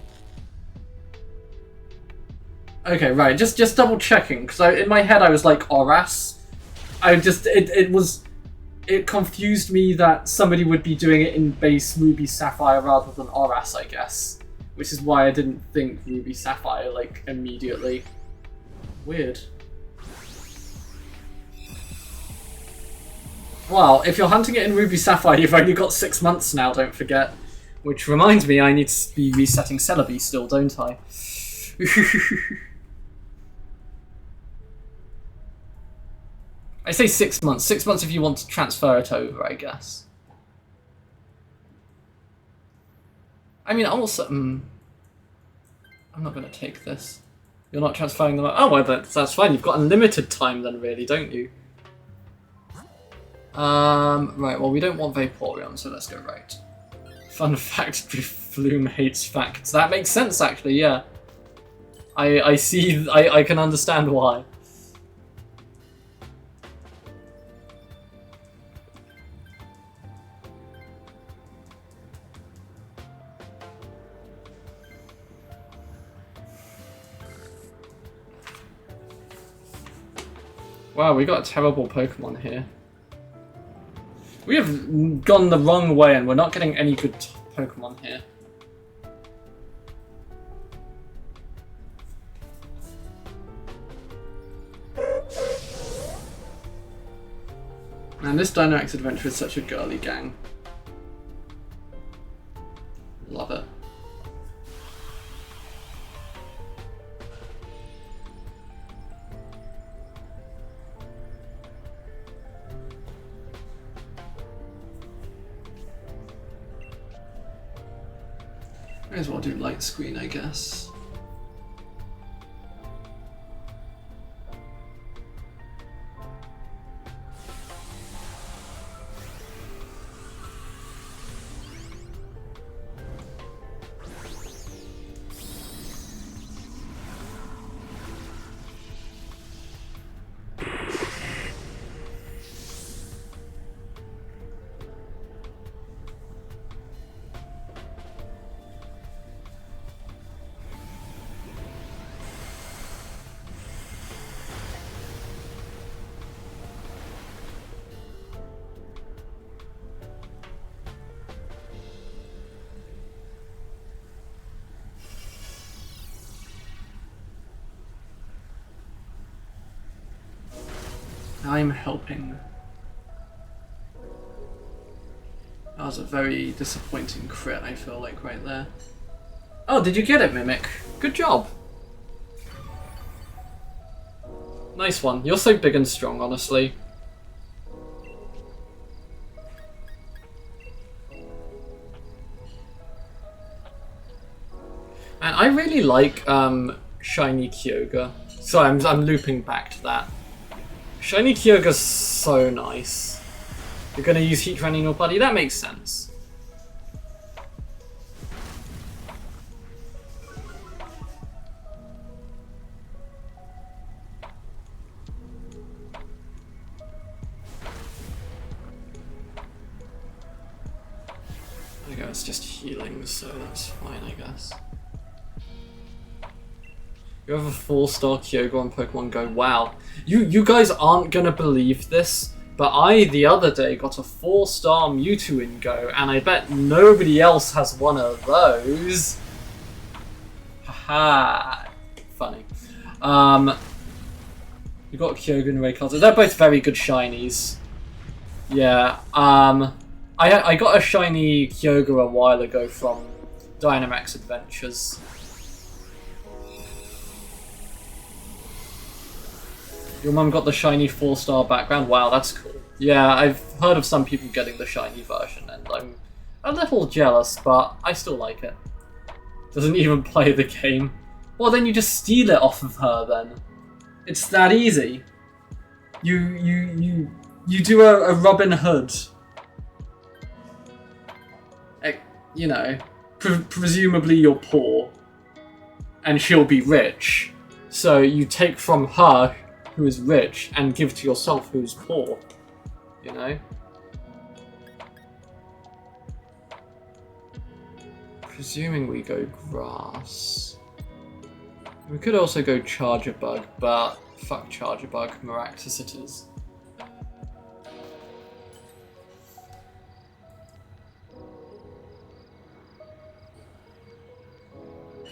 Speaker 1: Okay, right, just double checking, because in my head I was like, RS. It confused me that somebody would be doing it in base Ruby Sapphire rather than RS, I guess. Which is why I didn't think Ruby Sapphire, like, immediately. Weird. Well, if you're hunting it in Ruby Sapphire, you've only got 6 months now, don't forget. Which reminds me, I need to be resetting Celebi still, don't I? I say 6 months. 6 months if you want to transfer it over, I guess. I mean, also... I'm not going to take this. You're not transferring them... Oh, well, that's fine. You've got unlimited time then, really, don't you? Right, well, we don't want Vaporeon, so let's go right. Fun fact, Flume hates facts. That makes sense, actually, yeah. I see... I can understand why. Wow, we got a terrible Pokemon here. We have gone the wrong way and we're not getting any good Pokemon here. Man, this Dynamax adventure is such a girly gang. Love it. May as well do light screen, I guess. I'm helping. That was a very disappointing crit, I feel like, right there. Oh, did you get it, Mimic? Good job. Nice one. You're so big and strong, honestly. And I really like Shiny Kyogre. Sorry, I'm looping back to that. Shiny Kyogre's so nice. You're gonna use Heat Running your buddy? That makes sense. There we go, it's just healing, so that's fine, I guess. You have a 4-star Kyogre on Pokemon Go. Wow. You guys aren't gonna believe this, but I, the other day, got a 4-star Mewtwo in Go, and I bet nobody else has one of those. Haha. Funny. You got Kyogre and Rayquaza. They're both very good shinies. Yeah. I got a shiny Kyogre a while ago from Dynamax Adventures. Your mum got the shiny 4-star background? Wow, that's cool. Yeah, I've heard of some people getting the shiny version, and I'm a little jealous, but I still like it. Doesn't even play the game. Well, then you just steal it off of her, then. It's that easy. You do a Robin Hood. You know, presumably you're poor, and she'll be rich. So you take from her, who is rich, and give to yourself, who's poor. You know? Presuming we go grass. We could also go Charger Bug, but fuck Charger Bug, Miraculous it is.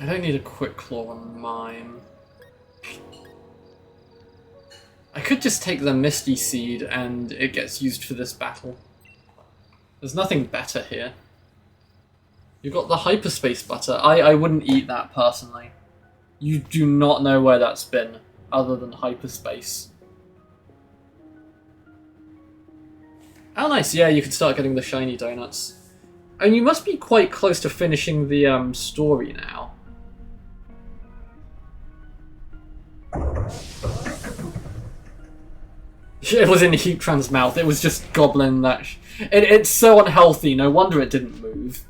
Speaker 1: I don't need a Quick Claw on mine. I could just take the Misty Seed and it gets used for this battle. There's nothing better here. You got the Hyperspace Butter. I wouldn't eat that personally. You do not know where that's been, other than hyperspace. Oh nice, yeah, you can start getting the shiny donuts. And you must be quite close to finishing the story now. It was in Heatran's mouth, it was just gobbling that it's so unhealthy, no wonder it didn't move.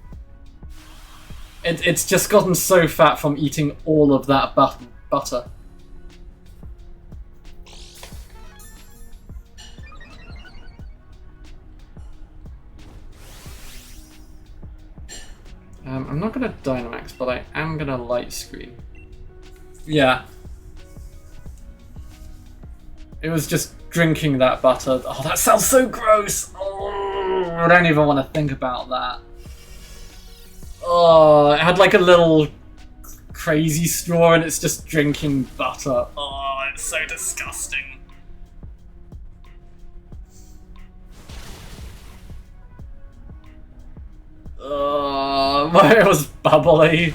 Speaker 1: It's just gotten so fat from eating all of that butter. I'm not gonna Dynamax, but I am gonna Light Screen. Yeah. It was just drinking that butter. Oh, that sounds so gross! Oh, I don't even want to think about that. Oh, it had like a little crazy straw and it's just drinking butter. Oh, it's so disgusting. It was bubbly.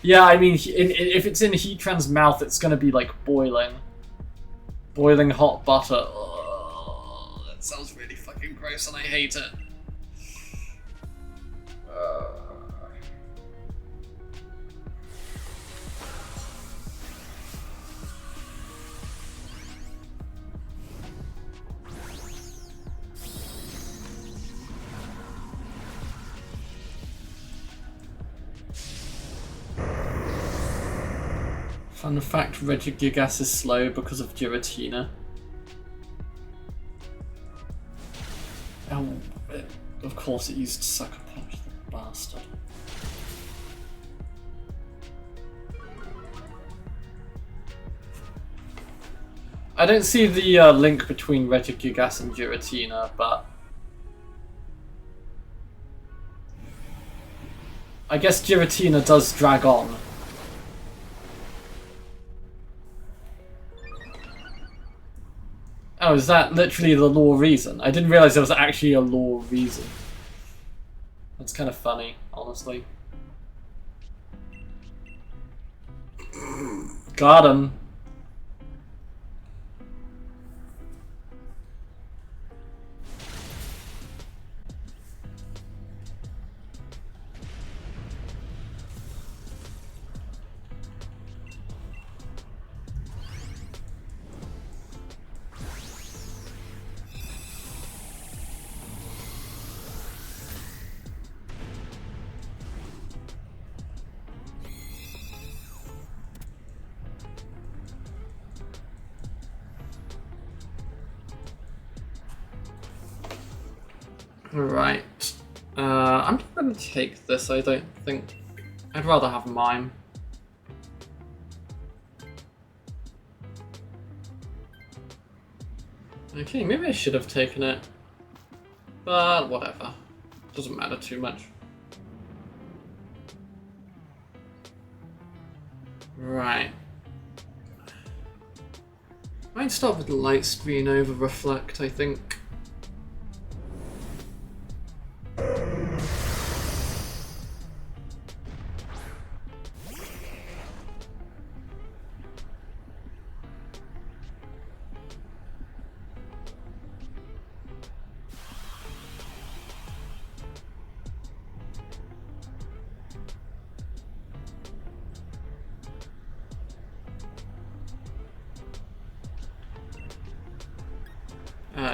Speaker 1: Yeah, I mean, if it's in Heatran's mouth, it's gonna be like boiling. Boiling hot butter. Oh, that sounds really fucking gross and I hate it. Fun fact, Regigigas is slow because of Giratina. Oh, of course it used Sucker Punch, the bastard. I don't see the link between Regigigas and Giratina, but I guess Giratina does drag on. Oh, is that literally the lore reason? I didn't realize there was actually a lore reason. That's kind of funny, honestly. Got him. Right. I'm not going to take this, I don't think. I'd rather have mine. Okay, maybe I should have taken it. But whatever. Doesn't matter too much. Right. Might start with light screen over reflect, I think.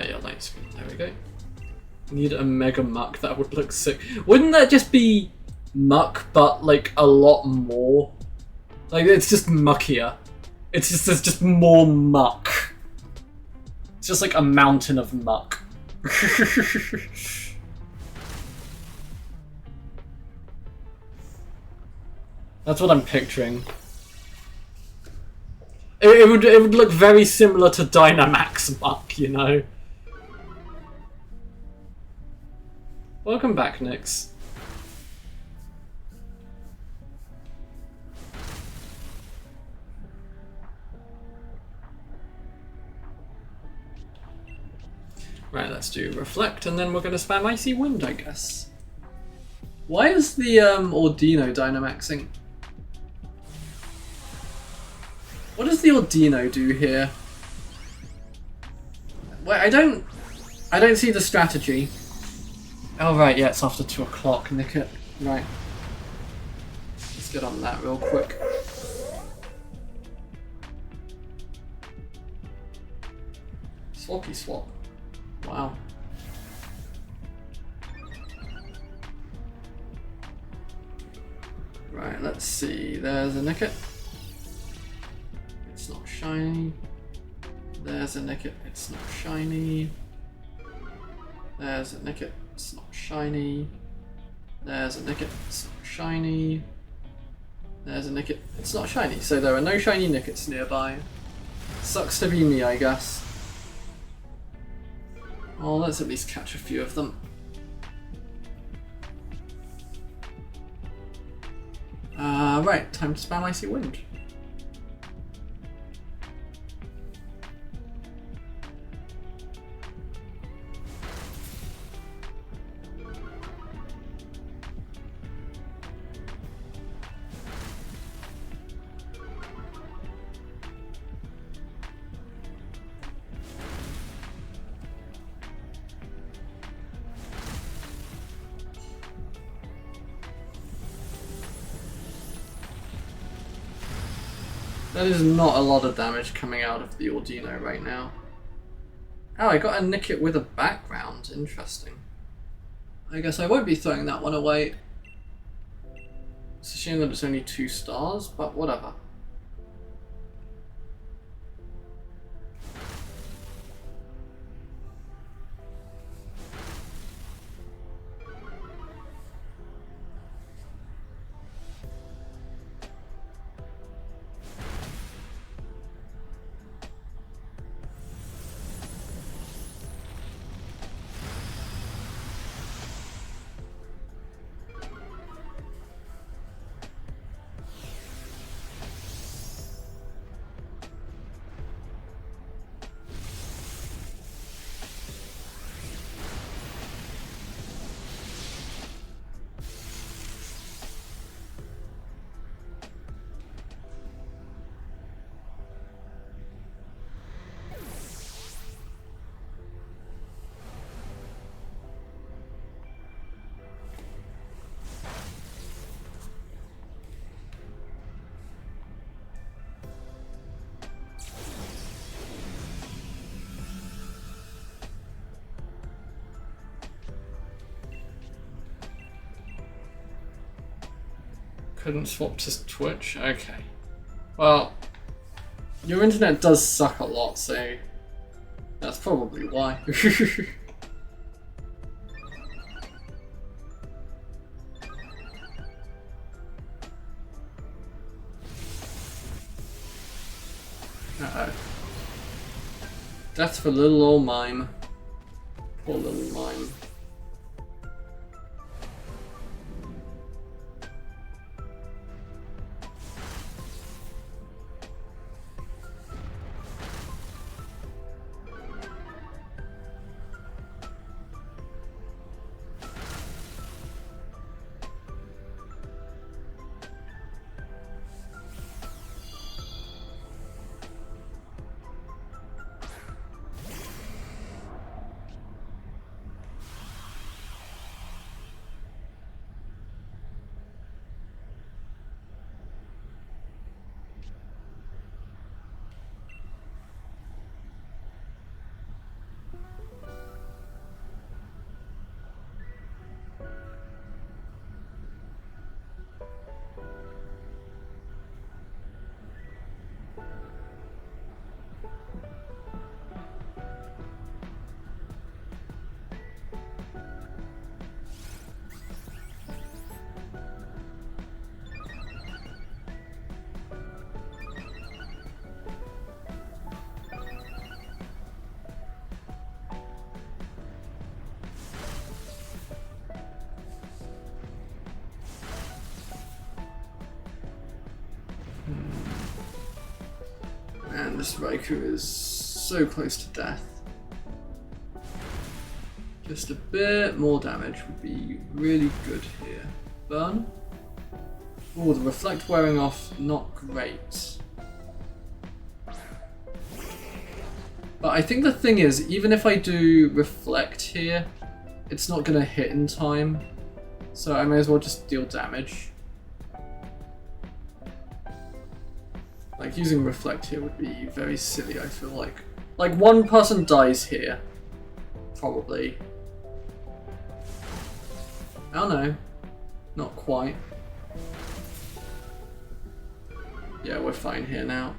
Speaker 1: Yeah, light screen. There we go. Need a mega muck. That would look sick. Wouldn't that just be muck, but like a lot more? Like it's just muckier. It's just there's just more muck. It's just like a mountain of muck. That's what I'm picturing. It would look very similar to Dynamax muck, you know. Welcome back, Nyx. Right, let's do reflect, and then we're going to spam icy wind, I guess. Why is the Ordino dynamaxing? What does the Ordino do here? Wait, I don't see the strategy. Oh right, yeah, it's after 2 o'clock, nick it. Right. Let's get on that real quick. Swappy swap. Wow. Right, let's see. There's a nick it. It's not shiny. There's a nick it. It's not shiny. There's a nick it. It's not shiny. There's a nicket, it's not shiny. There's a nicket, it's not shiny. So there are no shiny nickets nearby. Sucks to be me, I guess. Well, let's at least catch a few of them. Right, time to spam icy wind. That is not a lot of damage coming out of the Ordino right now. Oh, I got a nicket with a background. Interesting. I guess I won't be throwing that one away. It's a shame that it's only 2 stars, but whatever. Couldn't swap to Twitch? Okay. Well, your internet does suck a lot, so that's probably why. Uh-oh. Death for little old mime. Poor little mime. Man, this Raikou is so close to death. Just a bit more damage would be really good here. Burn. Oh, the Reflect wearing off, not great. But I think the thing is, even if I do Reflect here, it's not going to hit in time. So I may as well just deal damage. Like, using Reflect here would be very silly, I feel like. Like, one person dies here. Probably. I don't know. Not quite. Yeah, we're fine here now.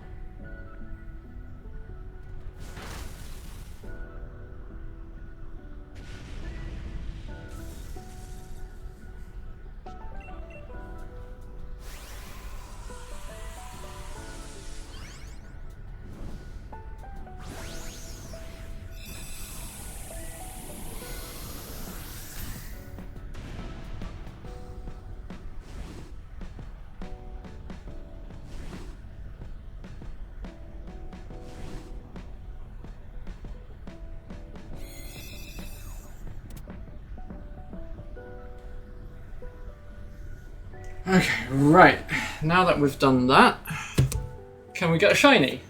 Speaker 1: Okay, right. Now that we've done that, can we get a shiny?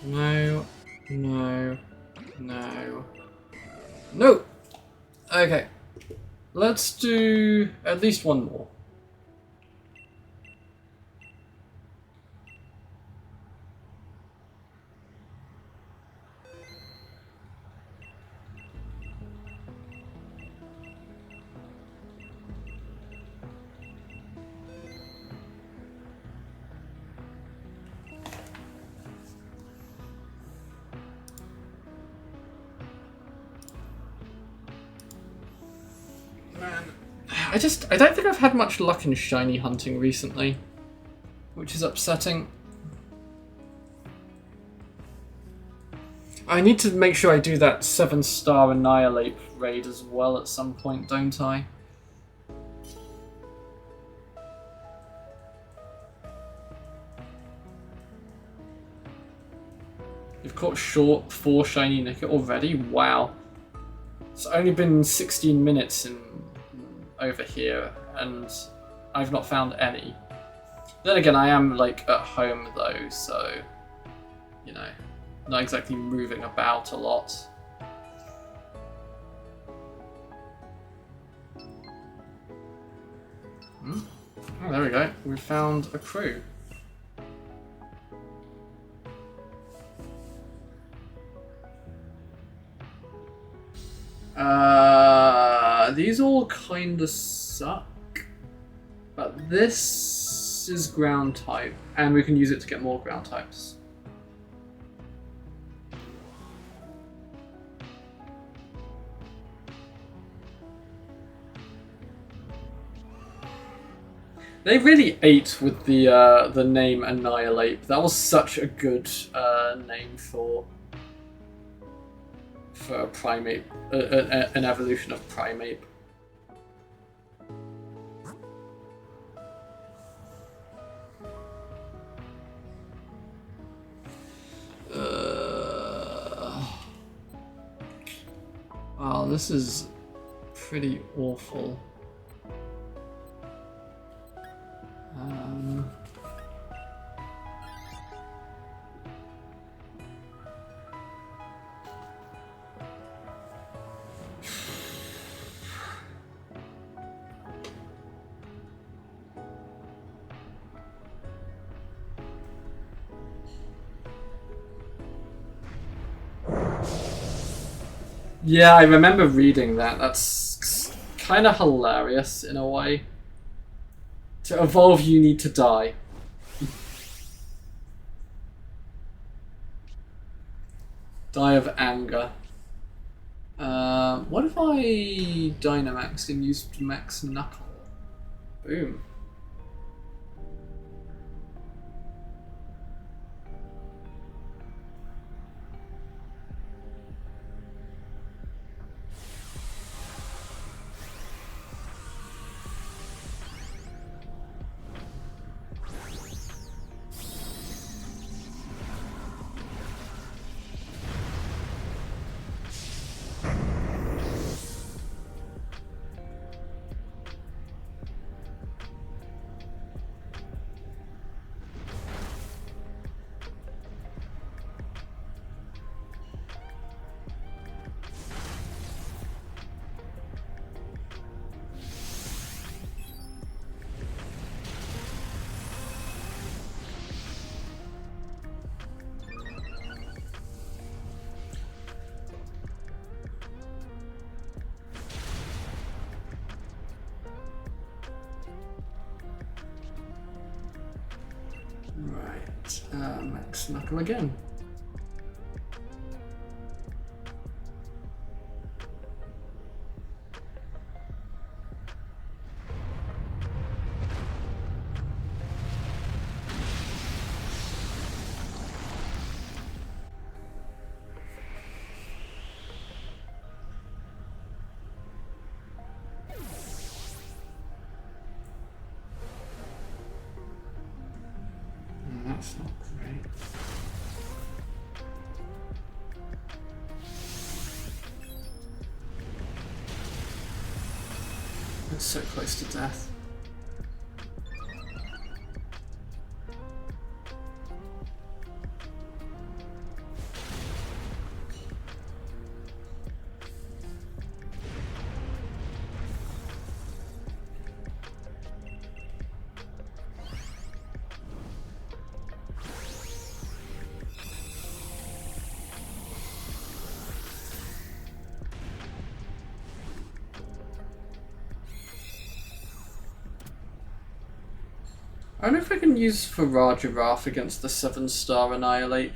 Speaker 1: No, no, no, no! Okay, let's do at least one more. Man, I don't think I've had much luck in shiny hunting recently, which is upsetting. I need to make sure I do that 7-star Annihilate raid as well at some point, don't I? You've caught short 4 shiny Nickit already? Wow. It's only been 16 minutes over here, and I've not found any. Then again, I am, like, at home, though, so, you know, not exactly moving about a lot. Oh, there we go. We found a crew. These all kinda suck, but this is ground type, and we can use it to get more ground types. They really ate with the name Annihilate. That was such a good name for a primate, an evolution of primate. Wow, this is pretty awful. Yeah, I remember reading that. That's kind of hilarious in a way. To evolve, you need to die. Die of anger. What if I dynamaxed and used max knuckle? Boom. Right, max knuckle again. That's not great. It's so close to death. I don't know if I can use Farah Giraffe against the 7-star Annihilate.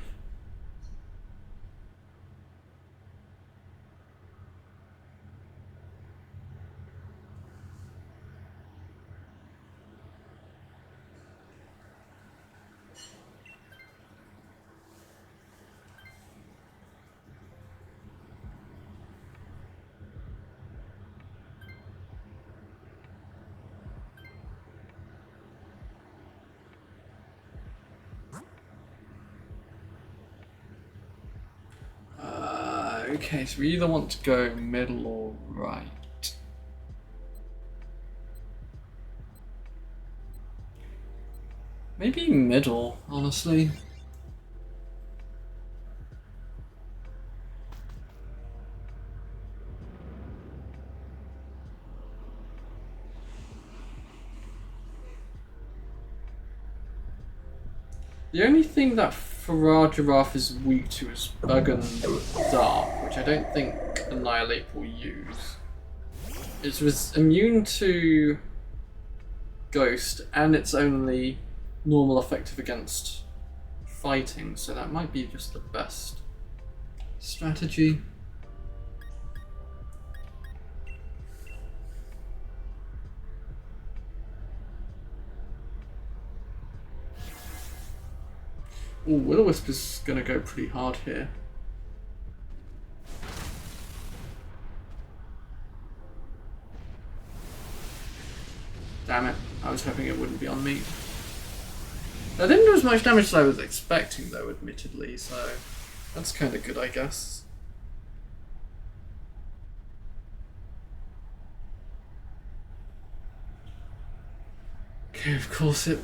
Speaker 1: Okay, so we either want to go middle or right. Maybe middle, honestly. The only thing that Farah Giraffe is weak to is Bug and Dark, which I don't think Annihilate will use. It was immune to Ghost, and it's only normal effective against fighting, so that might be just the best strategy. Ooh, Will-O-Wisp is going to go pretty hard here. Damn it, I was hoping it wouldn't be on me. I didn't do as much damage as I was expecting though, admittedly, so that's kind of good, I guess. Okay, of course it...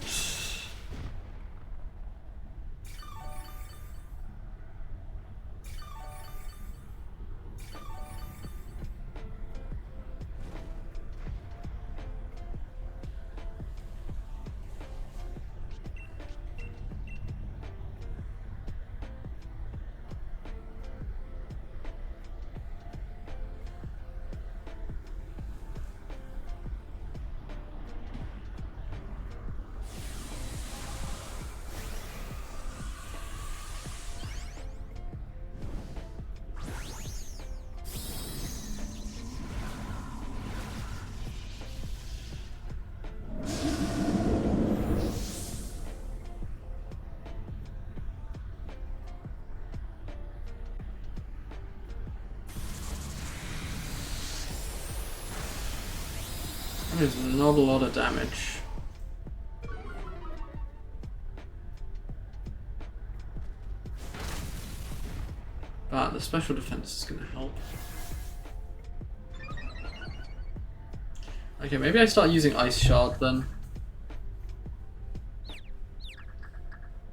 Speaker 1: That is not a lot of damage. But the special defense is going to help. Okay, maybe I start using Ice Shard then.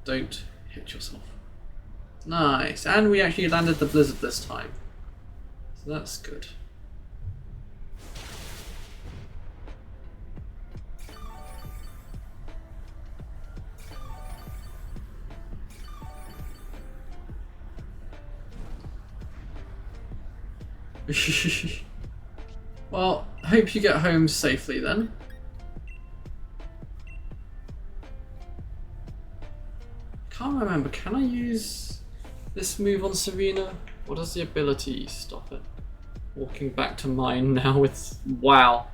Speaker 1: Don't hit yourself. Nice, and we actually landed the Blizzard this time. So that's good. Well, hope you get home safely then. Can't remember, can I use this move on Serena? Or does the ability stop it? Walking back to mine now with... Wow.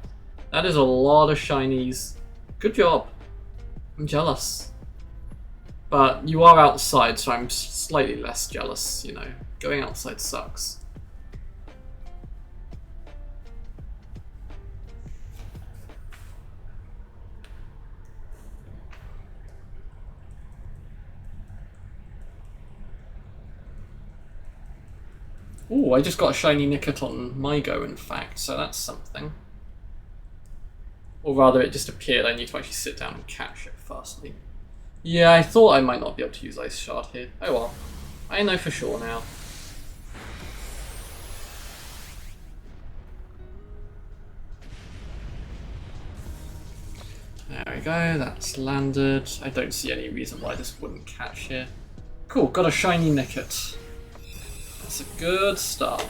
Speaker 1: That is a lot of shinies. Good job. I'm jealous. But you are outside, so I'm slightly less jealous, you know. Going outside sucks. Ooh, I just got a shiny Nickit on my go, in fact, so that's something. Or rather, it just appeared. I need to actually sit down and catch it firstly. Yeah, I thought I might not be able to use Ice Shard here. Oh well. I know for sure now. There we go, that's landed. I don't see any reason why this wouldn't catch here. Cool, got a shiny Nickit. That's a good start.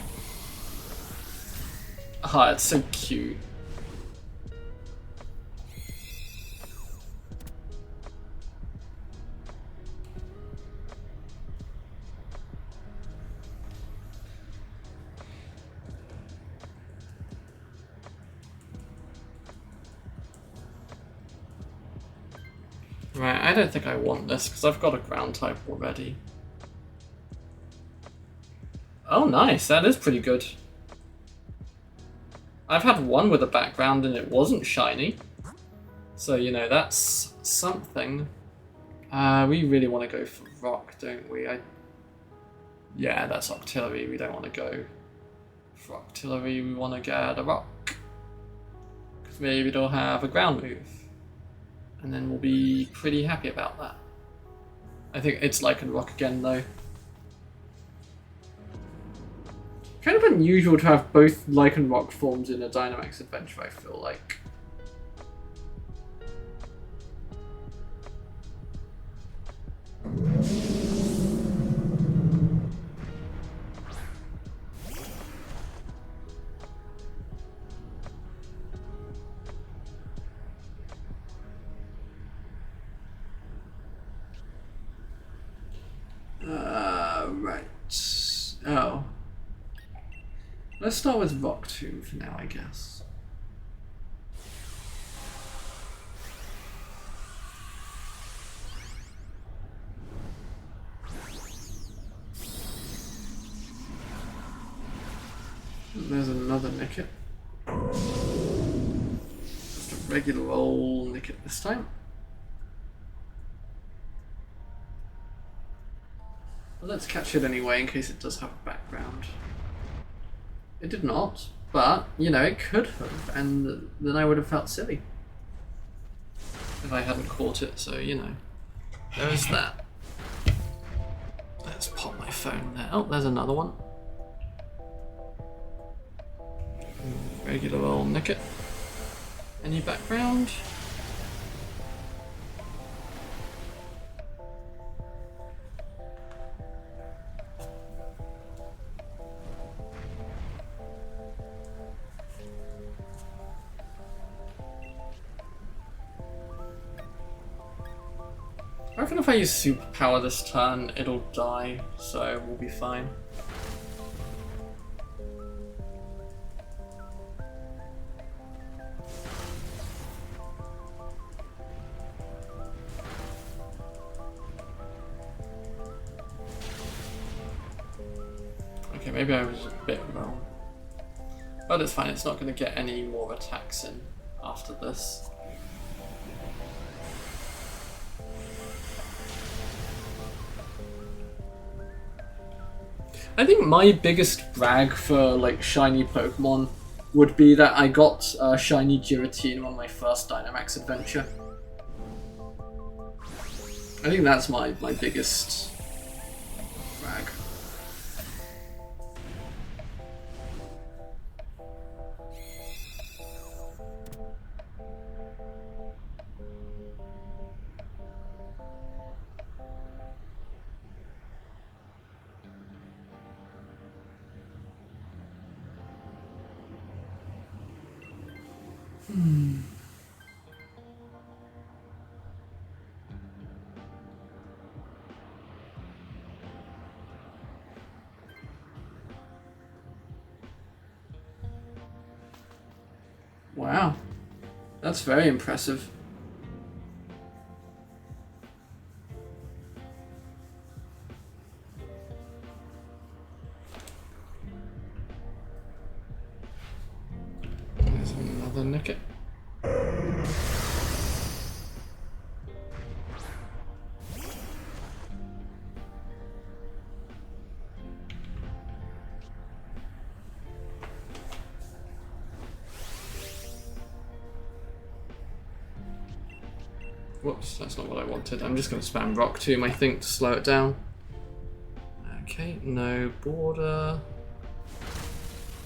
Speaker 1: Ah, it's so cute. Right, I don't think I want this because I've got a ground type already. Oh nice, that is pretty good. I've had one with a background and it wasn't shiny. So, you know, that's something. We really want to go for rock, don't we? Yeah, that's Octillery, we don't want to go for Octillery, we want to get a rock. Because maybe it'll have a ground move. And then we'll be pretty happy about that. I think it's Lycan Rock again though. Kind of unusual to have both Lycan Rock forms in a Dynamax adventure, I feel like. Right. Oh. Let's start with Rock Tomb for now, I guess. another Nicket. Just a regular old Nicket this time. Well, let's catch it anyway in case it does have a background. It did not, but, you know, it could have, and then I would have felt silly if I hadn't caught it, so, you know, there is that. Let's pop my phone there. Oh, there's another one. Regular old Nicket. Any background? I reckon if I use superpower this turn, it'll die, so we'll be fine. Okay, maybe I was a bit wrong. But it's fine, it's not going to get any more attacks in after this. I think my biggest brag for like shiny Pokemon would be that I got shiny Giratina on my first Dynamax adventure. I think that's my biggest brag. Wow, that's very impressive. There's another Nicket. Whoops, that's not what I wanted. I'm just going to spam Rock Tomb, I think, to slow it down. Okay, no border.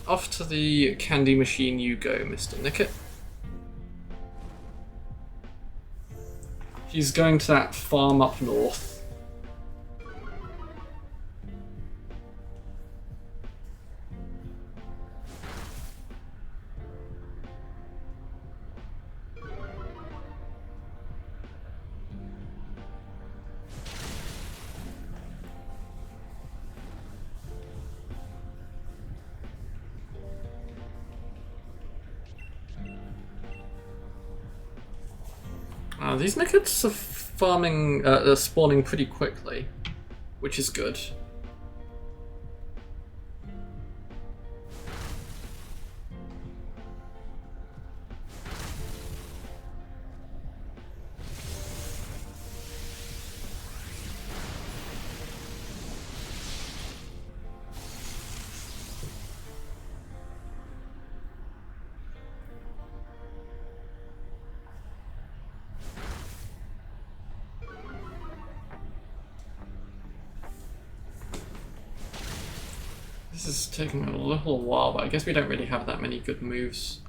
Speaker 1: Off to the candy machine you go, Mr. Nicket. He's going to that farm up north. These Nickets are spawning pretty quickly, which is good. This is taking a little while, but I guess we don't really have that many good moves.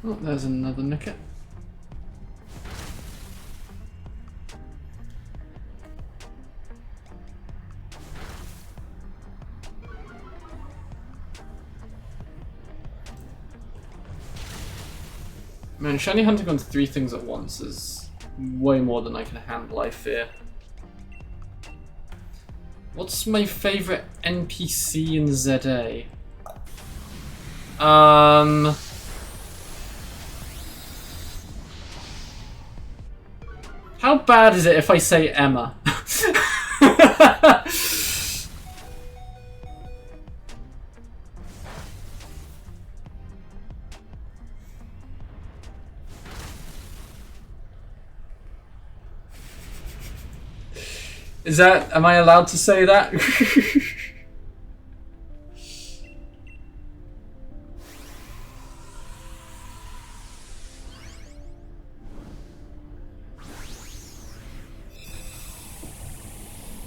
Speaker 1: Oh, there's another Nicket. Man, shiny hunting on 3 things at once is way more than I can handle, I fear. What's my favourite NPC in ZA? How bad is it if I say Emma? Is that... am I allowed to say that?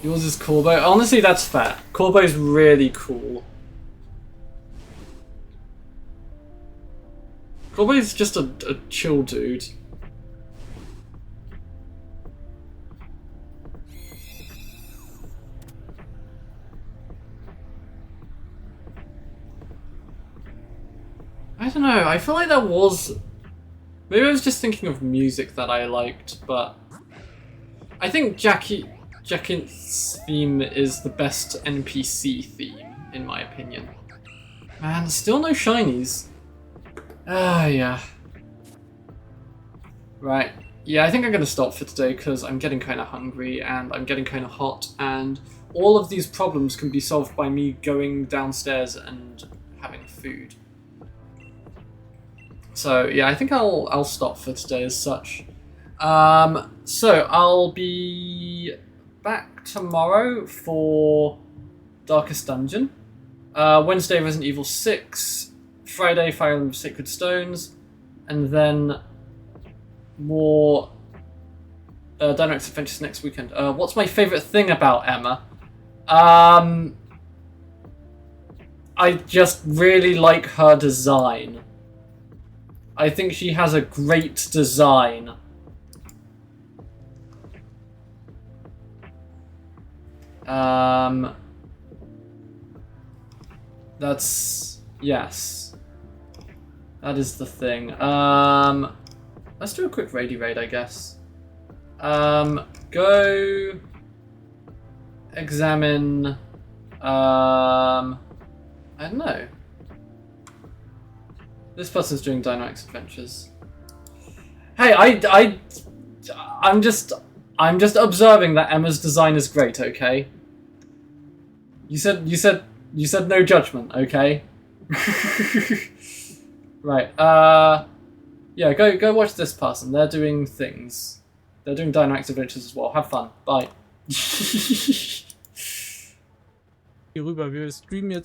Speaker 1: Yours is Corbo. Honestly, that's fair. Corbo's really cool. Corbo's just a chill dude. I don't know, I feel like there was... maybe I was just thinking of music that I liked, but... I think Jackint's theme is the best NPC theme, in my opinion. Man, still no shinies. Ah, yeah. Right. Yeah, I think I'm gonna stop for today because I'm getting kind of hungry and I'm getting kind of hot, and all of these problems can be solved by me going downstairs and having food. So yeah, I think I'll stop for today as such. So I'll be back tomorrow for Darkest Dungeon. Wednesday Resident Evil 6, Friday Fire Emblem Sacred Stones, and then more Dynamax Adventures next weekend. What's my favourite thing about Emma? I just really like her design. I think she has a great design. That's... yes. That is the thing. Let's do a quick raid, I guess. Go... examine... I don't know. This person's doing Dynamax Adventures. Hey, I'm just observing that Emma's design is great, okay? You said no judgment, okay? Right, yeah, go watch this person. They're doing things. They're doing Dynamax Adventures as well. Have fun. Bye.
Speaker 2: Hier rüber, wir streamen jetzt